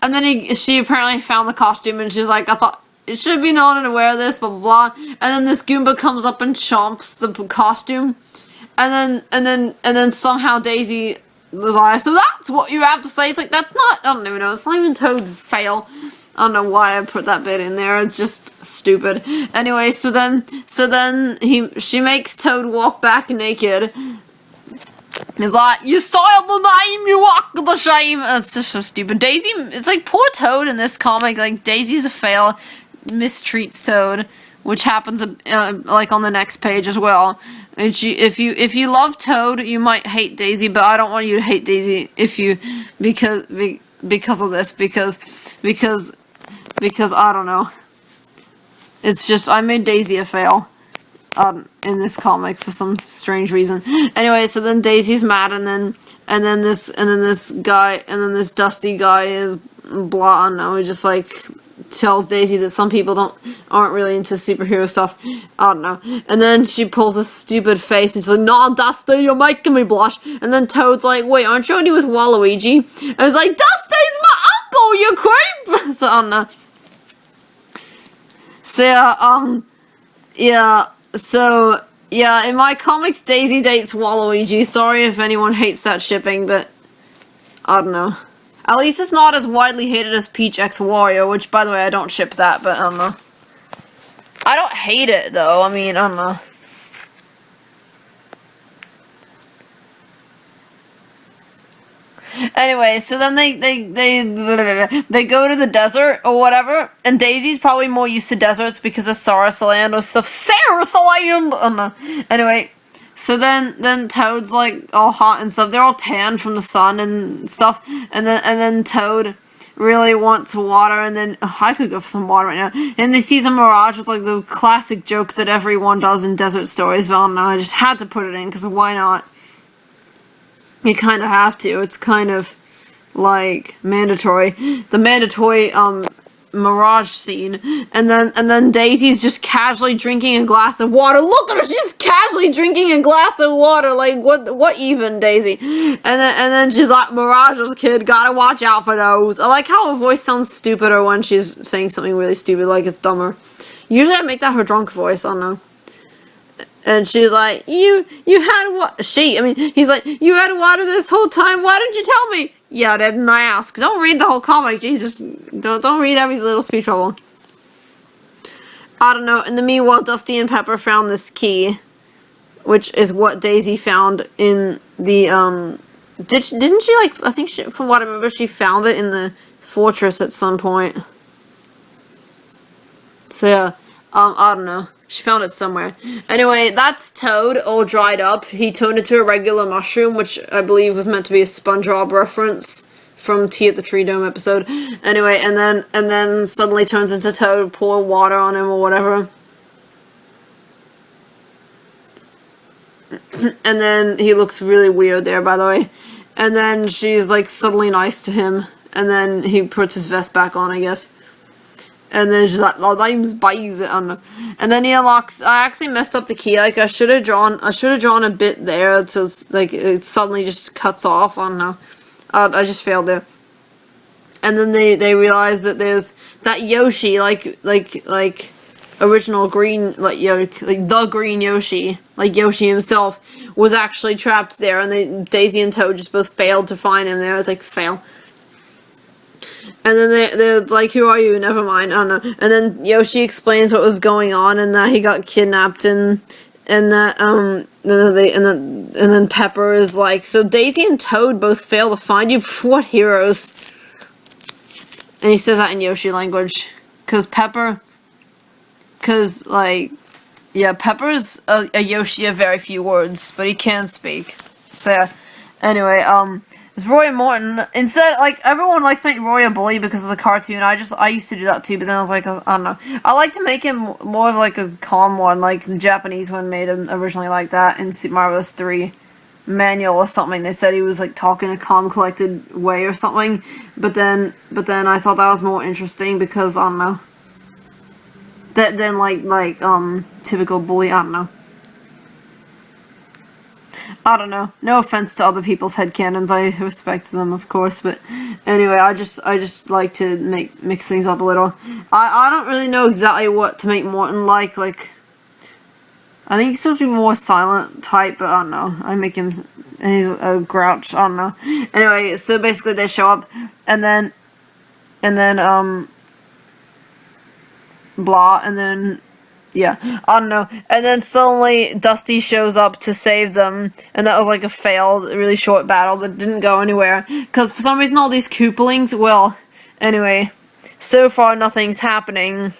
And then she apparently found the costume and she's like, I thought it should be known to wear this, blah blah blah. And then this Goomba comes up and chomps the costume. And then somehow Daisy was like, so that's what you have to say. It's like, that's not, I don't even know, it's not even Toad fail. I don't know why I put that bit in there, it's just stupid. Anyway, so then she makes Toad walk back naked. He's like, you soiled the name, you walk with the shame. It's just so stupid. Daisy, it's like poor Toad in this comic. Like, Daisy's a fail, mistreats Toad, which happens like on the next page as well. And if you love Toad, you might hate Daisy, but I don't want you to hate Daisy because of this, because I don't know. It's just, I made Daisy a fail. In this comic for some strange reason. Anyway, so then Daisy's mad, and then this Dusty guy is blah. I don't know. He just like tells Daisy that some people aren't really into superhero stuff. I don't know. And then she pulls a stupid face and she's like, "Nah, Dusty, you're making me blush." And then Toad's like, "Wait, aren't you already with Waluigi?" And it's like, "Dusty's my uncle, you creep!" So I don't know. So yeah. So, yeah, in my comics, Daisy dates Waluigi. Sorry if anyone hates that shipping, but I don't know. At least it's not as widely hated as Peach X Wario, which, by the way, I don't ship that, but I don't know. I don't hate it, though. I mean, I don't know. Anyway, so then they go to the desert or whatever, and Daisy's probably more used to deserts because of Sarasaland or stuff. Sarasaland! Oh no. Anyway, so then Toad's like all hot and stuff. They're all tan from the sun and stuff, and then Toad really wants water, and then I could go for some water right now. And they see some mirage with like the classic joke that everyone does in desert stories, but I don't know. I just had to put it in because why not? You kind of have to. It's kind of, like, mandatory. The mandatory, mirage scene. And then Daisy's just casually drinking a glass of water. Look at her! She's just casually drinking a glass of water. Like, what even, Daisy? And then she's like, Mirage's kid, gotta watch out for those. I like how her voice sounds stupider when she's saying something really stupid, like it's dumber. Usually I make that her drunk voice, I don't know. And she's like, you had what? He's like, you had water this whole time? Why didn't you tell me? Yeah, didn't I ask? Don't read the whole comic, Jesus. Don't read every little speech bubble. I don't know. In the meanwhile, Dusty and Pepper found this key, which is what Daisy found in the, didn't she, like, I think from what I remember, she found it in the fortress at some point. So, yeah, I don't know. She found it somewhere. Anyway, that's Toad, all dried up. He turned into a regular mushroom, which I believe was meant to be a SpongeBob reference from Tea at the Tree Dome episode. Anyway, and then suddenly turns into Toad, pour water on him or whatever. And then he looks really weird there, by the way. And then she's, like, suddenly nice to him. And then he puts his vest back on, I guess. And then she's like, "Oh, name's buys it." And then he unlocks. I actually messed up the key. Like I should have drawn a bit there, so it's, like it suddenly just cuts off. I don't know. I just failed there. And then they realize that there's that Yoshi, like original green, like the green Yoshi, like Yoshi himself, was actually trapped there. And Daisy and Toad just both failed to find him there. It's like fail. And then they're like, "Who are you?" Never mind, I don't know. And then Yoshi explains what was going on and that he got kidnapped and then Pepper is like, so Daisy and Toad both fail to find you. What heroes? And he says that in Yoshi language. Pepper's a Yoshi of very few words, but he can speak. So yeah. Anyway, it's Roy and Morton. Instead, like, everyone likes to make Roy a bully because of the cartoon. I used to do that too, but then I was like, I don't know. I like to make him more of like a calm one, like the Japanese one made him originally like that in Super Mario Bros. 3 manual or something. They said he was like talking a calm, collected way or something. But then I thought that was more interesting because, I don't know. Than typical bully, I don't know. I don't know. No offense to other people's headcanons. I respect them, of course, but anyway, I just like to mix things up a little. I don't really know exactly what to make Morton like. Like, I think he's supposed to be more silent type, but I don't know. I make him, and he's a grouch. I don't know. Anyway, so basically they show up, and then blah, and then, yeah, I don't know. And then suddenly Dusty shows up to save them, and that was like a failed, really short battle that didn't go anywhere. Because for some reason all these Koopalings, well, anyway, so far nothing's happening.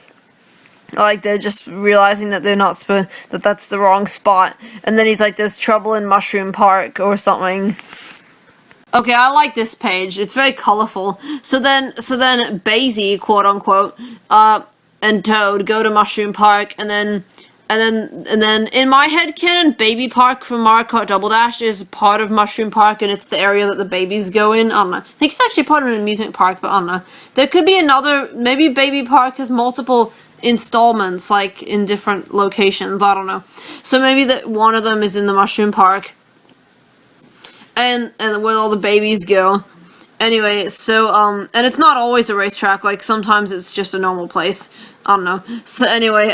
Like, they're just realizing that they're not that that's the wrong spot. And then he's like, there's trouble in Mushroom Park or something. Okay, I like this page. It's very colorful. So then Basie, quote unquote, and Toad go to Mushroom Park, and then in my headcanon, Baby Park from Mario Kart Double Dash is part of Mushroom Park, and it's the area that the babies go in. I don't know. I think it's actually part of an amusement park, but I don't know. There could be another, maybe Baby Park has multiple installments, like, in different locations. I don't know. So maybe that one of them is in the Mushroom Park, and where all the babies go. Anyway, so, and it's not always a racetrack, like, sometimes it's just a normal place. I don't know. So, anyway,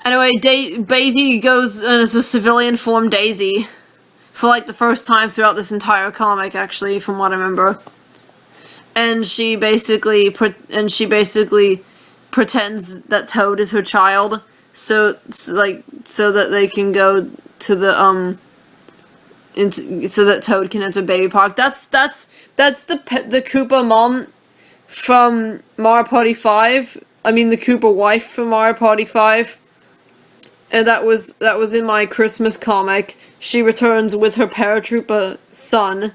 Basie goes as a civilian form Daisy for, like, the first time throughout this entire comic, actually, from what I remember. And she basically pretends that Toad is her child, so that they can go to the, so that Toad can enter Baby Park. That's the Koopa mom from Mario Party 5. I mean the Koopa wife from Mario Party 5. And that was in my Christmas comic. She returns with her paratrooper son.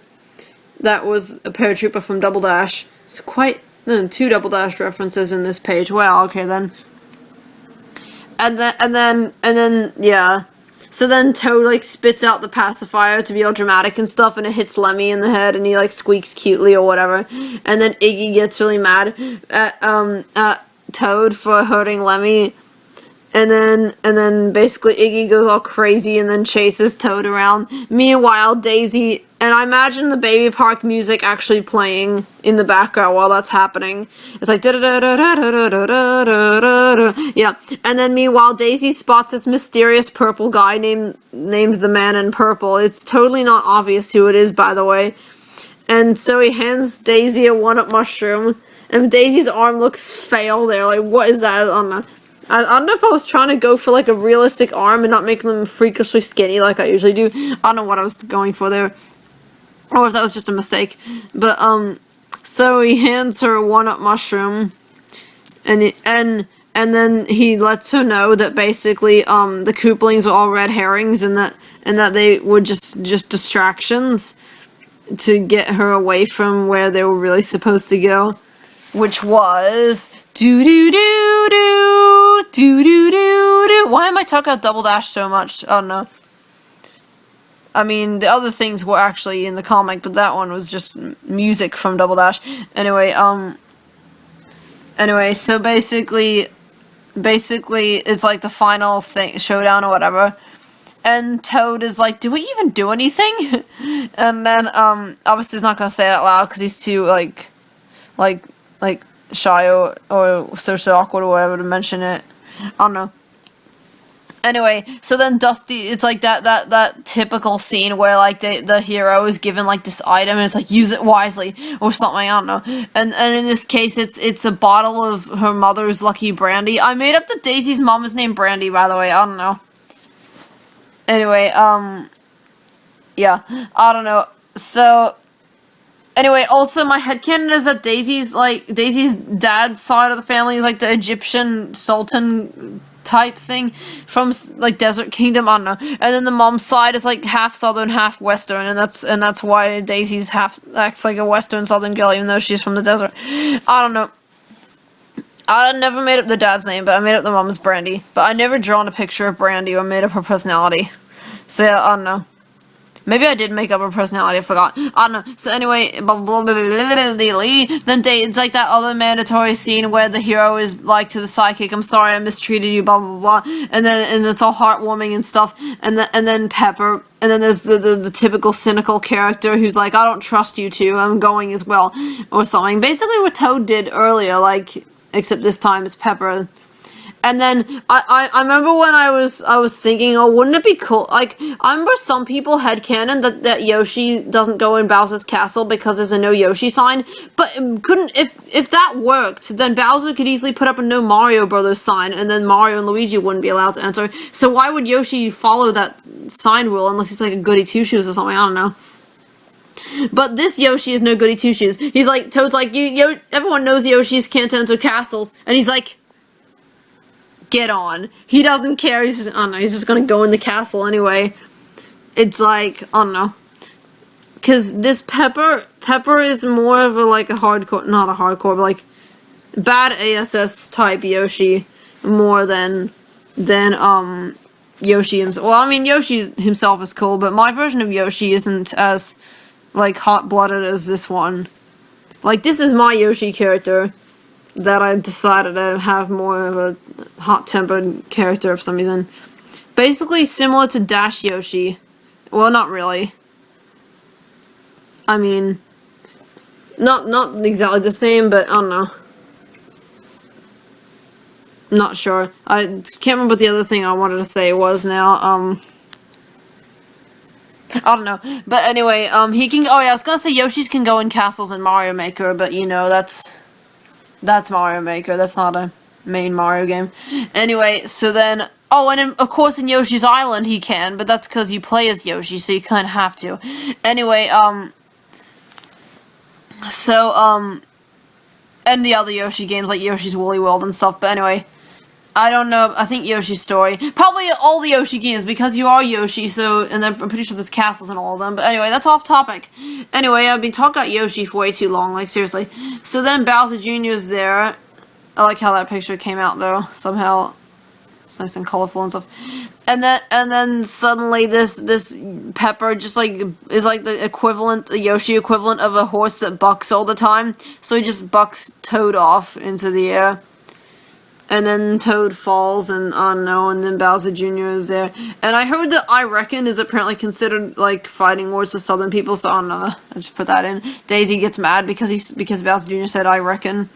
That was a paratrooper from Double Dash. So quite two Double Dash references in this page. Well, okay then. And then yeah. So then Toad, like, spits out the pacifier to be all dramatic and stuff, and it hits Lemmy in the head, and he, like, squeaks cutely or whatever. And then Iggy gets really mad at Toad for hurting Lemmy. And then basically Iggy goes all crazy and then chases Toad around. Meanwhile, Daisy, and I imagine the Baby Park music actually playing in the background while that's happening. It's like da-da-da-da-da-da-da-da-da-da. Yeah. And then meanwhile, Daisy spots this mysterious purple guy named the Man in Purple. It's totally not obvious who it is, by the way. And so he hands Daisy a one-up mushroom, and Daisy's arm looks fail there. Like, what is that on the... I don't know if I was trying to go for, like, a realistic arm and not make them freakishly skinny like I usually do. I don't know what I was going for there. Or if that was just a mistake. But, so he hands her a one-up mushroom. And then he lets her know that basically, the Koopalings were all red herrings and that they were just distractions to get her away from where they were really supposed to go. Which was... do-do-do-do, do-do-do-do. Why am I talking about Double Dash so much? I don't know. I mean, the other things were actually in the comic, but that one was just music from Double Dash. Anyway, so basically, it's like the final thing, showdown or whatever. And Toad is like, do we even do anything? And then, obviously he's not gonna say it out loud, because he's too, like, shy or socially awkward or whatever to mention it. I don't know. Anyway, so then Dusty, it's like that typical scene where, like, the hero is given, like, this item and it's like, use it wisely or something, I don't know. And in this case, it's a bottle of her mother's lucky brandy. I made up that Daisy's mom is named Brandy, by the way, I don't know. Anyway, yeah, I don't know. So, anyway, also my headcanon is that Daisy's dad's side of the family is like the Egyptian sultan type thing from like Desert Kingdom, I don't know. And then the mom's side is like half southern, half western, and that's why Daisy's acts like a western southern girl even though she's from the desert. I don't know. I never made up the dad's name, but I made up the mom's Brandy. But I never drawn a picture of Brandy or made up her personality. So yeah, I don't know. Maybe I did make up her personality, I forgot. I don't know. So anyway, then it's like that other mandatory scene where the hero is like to the sidekick, I'm sorry I mistreated you, blah blah blah. And it's all heartwarming and stuff. And then Pepper. And then there's the typical cynical character who's like, I don't trust you two, I'm going as well. Or something. Basically what Toad did earlier, like, except this time it's Pepper. And then I remember when I was thinking, oh, wouldn't it be cool? Like, I remember some people headcanon that Yoshi doesn't go in Bowser's castle because there's a no Yoshi sign. But couldn't if that worked, then Bowser could easily put up a no Mario Brothers sign, and then Mario and Luigi wouldn't be allowed to enter. So why would Yoshi follow that sign rule unless he's like a goody two shoes or something? I don't know. But this Yoshi is no goody two shoes. He's like, Toad's like, everyone knows Yoshis can't enter castles, and he's like, get on. He doesn't care. He's just, I don't know, he's just gonna go in the castle anyway. It's like, I don't know. Cause this Pepper is more of a like a hardcore, not a hardcore, but like bad ASS type Yoshi more than Yoshi himself. Well, I mean Yoshi himself is cool, but my version of Yoshi isn't as like hot-blooded as this one. Like this is my Yoshi character that I decided to have more of a hot-tempered character for some reason. Basically similar to Dash Yoshi. Well, not really. I mean, not exactly the same, but I don't know. Not sure. I can't remember what the other thing I wanted to say was now. I don't know. But anyway, he can, oh yeah, I was gonna say Yoshis can go in castles in Mario Maker, but you know, that's Mario Maker. That's not a main Mario game. Anyway, so then, oh, and of course in Yoshi's Island he can, but that's because you play as Yoshi, so you kind of have to. Anyway, and the other Yoshi games like Yoshi's Woolly World and stuff, but anyway, I don't know, I think Yoshi's Story, probably all the Yoshi games, because you are Yoshi, so, and I'm pretty sure there's castles in all of them, but anyway, that's off topic. Anyway, I've been talking about Yoshi for way too long, like, seriously. So then Bowser Jr. is there. I like how that picture came out, though, somehow. It's nice and colorful and stuff. And then suddenly this Pepper just like is like the equivalent, the Yoshi equivalent of a horse that bucks all the time. So he just bucks Toad off into the air. And then Toad falls, and I don't know, and then Bowser Jr. is there. And I heard that I reckon is apparently considered like fighting words to Southern people, so I don't know. I just put that in. Daisy gets mad because Bowser Jr. said I reckon.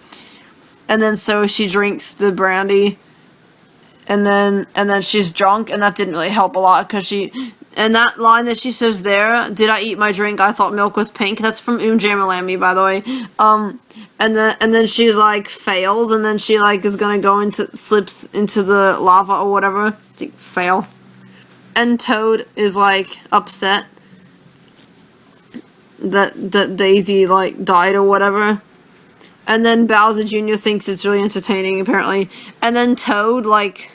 And then so she drinks the brandy. And then she's drunk, and that didn't really help a lot, because and that line that she says there, did I eat my drink, I thought milk was pink, that's from Jammerlammy, by the way, and then she's like, fails, and then she like is gonna go slips into the lava or whatever, fail, and Toad is like, upset that Daisy like died or whatever. And then Bowser Jr. thinks it's really entertaining, apparently. And then Toad, like,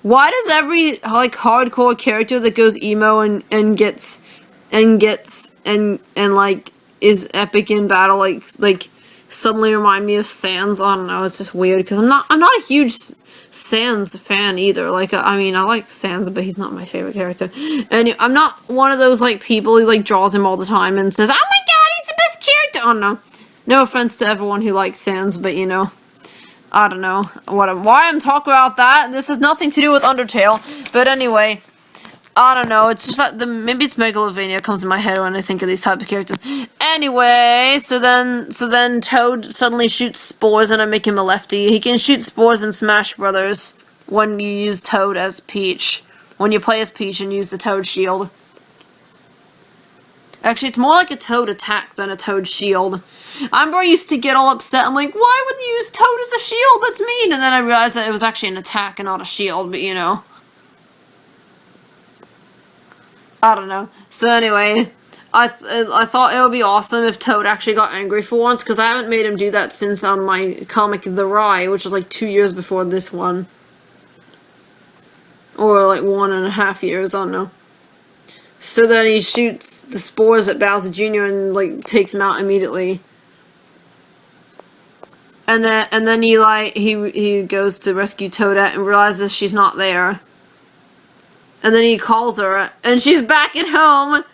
why does every, like, hardcore character that goes emo and like, is epic in battle, like, suddenly remind me of Sans? I don't know, it's just weird, because I'm not a huge Sans fan either. Like, I mean, I like Sans, but he's not my favorite character. And I'm not one of those, like, people who, like, draws him all the time and says, oh my god, he's the best character! I don't know. No offense to everyone who likes Sans, but you know, I don't know why I'm talking about that. This has nothing to do with Undertale, but anyway, I don't know. It's just that maybe it's Megalovania comes in my head when I think of these type of characters. Anyway, so then Toad suddenly shoots spores and I make him a lefty. He can shoot spores in Smash Brothers when you use Toad as Peach. When you play as Peach and use the Toad shield. Actually, it's more like a Toad attack than a Toad shield. I remember I used to get all upset. I'm like, why would you use Toad as a shield? That's mean. And then I realized that it was actually an attack and not a shield, but you know. I don't know. So anyway, I thought it would be awesome if Toad actually got angry for once, because I haven't made him do that since my comic The Rais, which was like 2 years before this one. Or like 1.5 years, I don't know. So then he shoots the spores at Bowser Jr. and like takes him out immediately. And then he goes to rescue Toadette and realizes she's not there. And then he calls her and she's back at home.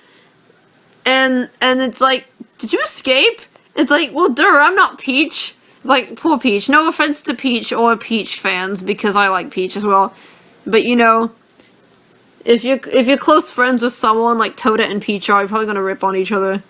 And it's like, did you escape? It's like, well, I'm not Peach. It's like, poor Peach. No offense to Peach or Peach fans, because I like Peach as well. But you know, if you're close friends with someone like Toadette and Peach are, you're probably gonna rip on each other.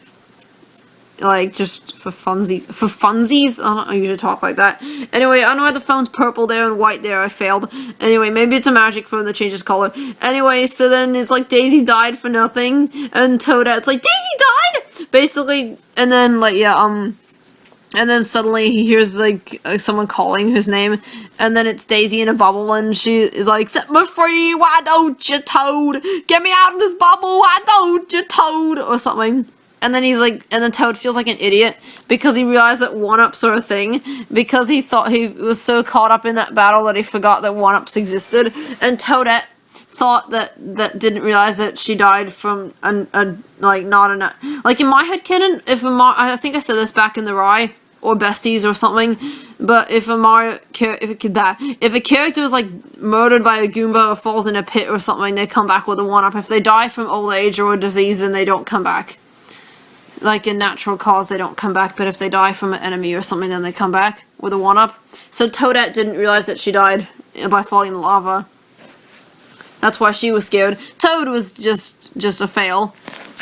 Like, just for funsies. For funsies? I don't usually talk like that. Anyway, I know why the phone's purple there and white there. I failed. Anyway, maybe it's a magic phone that changes color. Anyway, so then it's like Daisy died for nothing. And Toadette's like, Daisy died! Basically, and then, like, yeah, and then suddenly he hears, like, someone calling his name. And then it's Daisy in a bubble, and she is like, set me free, why don't you, Toad? Get me out of this bubble, why don't you, Toad? Or something. And then he's like, and then Toad feels like an idiot because he realized that one-ups are a thing, because he thought he was so caught up in that battle that he forgot that one-ups existed. And Toadette thought that didn't realize that she died from like in my headcanon, I think I said this back in the Rais or Besties or something, but if a character is like murdered by a Goomba or falls in a pit or something, they come back with a one-up. If they die from old age or a disease, then they don't come back. Like, in natural cause, they don't come back, but if they die from an enemy or something, then they come back with a one-up. So Toadette didn't realize that she died by falling in the lava. That's why she was scared. Toad was just a fail,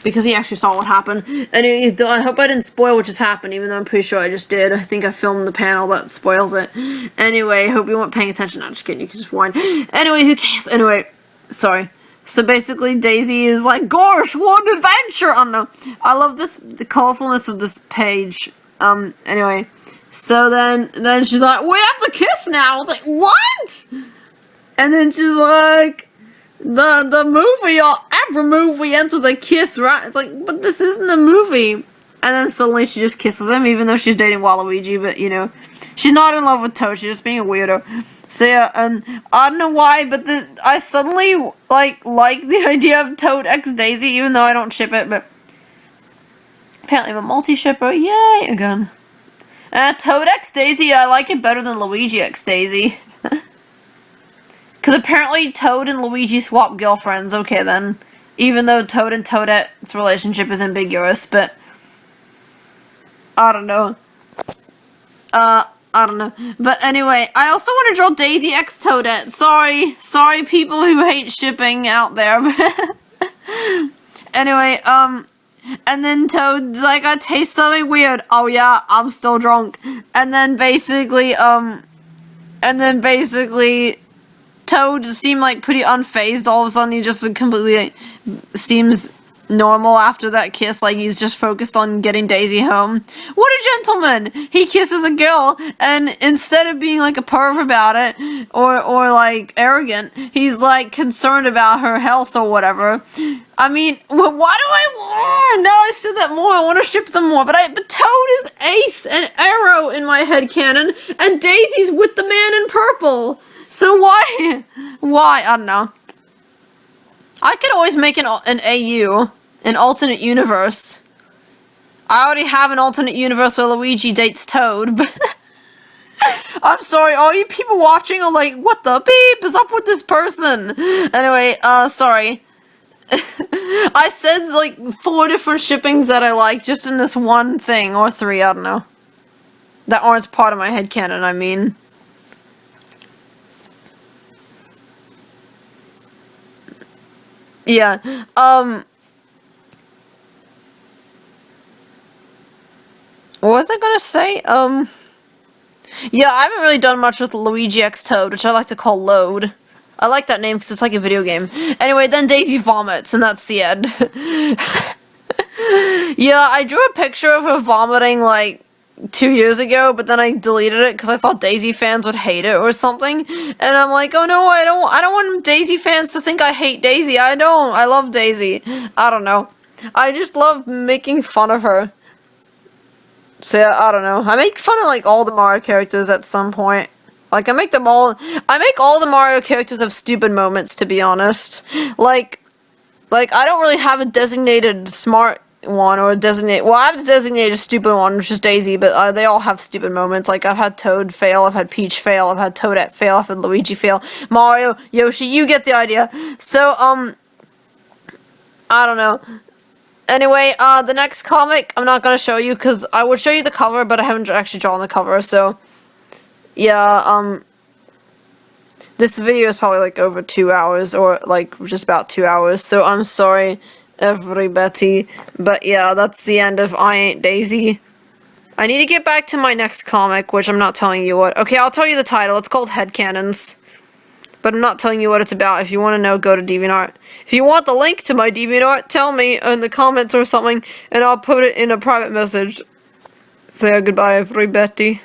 because he actually saw what happened. And I hope I didn't spoil what just happened, even though I'm pretty sure I just did. I think I filmed the panel that spoils it. Anyway, hope you weren't paying attention. No, just kidding, you can just whine. Anyway, who cares? Anyway, sorry. So basically, Daisy is like, gosh, what an adventure! I don't know. I love the colorfulness of this page. Anyway. So then she's like, we have to kiss now! I was like, what?! And then she's like, the movie, or every movie ends with a kiss, right? It's like, but this isn't a movie! And then suddenly she just kisses him, even though she's dating Waluigi, but you know. She's not in love with Toad, she's just being a weirdo. So yeah, and I don't know why, but I suddenly like the idea of Toad x Daisy, even though I don't ship it, but apparently I'm a multi-shipper, yay, again. Toad x Daisy, I like it better than Luigi x Daisy. Because apparently Toad and Luigi swap girlfriends, okay then. Even though Toad and Toadette's relationship is ambiguous, but I don't know. I don't know. But anyway, I also want to draw Daisy x Toadette. Sorry people who hate shipping out there. Anyway, and then Toad's like, I taste something weird. Oh yeah, I'm still drunk. And then basically, Toad seemed like pretty unfazed. All of a sudden, he just completely seems normal after that kiss, like he's just focused on getting Daisy home. What a gentleman! He kisses a girl, and instead of being like a perv about it, or like arrogant, he's like concerned about her health or whatever. I mean, why do I? Now I said that more. I want to ship them more, but Toad is Ace and Arrow in my headcanon, and Daisy's with the man in purple. So why? I don't know. I could always make an AU, an alternate universe. I already have an alternate universe where Luigi dates Toad, but I'm sorry, all you people watching are like, what the beep is up with this person? Anyway, sorry. I said like 4 different shippings that I like just in this one thing, or 3, I don't know. That aren't part of my headcanon, I mean. Yeah, what was I gonna say? Yeah, I haven't really done much with Luigi x Toad, which I like to call Load. I like that name because it's like a video game. Anyway, then Daisy vomits, and that's the end. Yeah, I drew a picture of her vomiting, like, 2 years ago, but then I deleted it because I thought Daisy fans would hate it or something. And I'm like, oh no, I don't want Daisy fans to think I hate Daisy. I don't. I love Daisy. I don't know. I just love making fun of her. So I don't know. I make fun of like all the Mario characters at some point. Like I make all the Mario characters have stupid moments, to be honest. Like I don't really have a designated smart one or well, I have a designated stupid one, which is Daisy, but they all have stupid moments. Like I've had Toad fail, I've had Peach fail, I've had Toadette fail, I've had Luigi fail, Mario, Yoshi, you get the idea. So I don't know. Anyway, the next comic I'm not gonna show you because I would show you the cover, but I haven't actually drawn the cover. So yeah, this video is probably like over 2 hours or like just about 2 hours. So I'm sorry, everybody, but yeah, that's the end of I Ain't Daisy. I need to get back to my next comic, which I'm not telling you what. Okay, I'll tell you the title. It's called Headcanons, but I'm not telling you what it's about. If you want to know, go to DeviantART. If you want the link to my DeviantART, tell me in the comments or something, and I'll put it in a private message. Say goodbye, everybody.